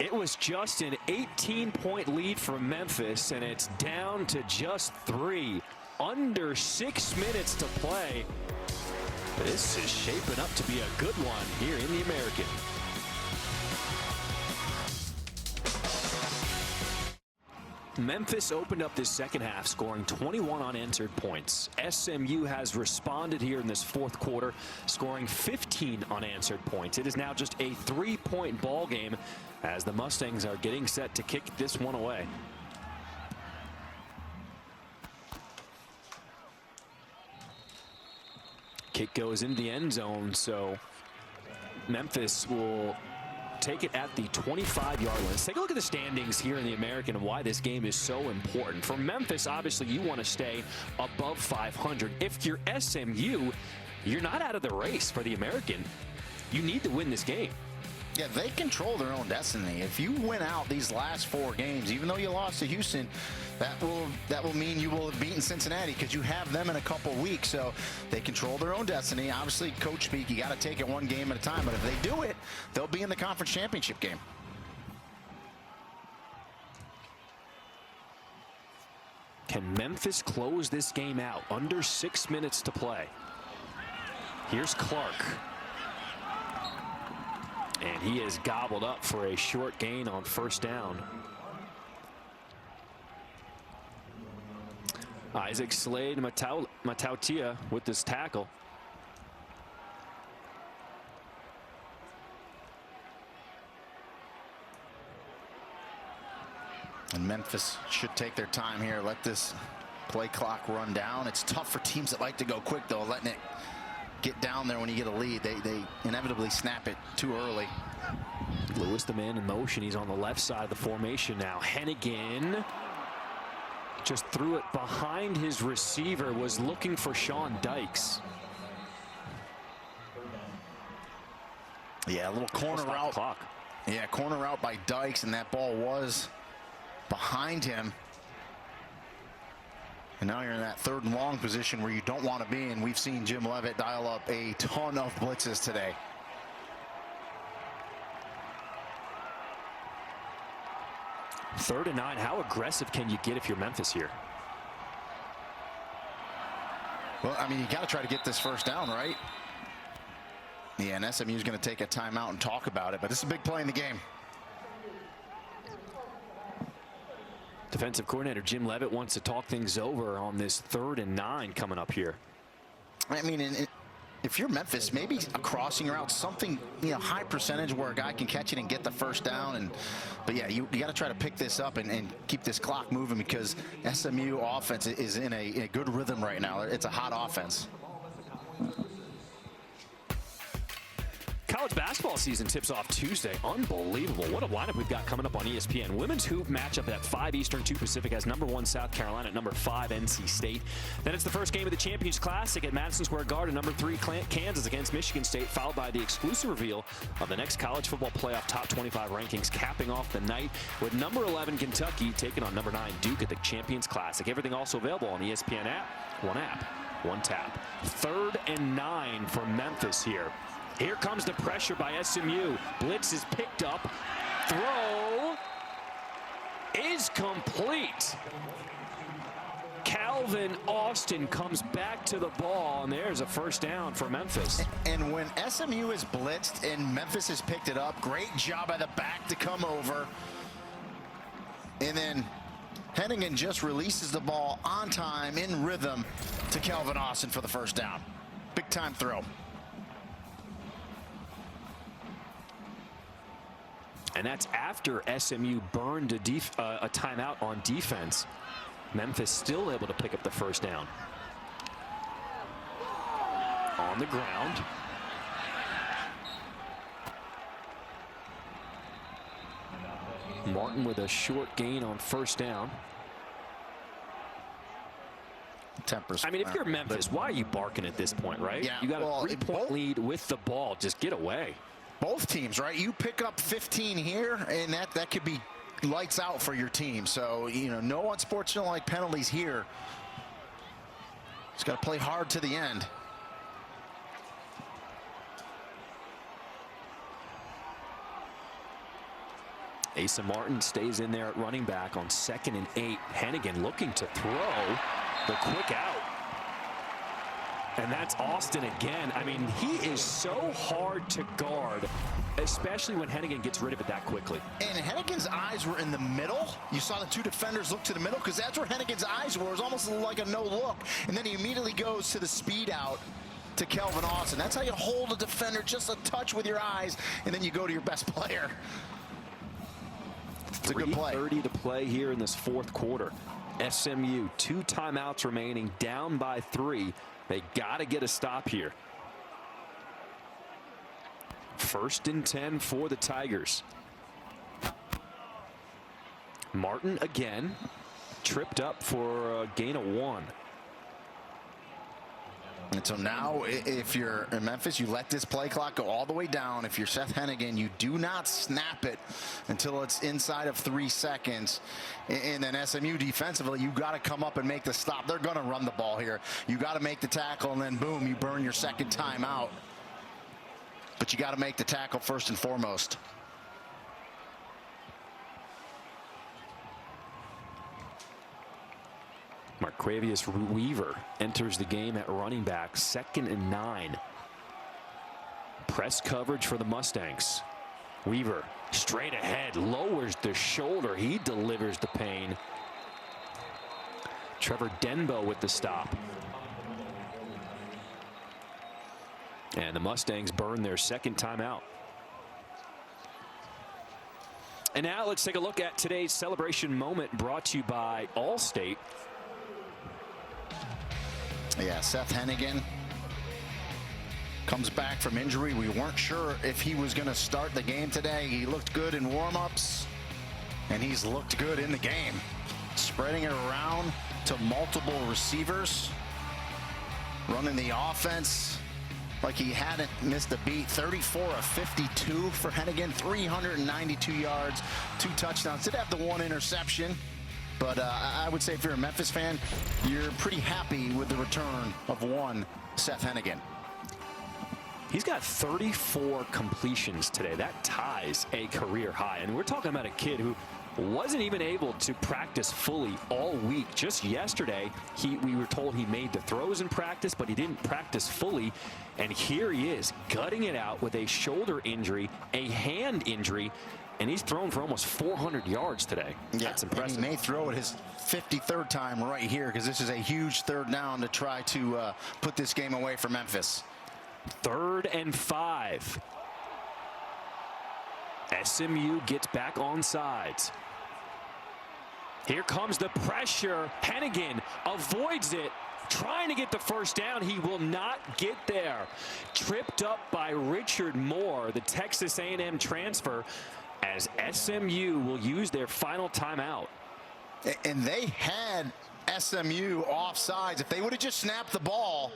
It was just an 18-point lead for Memphis, and it's down to just 3. Under 6 minutes to play. This is shaping up to be a good one here in the American. Memphis opened up this second half scoring 21 unanswered points. SMU has responded here in this fourth quarter, scoring 15 unanswered points. It is now just a 3-point ball game as the Mustangs are getting set to kick this one away. Kick goes into the end zone, so Memphis will take it at the 25-yard line. Let's take a look at the standings here in the American and why this game is so important. For Memphis, obviously, you want to stay above 500. If you're SMU, you're not out of the race for the American. You need to win this game. Yeah, they control their own destiny. If you win out these last 4 games, even though you lost to Houston, that will mean you will have beaten Cincinnati because you have them in a couple weeks. So they control their own destiny. Obviously, coach speak, you got to take it one game at a time. But if they do it, they'll be in the conference championship game. Can Memphis close this game out? Under 6 minutes to play. Here's Clark. And he is gobbled up for a short gain on first down. Isaac Slade Matautia with this tackle. And Memphis should take their time here. Let this play clock run down. It's tough for teams that like to go quick, though, letting it get down there when you get a lead. They inevitably snap it too early. Lewis, the man in motion. He's on the left side of the formation now. Hennigan just threw it behind his receiver, was looking for Sean Dykes. Yeah, a little corner route. Clock. Yeah, corner route by Dykes, and that ball was behind him. And now you're in that 3rd and long position where you don't want to be, and we've seen Jim Leavitt dial up a ton of blitzes today. Third and 9. How aggressive can you get if you're Memphis here? Well, I mean, you got to try to get this first down, right? Yeah, and SMU is going to take a timeout and talk about it, but this is a big play in the game. Defensive coordinator Jim Leavitt wants to talk things over on this 3rd and 9 coming up here. I mean, if you're Memphis, maybe a crossing route, something, high percentage where a guy can catch it and get the first down. But yeah, you got to try to pick this up and keep this clock moving because SMU offense is in a good rhythm right now. It's a hot offense. College basketball season tips off Tuesday. Unbelievable. What a lineup we've got coming up on ESPN. Women's hoop matchup at 5 Eastern, 2 Pacific has number 1 South Carolina at number 5 NC State. Then it's the first game of the Champions Classic at Madison Square Garden. Number 3 Kansas against Michigan State, followed by the exclusive reveal of the next college football playoff top 25 rankings, capping off the night with number 11 Kentucky taking on number 9 Duke at the Champions Classic. Everything also available on the ESPN app. One tap. 3rd and 9 for Memphis here. Here comes the pressure by SMU. Blitz is picked up. Throw is complete. Calvin Austin comes back to the ball, and there's a first down for Memphis. And when SMU is blitzed and Memphis has picked it up, great job by the back to come over. And then Hennigan just releases the ball on time, in rhythm, to Calvin Austin for the first down. Big time throw. And that's after SMU burned a timeout on defense. Memphis still able to pick up the first down. On the ground. Martin with a short gain on first down. Tempers. I mean, if you're Memphis, why are you barking at this point, right? Yeah, you got a 3-point lead with the ball. Just get away. Both teams, right? You pick up 15 here, and that could be lights out for your team. So, no unsportsmanlike penalties here. Just got to play hard to the end. Asa Martin stays in there at running back on 2nd and 8. Hennigan looking to throw the quick out. And that's Austin again. I mean, he is so hard to guard, especially when Hennigan gets rid of it that quickly. And Hennigan's eyes were in the middle. You saw the two defenders look to the middle because that's where Hennigan's eyes were. It was almost like a no look. And then he immediately goes to the speed out to Kelvin Austin. That's how you hold a defender, just a touch with your eyes, and then you go to your best player. It's a good play. 3:30 to play here in this 4th quarter. SMU, 2 timeouts remaining, down by 3. They got to get a stop here. 1st and 10 for the Tigers. Martin again, tripped up for a gain of 1. And so now, if you're in Memphis, you let this play clock go all the way down. If you're Seth Hennigan, you do not snap it until it's inside of 3 seconds. And then SMU defensively, you got to come up and make the stop. They're going to run the ball here. You got to make the tackle, and then boom, you burn your 2nd timeout. But you got to make the tackle first and foremost. Marquavius Weaver enters the game at running back, 2nd and 9. Press coverage for the Mustangs. Weaver straight ahead, lowers the shoulder. He delivers the pain. Trevor Denbo with the stop. And the Mustangs burn their 2nd timeout. And now let's take a look at today's celebration moment, brought to you by Allstate. Yeah, Seth Hennigan comes back from injury. We weren't sure if he was going to start the game today. He looked good in warm-ups, and he's looked good in the game. Spreading it around to multiple receivers, running the offense like he hadn't missed a beat. 34 of 52 for Hennigan, 392 yards, 2 touchdowns. Did have the 1 interception. But I would say if you're a Memphis fan, you're pretty happy with the return of one Seth Hennigan. He's got 34 completions today. That ties a career high. And we're talking about a kid who wasn't even able to practice fully all week. Just yesterday, we were told he made the throws in practice, but he didn't practice fully. And here he is, gutting it out with a shoulder injury, a hand injury, and he's thrown for almost 400 yards today. Yeah, that's impressive. And he may throw it his 53rd time right here, because this is a huge 3rd down to try to put this game away for Memphis. 3rd and 5. SMU gets back on sides. Here comes the pressure. Hennigan avoids it, trying to get the 1st down. He will not get there. Tripped up by Richard Moore, the Texas A&M transfer, as SMU will use their final timeout. And they had SMU offsides. If they would have just snapped the ball,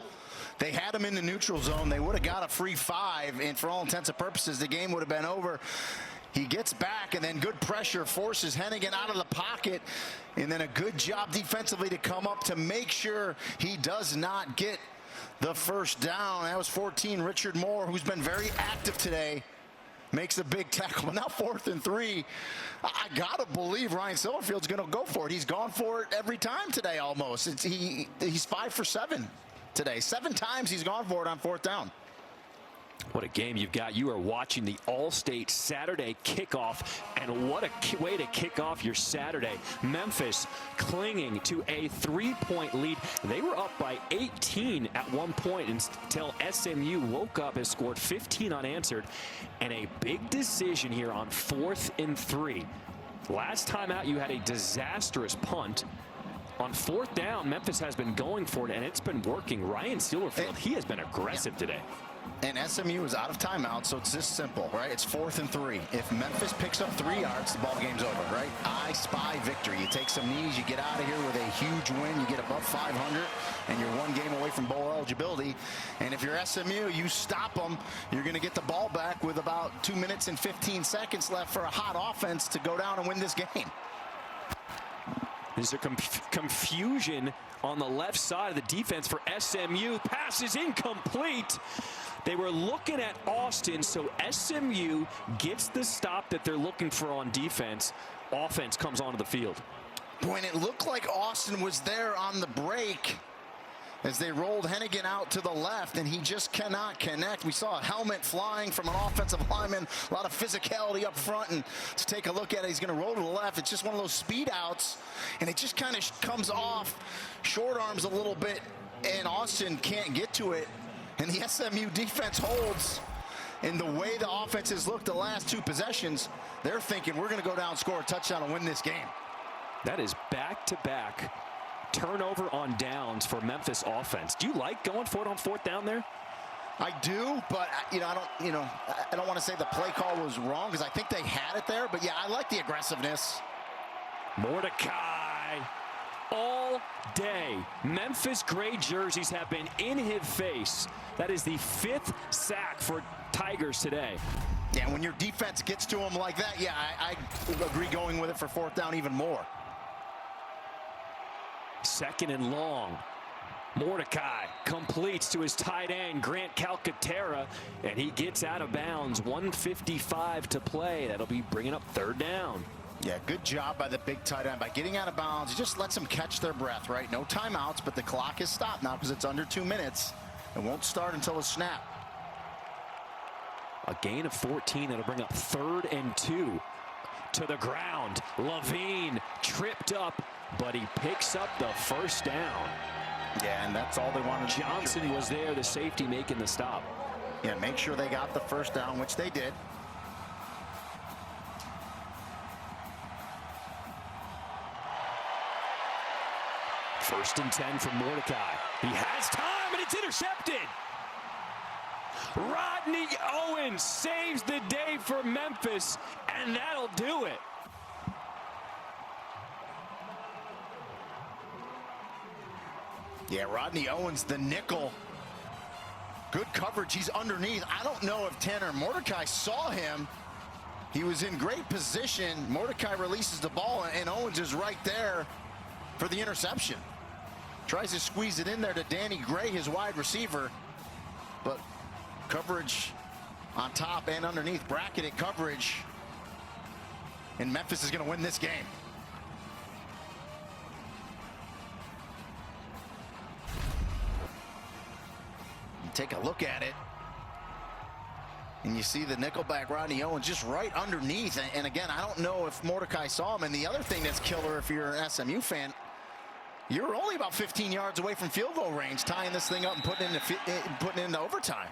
they had them in the neutral zone, they would have got a free 5, and for all intents and purposes, the game would have been over. He gets back, and then good pressure forces Hennigan out of the pocket, and then a good job defensively to come up to make sure he does not get the 1st down. That was 14. Richard Moore, who's been very active today, makes a big tackle. Now 4th and 3. I gotta believe Ryan Silverfield's gonna go for it. He's gone for it every time today almost. He's 5 for 7 today. 7 times he's gone for it on 4th down. What a game you've got. You are watching the All-State Saturday kickoff, and what a way to kick off your Saturday. Memphis clinging to a 3-point lead. They were up by 18 at one point until SMU woke up and scored 15 unanswered, and a big decision here on 4th and 3. Last time out, you had a disastrous punt. On 4th down, Memphis has been going for it, and it's been working. Ryan Silverfield, he has been aggressive today. And SMU is out of timeout, so it's this simple, right? It's 4th and 3. If Memphis picks up 3 yards, the ball game's over, right? I spy victory. You take some knees, you get out of here with a huge win, you get above 500, and you're 1 game away from bowl eligibility. And if you're SMU, you stop them, you're going to get the ball back with about 2 minutes and 15 seconds left for a hot offense to go down and win this game. There's a confusion on the left side of the defense for SMU. Pass is incomplete. They were looking at Austin, so SMU gets the stop that they're looking for on defense. Offense comes onto the field. When it looked like Austin was there on the break as they rolled Hennigan out to the left, and he just cannot connect. We saw a helmet flying from an offensive lineman, a lot of physicality up front, and let's take a look at it. He's going to roll to the left. It's just one of those speed outs, and it just kind of comes off, short arms a little bit, and Austin can't get to it, and the SMU defense holds. In the way the offense has looked the last two possessions, they're thinking we're going to go down, score a touchdown, and win this game. That is back-to-back turnover on downs for Memphis offense. Do you like going for it on fourth down there? I do, but I don't want to say the play call was wrong because I think they had it there. But yeah, I like the aggressiveness. Mordecai all day. Memphis gray jerseys have been in his face. That is the 5th sack for Tigers today. Yeah, when your defense gets to them like that, yeah, I agree going with it for fourth down even more. 2nd and long. Mordecai completes to his tight end, Grant Calcaterra, and he gets out of bounds. 1:55 to play. That'll be bringing up 3rd down. Yeah, good job by the big tight end. By getting out of bounds, he just lets them catch their breath, right? No timeouts, but the clock is stopped now because it's under 2 minutes. It won't start until the snap. A gain of 14. That'll bring up 3rd and 2. To the ground. Levine tripped up, but he picks up the 1st down. Yeah, and that's all they wanted. Johnson was there, the safety making the stop. Yeah, make sure they got the 1st down, which they did. First and 10 for Mordecai. He has time, and it's intercepted. Rodney Owens saves the day for Memphis, and that'll do it. Yeah, Rodney Owens, the nickel. Good coverage. He's underneath. I don't know if Tanner Mordecai saw him. He was in great position. Mordecai releases the ball, and Owens is right there for the interception. Tries to squeeze it in there to Danny Gray, his wide receiver. But coverage on top and underneath, bracketed coverage. And Memphis is going to win this game. Take a look at it, and you see the nickelback Rodney Owens just right underneath. And again, I don't know if Mordecai saw him. And the other thing that's killer, if you're an SMU fan, you're only about 15 yards away from field goal range, tying this thing up and putting it into overtime.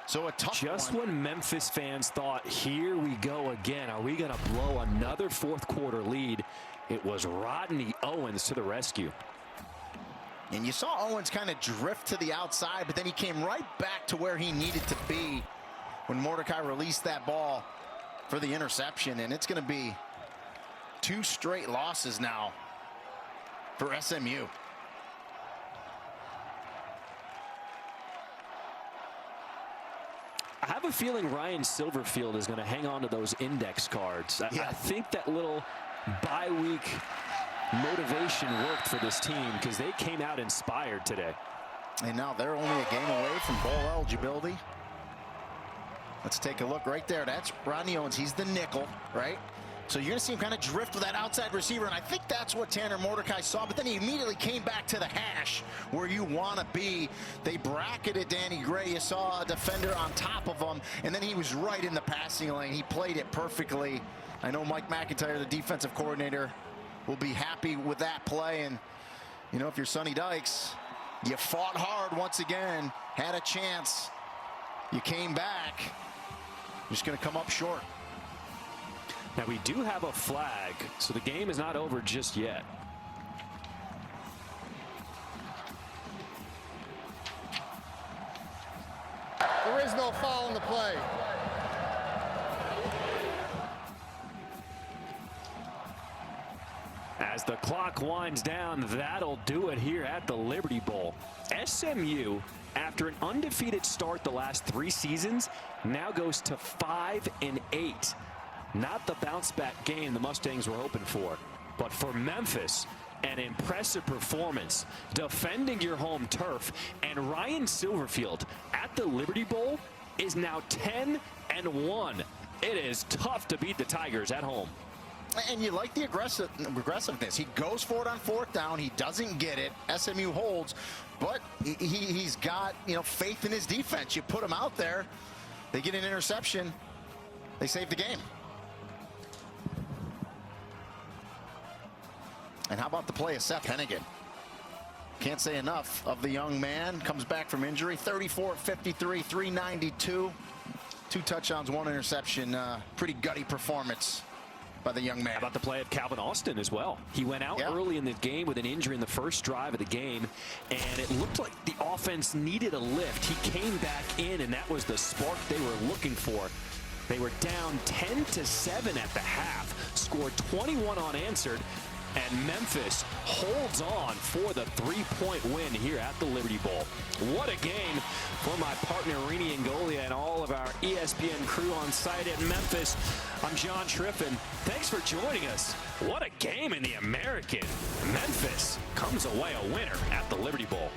So a tough Just one. when Memphis fans thought, here we go again, are we going to blow another 4th quarter lead? It was Rodney Owens to the rescue. And you saw Owens kind of drift to the outside, but then he came right back to where he needed to be when Mordecai released that ball for the interception. And it's going to be 2 straight losses now for SMU. I have a feeling Ryan Silverfield is going to hang on to those index cards. I think that little bye-week motivation worked for this team because they came out inspired today. And now they're only a game away from bowl eligibility. Let's take a look right there. That's Rodney Owens. He's the nickel, right? So you're going to see him kind of drift with that outside receiver, and I think that's what Tanner Mordecai saw, but then he immediately came back to the hash where you want to be. They bracketed Danny Gray. You saw a defender on top of him, and then he was right in the passing lane. He played it perfectly. I know Mike McIntyre, the defensive coordinator, will be happy with that play. And, you know, if you're Sonny Dykes, you fought hard once again, had a chance. You came back. Just going to come up short. Now we do have a flag, so the game is not over just yet. There is no foul in the play. As the clock winds down, that'll do it here at the Liberty Bowl. SMU, after an undefeated start the last 3 seasons, now goes to 5-8. Not the bounce-back game the Mustangs were hoping for. But for Memphis, an impressive performance, defending your home turf, and Ryan Silverfield at the Liberty Bowl is now 10-1. It is tough to beat the Tigers at home. And you like the aggressiveness. He goes for it on 4th down. He doesn't get it. SMU holds, but he's got, faith in his defense. You put him out there, they get an interception, they save the game. And how about the play of Seth Hennigan? Can't say enough of the young man. Comes back from injury. 34-53, 392. 2 touchdowns, 1 interception. Pretty gutty performance by the young man. How about the play of Calvin Austin as well? He went out early in the game with an injury in the first drive of the game, and it looked like the offense needed a lift. He came back in, and that was the spark they were looking for. They were down 10-7 at the half, scored 21 unanswered, and Memphis holds on for the 3-point win here at the Liberty Bowl. What a game for my partner Rini Angolia and all of our ESPN crew on site at Memphis. I'm John Triffin. Thanks for joining us. What a game in the American. Memphis comes away a winner at the Liberty Bowl.